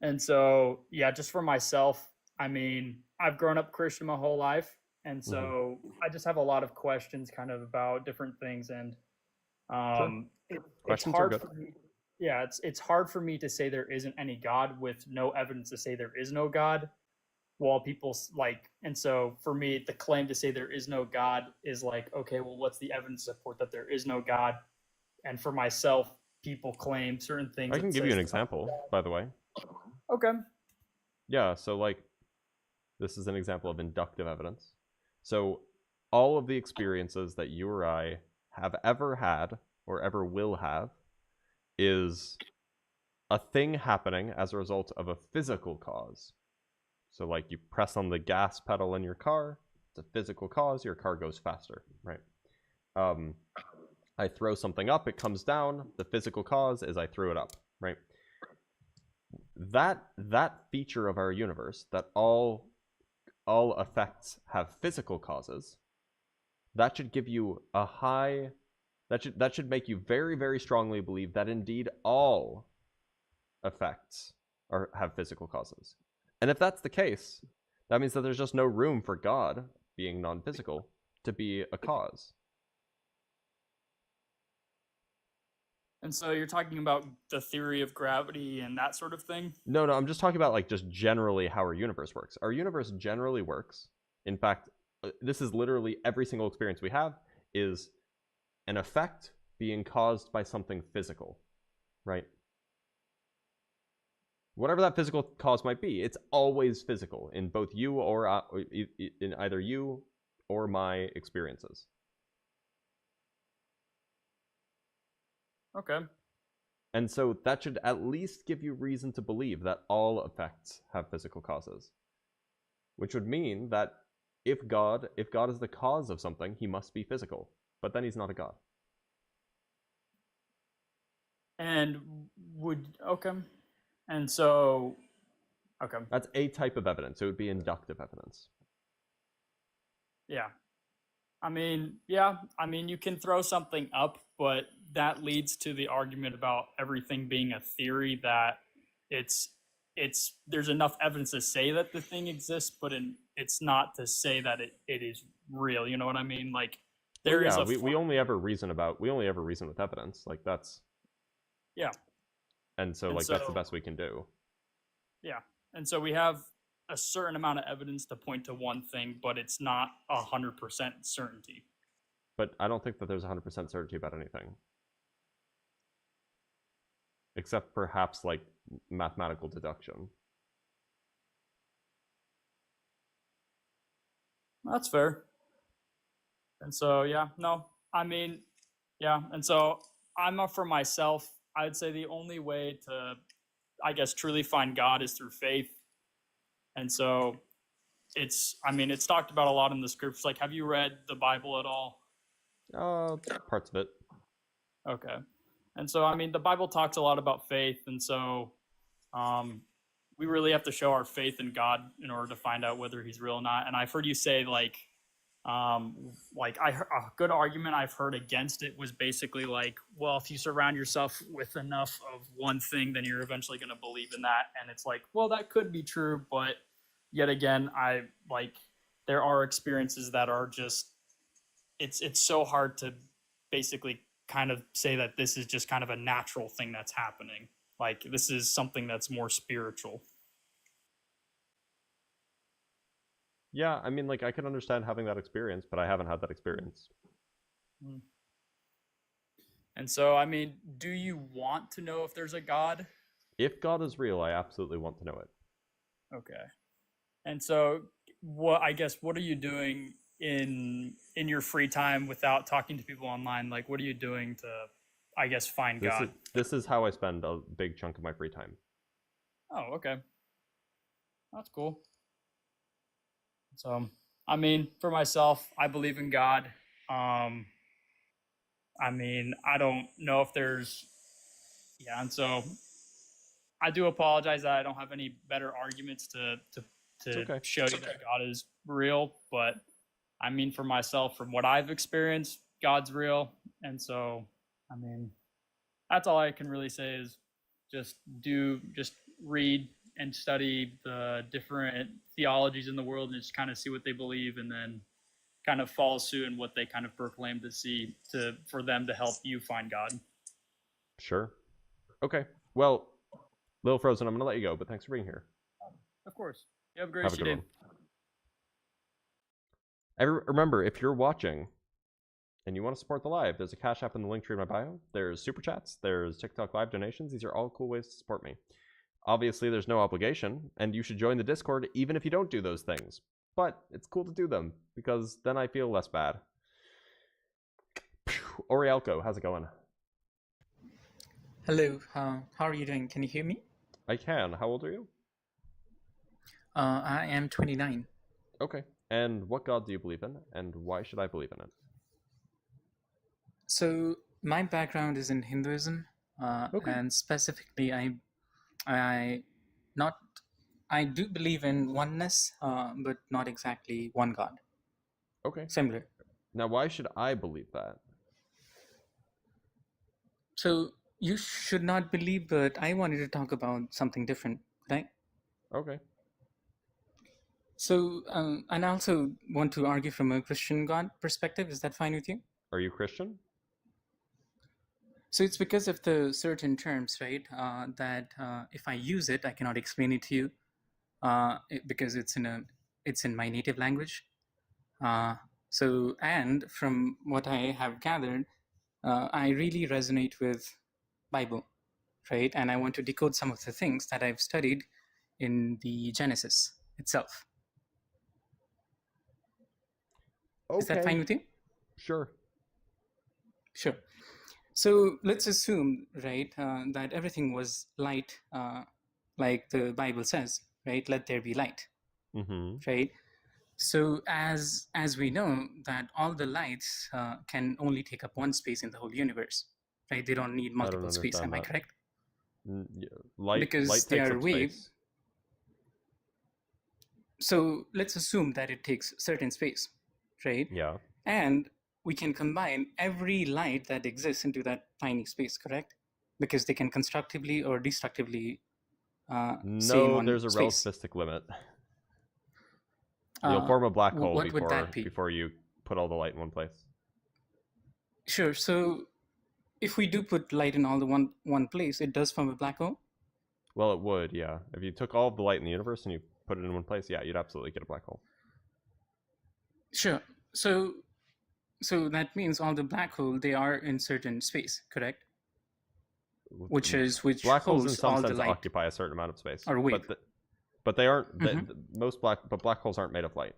And so, yeah, just for myself, I mean, I've grown up Christian my whole life. And so I just have a lot of questions kind of about different things. And it's hard for me. Yeah, it's hard for me to say there isn't any God with no evidence to say there is no God. While people like, and so for me, the claim to say there is no God is like, okay, well, what's the evidence to support that there is no God? And for myself, people claim certain things. I can give you an example, by the way. Okay. Yeah, so like, this is an example of inductive evidence. So all of the experiences that you or I have ever had or ever will have is a thing happening as a result of a physical cause. So like you press on the gas pedal in your car, it's a physical cause, your car goes faster, right? I throw something up, it comes down, the physical cause is I threw it up, right? That feature of our universe, that all effects have physical causes, that should give you a high, that should make you very, very strongly believe that indeed all effects have physical causes. And if that's the case, that means that there's just no room for God, being non-physical, to be a cause. And so you're talking about the theory of gravity and that sort of thing? No, I'm just talking about like just generally how our universe works. Our universe generally works. In fact, this is literally every single experience we have is an effect being caused by something physical, right? Whatever that physical cause might be, it's always physical in both you or in either you or my experiences. Okay. And so that should at least give you reason to believe that all effects have physical causes. Which would mean that if God is the cause of something, he must be physical. But then he's not a God. And okay. And so, okay. That's a type of evidence. It would be inductive evidence. Yeah. I mean, yeah. I mean, you can throw something up, but that leads to the argument about everything being a theory, that there's enough evidence to say that the thing exists, but it's not to say that it is real. You know what I mean? Like we only ever reason with evidence. Like that's And so that's the best we can do. Yeah. And so we have a certain amount of evidence to point to one thing, but it's not 100% certainty. But I don't think that there's 100% certainty about anything. Except perhaps like mathematical deduction. That's fair. And so, yeah, no, I mean, yeah. And so for myself, I'd say the only way to, I guess, truly find God is through faith. And so it's talked about a lot in the scriptures. Like, have you read the Bible at all? Parts of it. Okay. And so, I mean, the Bible talks a lot about faith. And so we really have to show our faith in God in order to find out whether he's real or not. And I've heard you say, a good argument I've heard against it was basically like, well, if you surround yourself with enough of one thing, then you're eventually going to believe in that. And it's like, well, that could be true, but yet again, there are experiences that are just, it's so hard to basically kind of say that this is just kind of a natural thing that's happening. Like, this is something that's more spiritual. Yeah, I mean, like, I can understand having that experience, but I haven't had that experience. And so, I mean, do you want to know if there's a God? If God is real, I absolutely want to know it. Okay. And so, what are you doing in your free time without talking to people online? Like, what are you doing to, I guess, find God? This is how I spend a big chunk of my free time. Oh, okay. That's cool. So, I mean, for myself, I believe in God. I mean, I don't know if there's, yeah, and so I do apologize that I don't have any better arguments to okay. show you that God is real, but I mean, for myself, from what I've experienced, God's real, and so, I mean, that's all I can really say is just read and study the different theologies in the world and just kind of see what they believe, and then kind of follow suit in what they kind of proclaim to see for them to help you find God. Sure. Okay. Well, Lil Frozen, I'm going to let you go, but thanks for being here. Of course. You have a great day. Remember, if you're watching and you want to support the live, there's a Cash App in the link tree in my bio. There's Super Chats. There's TikTok Live donations. These are all cool ways to support me. Obviously, there's no obligation, and you should join the Discord even if you don't do those things. But it's cool to do them, because then I feel less bad. Orielco, how's it going? Hello, how are you doing? Can you hear me? I can. How old are you? I am 29. Okay. And what God do you believe in, and why should I believe in it? So my background is in Hinduism, and specifically, I do believe in oneness, but not exactly one God. Okay. Similar. Now, why should I believe that? So you should not believe, but I wanted to talk about something different, right? Okay. So, and I also want to argue from a Christian God perspective. Is that fine with you? Are you Christian? So it's because of the certain terms, right? That if I use it, I cannot explain it to you because it's in my native language. So, and from what I have gathered, I really resonate with Bible, right? And I want to decode some of the things that I've studied in the Genesis itself. Okay. Is that fine with you? Sure. Sure. So let's assume, right, that everything was light, like the Bible says, right? Let there be light, right? So as we know that all the lights can only take up one space in the whole universe, right? They don't need multiple space. Am I correct? Light, because light they takes are up waves. space. So let's assume that it takes certain space, right? Yeah. And we can combine every light that exists into that tiny space, correct? Because they can constructively or destructively stay in one there's a space. relativistic limit. You'll form a black hole what would that be? before you put all the light in one place. Sure. So if we do put light in all the one place, it does form a black hole? Well, it would, yeah. If you took all of the light in the universe and you put it in one place, yeah, you'd absolutely get a black hole. Sure. So that means all the black hole, they are in certain space, correct? Which black holes in holds some all the sense light. occupy a certain amount of space. Or wave. But they aren't. Black holes aren't made of light.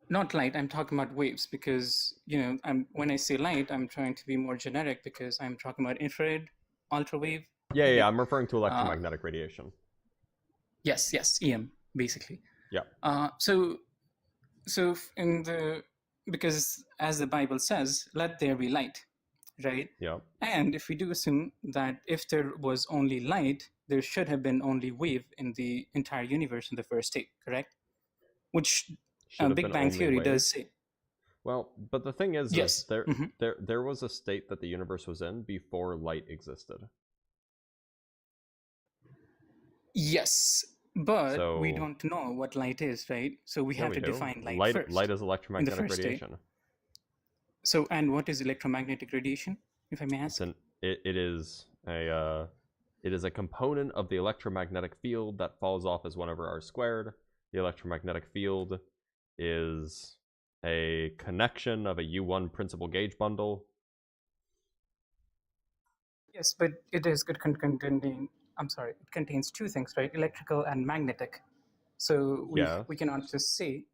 Not light. I'm talking about waves because when I say light, I'm trying to be more generic because I'm talking about infrared, ultravave. Yeah. I'm referring to electromagnetic radiation. Yes, EM basically. Yeah. So because as the Bible says, let there be light, right? Yeah. And if we do assume that if there was only light, there should have been only wave in the entire universe in the first state, correct? Which Big Bang Theory does say. Well, but the thing is, yes, there was a state that the universe was in before light existed. Yes, but we don't know what light is, right? So we have to define light first. Light is electromagnetic radiation. So, and what is electromagnetic radiation, if I may ask? It is a component of the electromagnetic field that falls off as 1/r squared. The electromagnetic field is a connection of a U1 principal gauge bundle. Yes, but it contains two things, right? Electrical and magnetic. So we cannot just say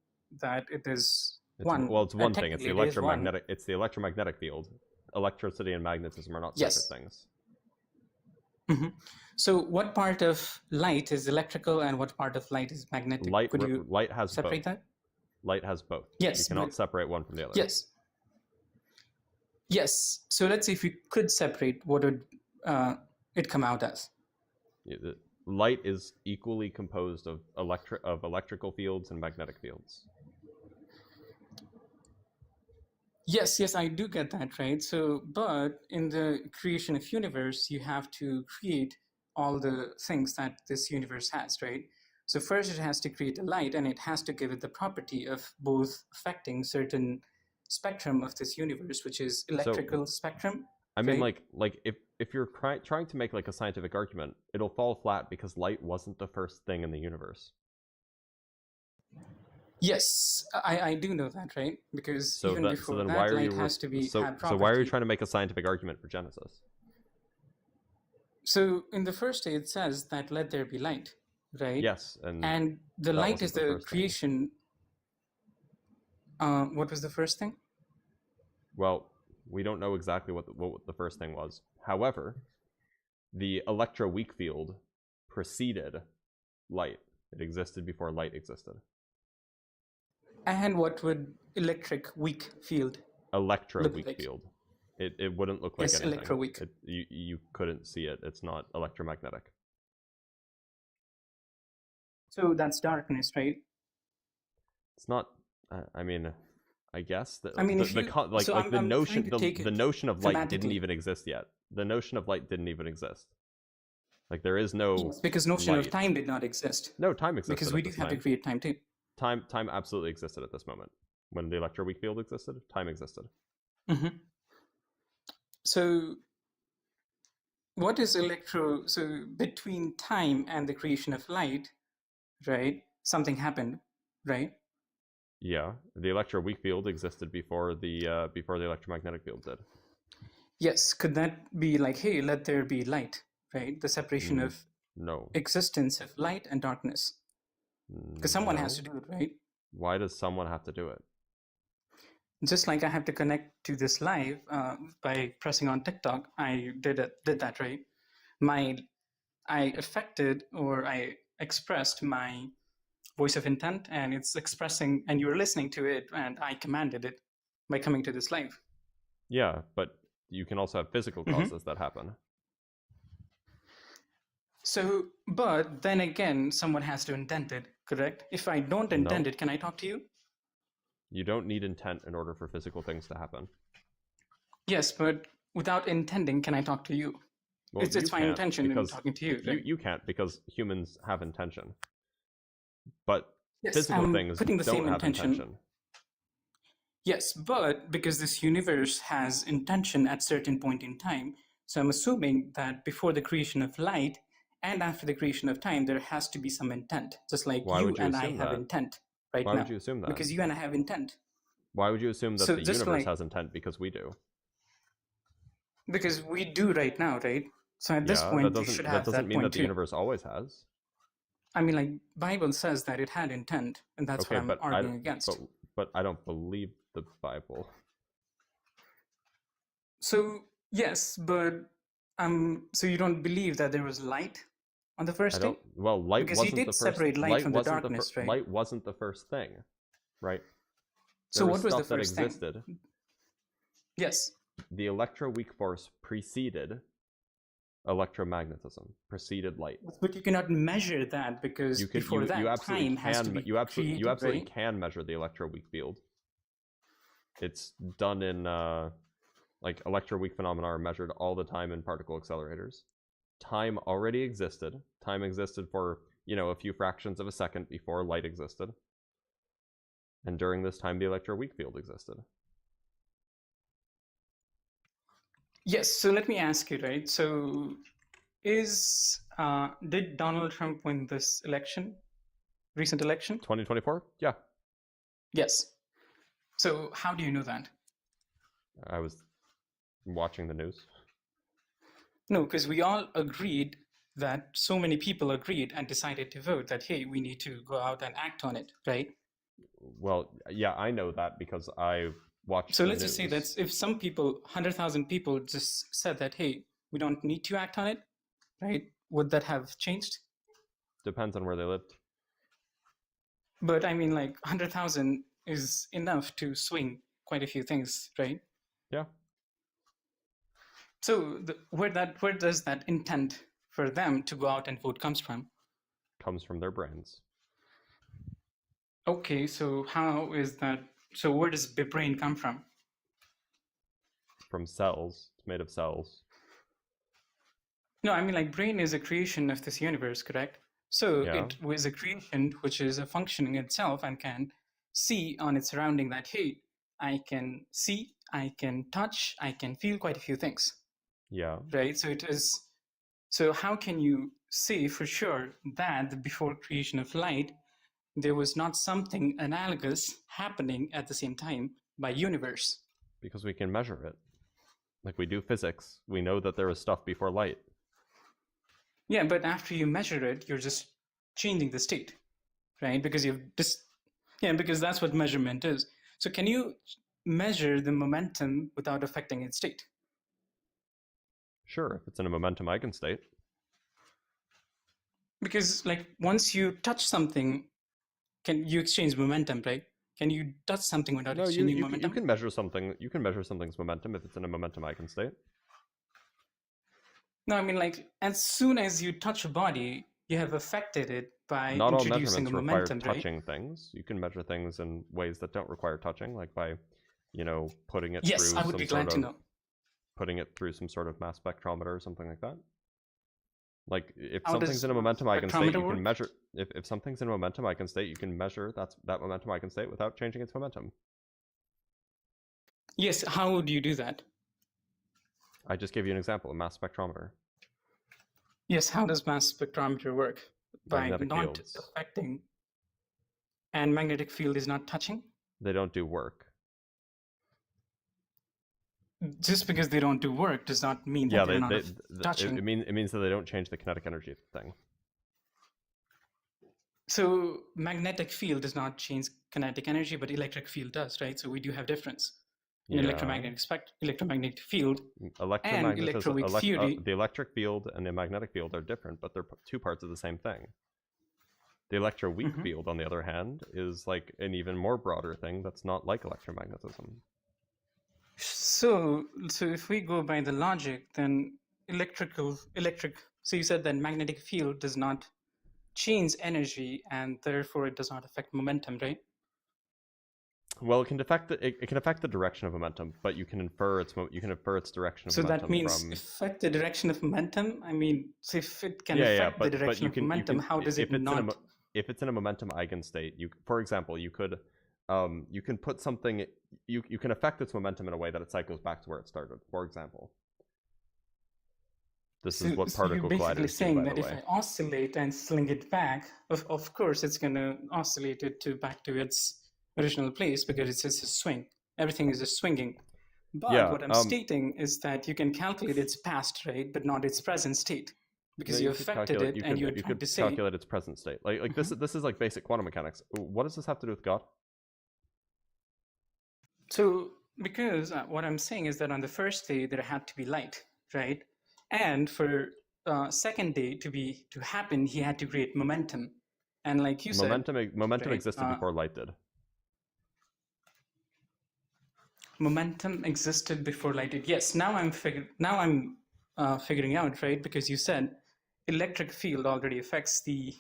that it is one. Well, it's one thing. It's the electromagnetic. It's the electromagnetic field. Electricity and magnetism are not separate things. Mhm. So what part of light is electrical and what part of light is magnetic? Could you Light has separate both. that? Light has both. Yes, You cannot but separate one from the other. yes. Yes. So let's say if you could separate, what would it come out as? Light is equally composed of electrical fields and magnetic fields. Yes, yes, I do get that, right? So, but in the creation of universe, you have to create all the things that this universe has, right? So first it has to create a light, and it has to give it the property of both affecting certain spectrum of this universe, which is electrical spectrum. I mean, right? like if you're trying to make like a scientific argument, it'll fall flat because light wasn't the first thing in the universe. Yes, I do know that, right? Because even before then that, why are light you has to be so have property. why are you trying to make a scientific argument for Genesis? So in the first day, it says that let there be light, right? Yes, and the light is the creation. What was the first thing? Well, we don't know exactly what the first thing was. However, the electroweak field preceded light. It existed before light existed. And what would electric weak field? Electroweak like? field. It wouldn't look like Yes, anything. electroweak. You couldn't see it. It's not electromagnetic. So that's darkness, right? It's not. I mean, I guess that. I mean, the notion of light didn't thematically. even exist yet. The notion of light didn't even exist. Like there is no. Yes, because notion light. of time did not exist. No, time existed. Because we do have to create time too. Time absolutely existed at this moment. When the electroweak field existed, time existed. Mm-hmm. So, what is so between time and the creation of light, right? Something happened, right? Yeah, the electroweak field existed before the electromagnetic field did. Yes, could that be like, hey, let there be light, right? The separation of existence of light and darkness. Because someone has to do it, right? Why does someone have to do it? Just like I have to connect to this live by pressing on TikTok, I did that, right? I expressed my voice of intent, and it's expressing, and you were listening to it, and I commanded it by coming to this live. Yeah, but you can also have physical causes that happen. So, but then again, someone has to intend it, correct? If I don't intend it, can I talk to you? You don't need intent in order for physical things to happen. Yes, but without intending, can I talk to you? Well, it's my intention in talking to you. Right? You can't, because humans have intention. But yes, physical things putting the don't same have intention. Yes, but because this universe has intention at certain point in time, so I'm assuming that before the creation of light and after the creation of time, there has to be some intent. Just like you and I have intent right now. Why would you assume that? Because you and I have intent. Why would you assume that the universe has intent? Because we do. Because we do right now, right? So at this point, you should have that doesn't mean that the too. universe always has. I mean, like, Bible says that it had intent, and that's what I'm arguing against. But I don't believe the Bible. So yes, but so you don't believe that there was light on the first day? Well, light because wasn't you did the first. Separate light from the darkness, right? Light wasn't the first thing, right? So what was the first thing that existed? Yes. The electroweak force preceded electromagnetism, preceded light. But you cannot measure that because before that, time has to be you absolutely right? can measure the electroweak field. It's done in like electroweak phenomena are measured all the time in particle accelerators. Time already existed. Time existed for, a few fractions of a second before light existed. And during this time, the electroweak field existed. Yes, so let me ask you, right? So did Donald Trump win this election? Recent election? 2024? Yeah. Yes. So how do you know that? I was watching the news. No, because we all agreed that so many people agreed and decided to vote that, hey, we need to go out and act on it, right? Well, yeah, I know that because I watched So let's just say that if some people, 100,000 people just said that, hey, we don't need to act on it, right? Would that have changed? Depends on where they lived. But I mean, like 100,000 is enough to swing quite a few things, right? Yeah. So where does that intent for them to go out and vote comes from? Comes from their brains. Okay, so how is that? So where does the brain come from? From cells. It's made of cells. No, I mean, like brain is a creation of this universe, correct? So Yeah. it was a creation which is a functioning itself and can see on its surrounding that, hey, I can see, I can touch, I can feel quite a few things. Yeah. Right? So it is. So how can you say for sure that before creation of light, there was not something analogous happening at the same time by universe? Because we can measure it. Like we do physics. We know that there was stuff before light. Yeah, but after you measure it, you're just changing the state, right? Because because that's what measurement is. So can you measure the momentum without affecting its state? Sure, if it's in a momentum eigenstate. Because like once you touch something, can you exchange momentum, right? Can you touch something without exchanging momentum? You can measure something. You can measure something's momentum if it's in a momentum eigenstate. No, I mean, like, as soon as you touch a body, you have affected it by Not all introducing measurements a require momentum, right? touching things. You can measure things in ways that don't require touching, like by, putting it Yes, through I would be glad to know. putting it through some sort of mass spectrometer or something like that. Like if How something's does in a momentum eigenstate, you spectrometer can work? measure. If something's in a momentum eigenstate, you can measure that momentum eigenstate without changing its momentum. Yes, how would you do that? I just gave you an example, a mass spectrometer. Yes, how does mass spectrometer work? By Magnetic not fields. affecting, and magnetic field is not touching? They don't do work. Just because they don't do work does not mean that Yeah, they're not it touching. means that they don't change the kinetic energy of the thing. So magnetic field does not change kinetic energy, but electric field does, right? So we do have difference in Yeah. electromagnetic field and Electromagnetism, electroweak theory. the electric field and the magnetic field are different, but they're two parts of the same thing. The electroweak field, on the other hand, is like an even more broader thing that's not like electromagnetism. So if we go by the logic, then so you said that magnetic field does not change energy and therefore it does not affect momentum, right? Well, it can affect the direction of momentum, but you can infer its direction of So momentum that means from. affect the direction of momentum. I mean, so if it can Yeah, affect the but direction you of can momentum, how does it not? If it's in a momentum eigenstate, for example, you can put something, you can affect its momentum in a way that it cycles back to where it started. For example, this is what particle you're basically colliders do, saying by that the if way. I oscillate and sling it back, of course it's going to oscillate it back to its original place because it's just a swing. Everything is just swinging. But Yeah, what I'm stating is that you can calculate its past, right, but not its present state, because you could affected calculate- it and you're you trying could to say. calculate its present state. Like this is like basic quantum mechanics. What does this have to do with God? So, because what I'm saying is that on the first day there had to be light, right? And for second day to happen, he had to create momentum, and like you said, Momentum right, existed before light did. momentum existed before light did. Yes, now I'm figuring out, right? Because you said electric field already affects the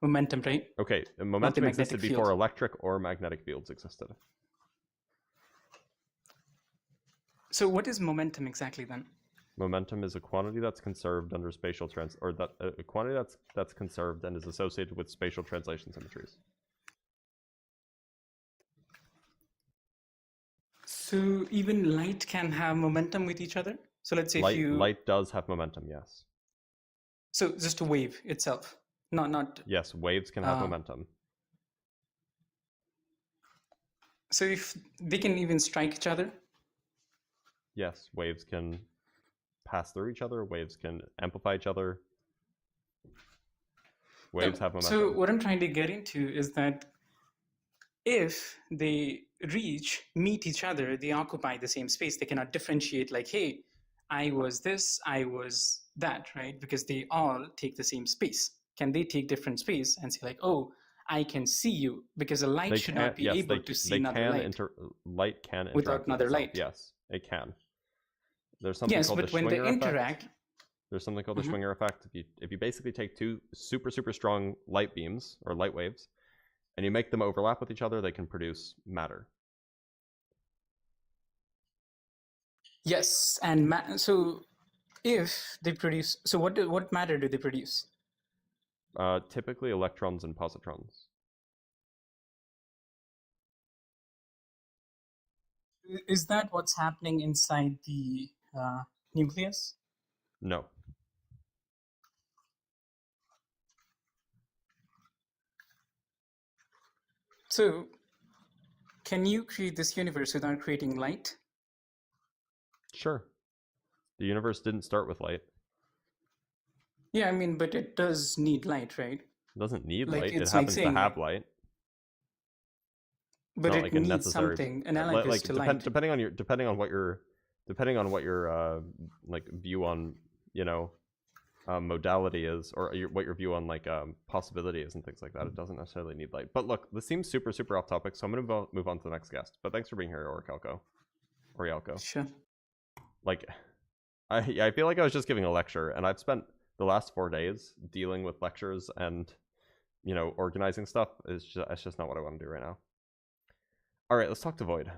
momentum, right? Okay, Not the momentum magnetic existed before field. electric or magnetic fields existed. So what is momentum exactly then? Momentum is a quantity that's conserved under spatial a quantity that's conserved and is associated with spatial translation symmetries. So even light can have momentum with each other. So let's say light does have momentum, yes. So just a wave itself, not. Yes, waves can have momentum. So if they can even strike each other. Yes, waves can pass through each other. Waves can amplify each other. Waves have momentum. So what I'm trying to get into is that if they meet each other, they occupy the same space. They cannot differentiate like, hey, I was this, I was that, right? Because they all take the same space. Can they take different space and say like, oh, I can see you? Because a light should not be able to see another light. Light can interact without with another itself. light. Yes, it can. There's something Yes, called but the when they Schwinger interact, effect. There's something called the Schwinger effect. If you basically take two super strong light beams or light waves, and you make them overlap with each other, they can produce matter. yes, and so if they produce, so what matter do they produce? Typically electrons and positrons. Is that what's happening inside the nucleus? No. So, can you create this universe without creating light? Sure. The universe didn't start with light. Yeah, I mean, but it does need light, right? It doesn't need Like, light. It it's happens like saying, to have light. But Not it like a needs necessary, something analogous to light. depending on what your like view on, you know, modality is, or what your view on like possibility is and things like that. It doesn't necessarily need light. But look, this seems super off topic, so I'm gonna move on to the next guest. But thanks for being here, Orielco. Sure. Like, I feel like I was just giving a lecture, and I've spent the last 4 days dealing with lectures and, you know, organizing stuff. It's just not what I want to do right now. All right, let's talk to Void.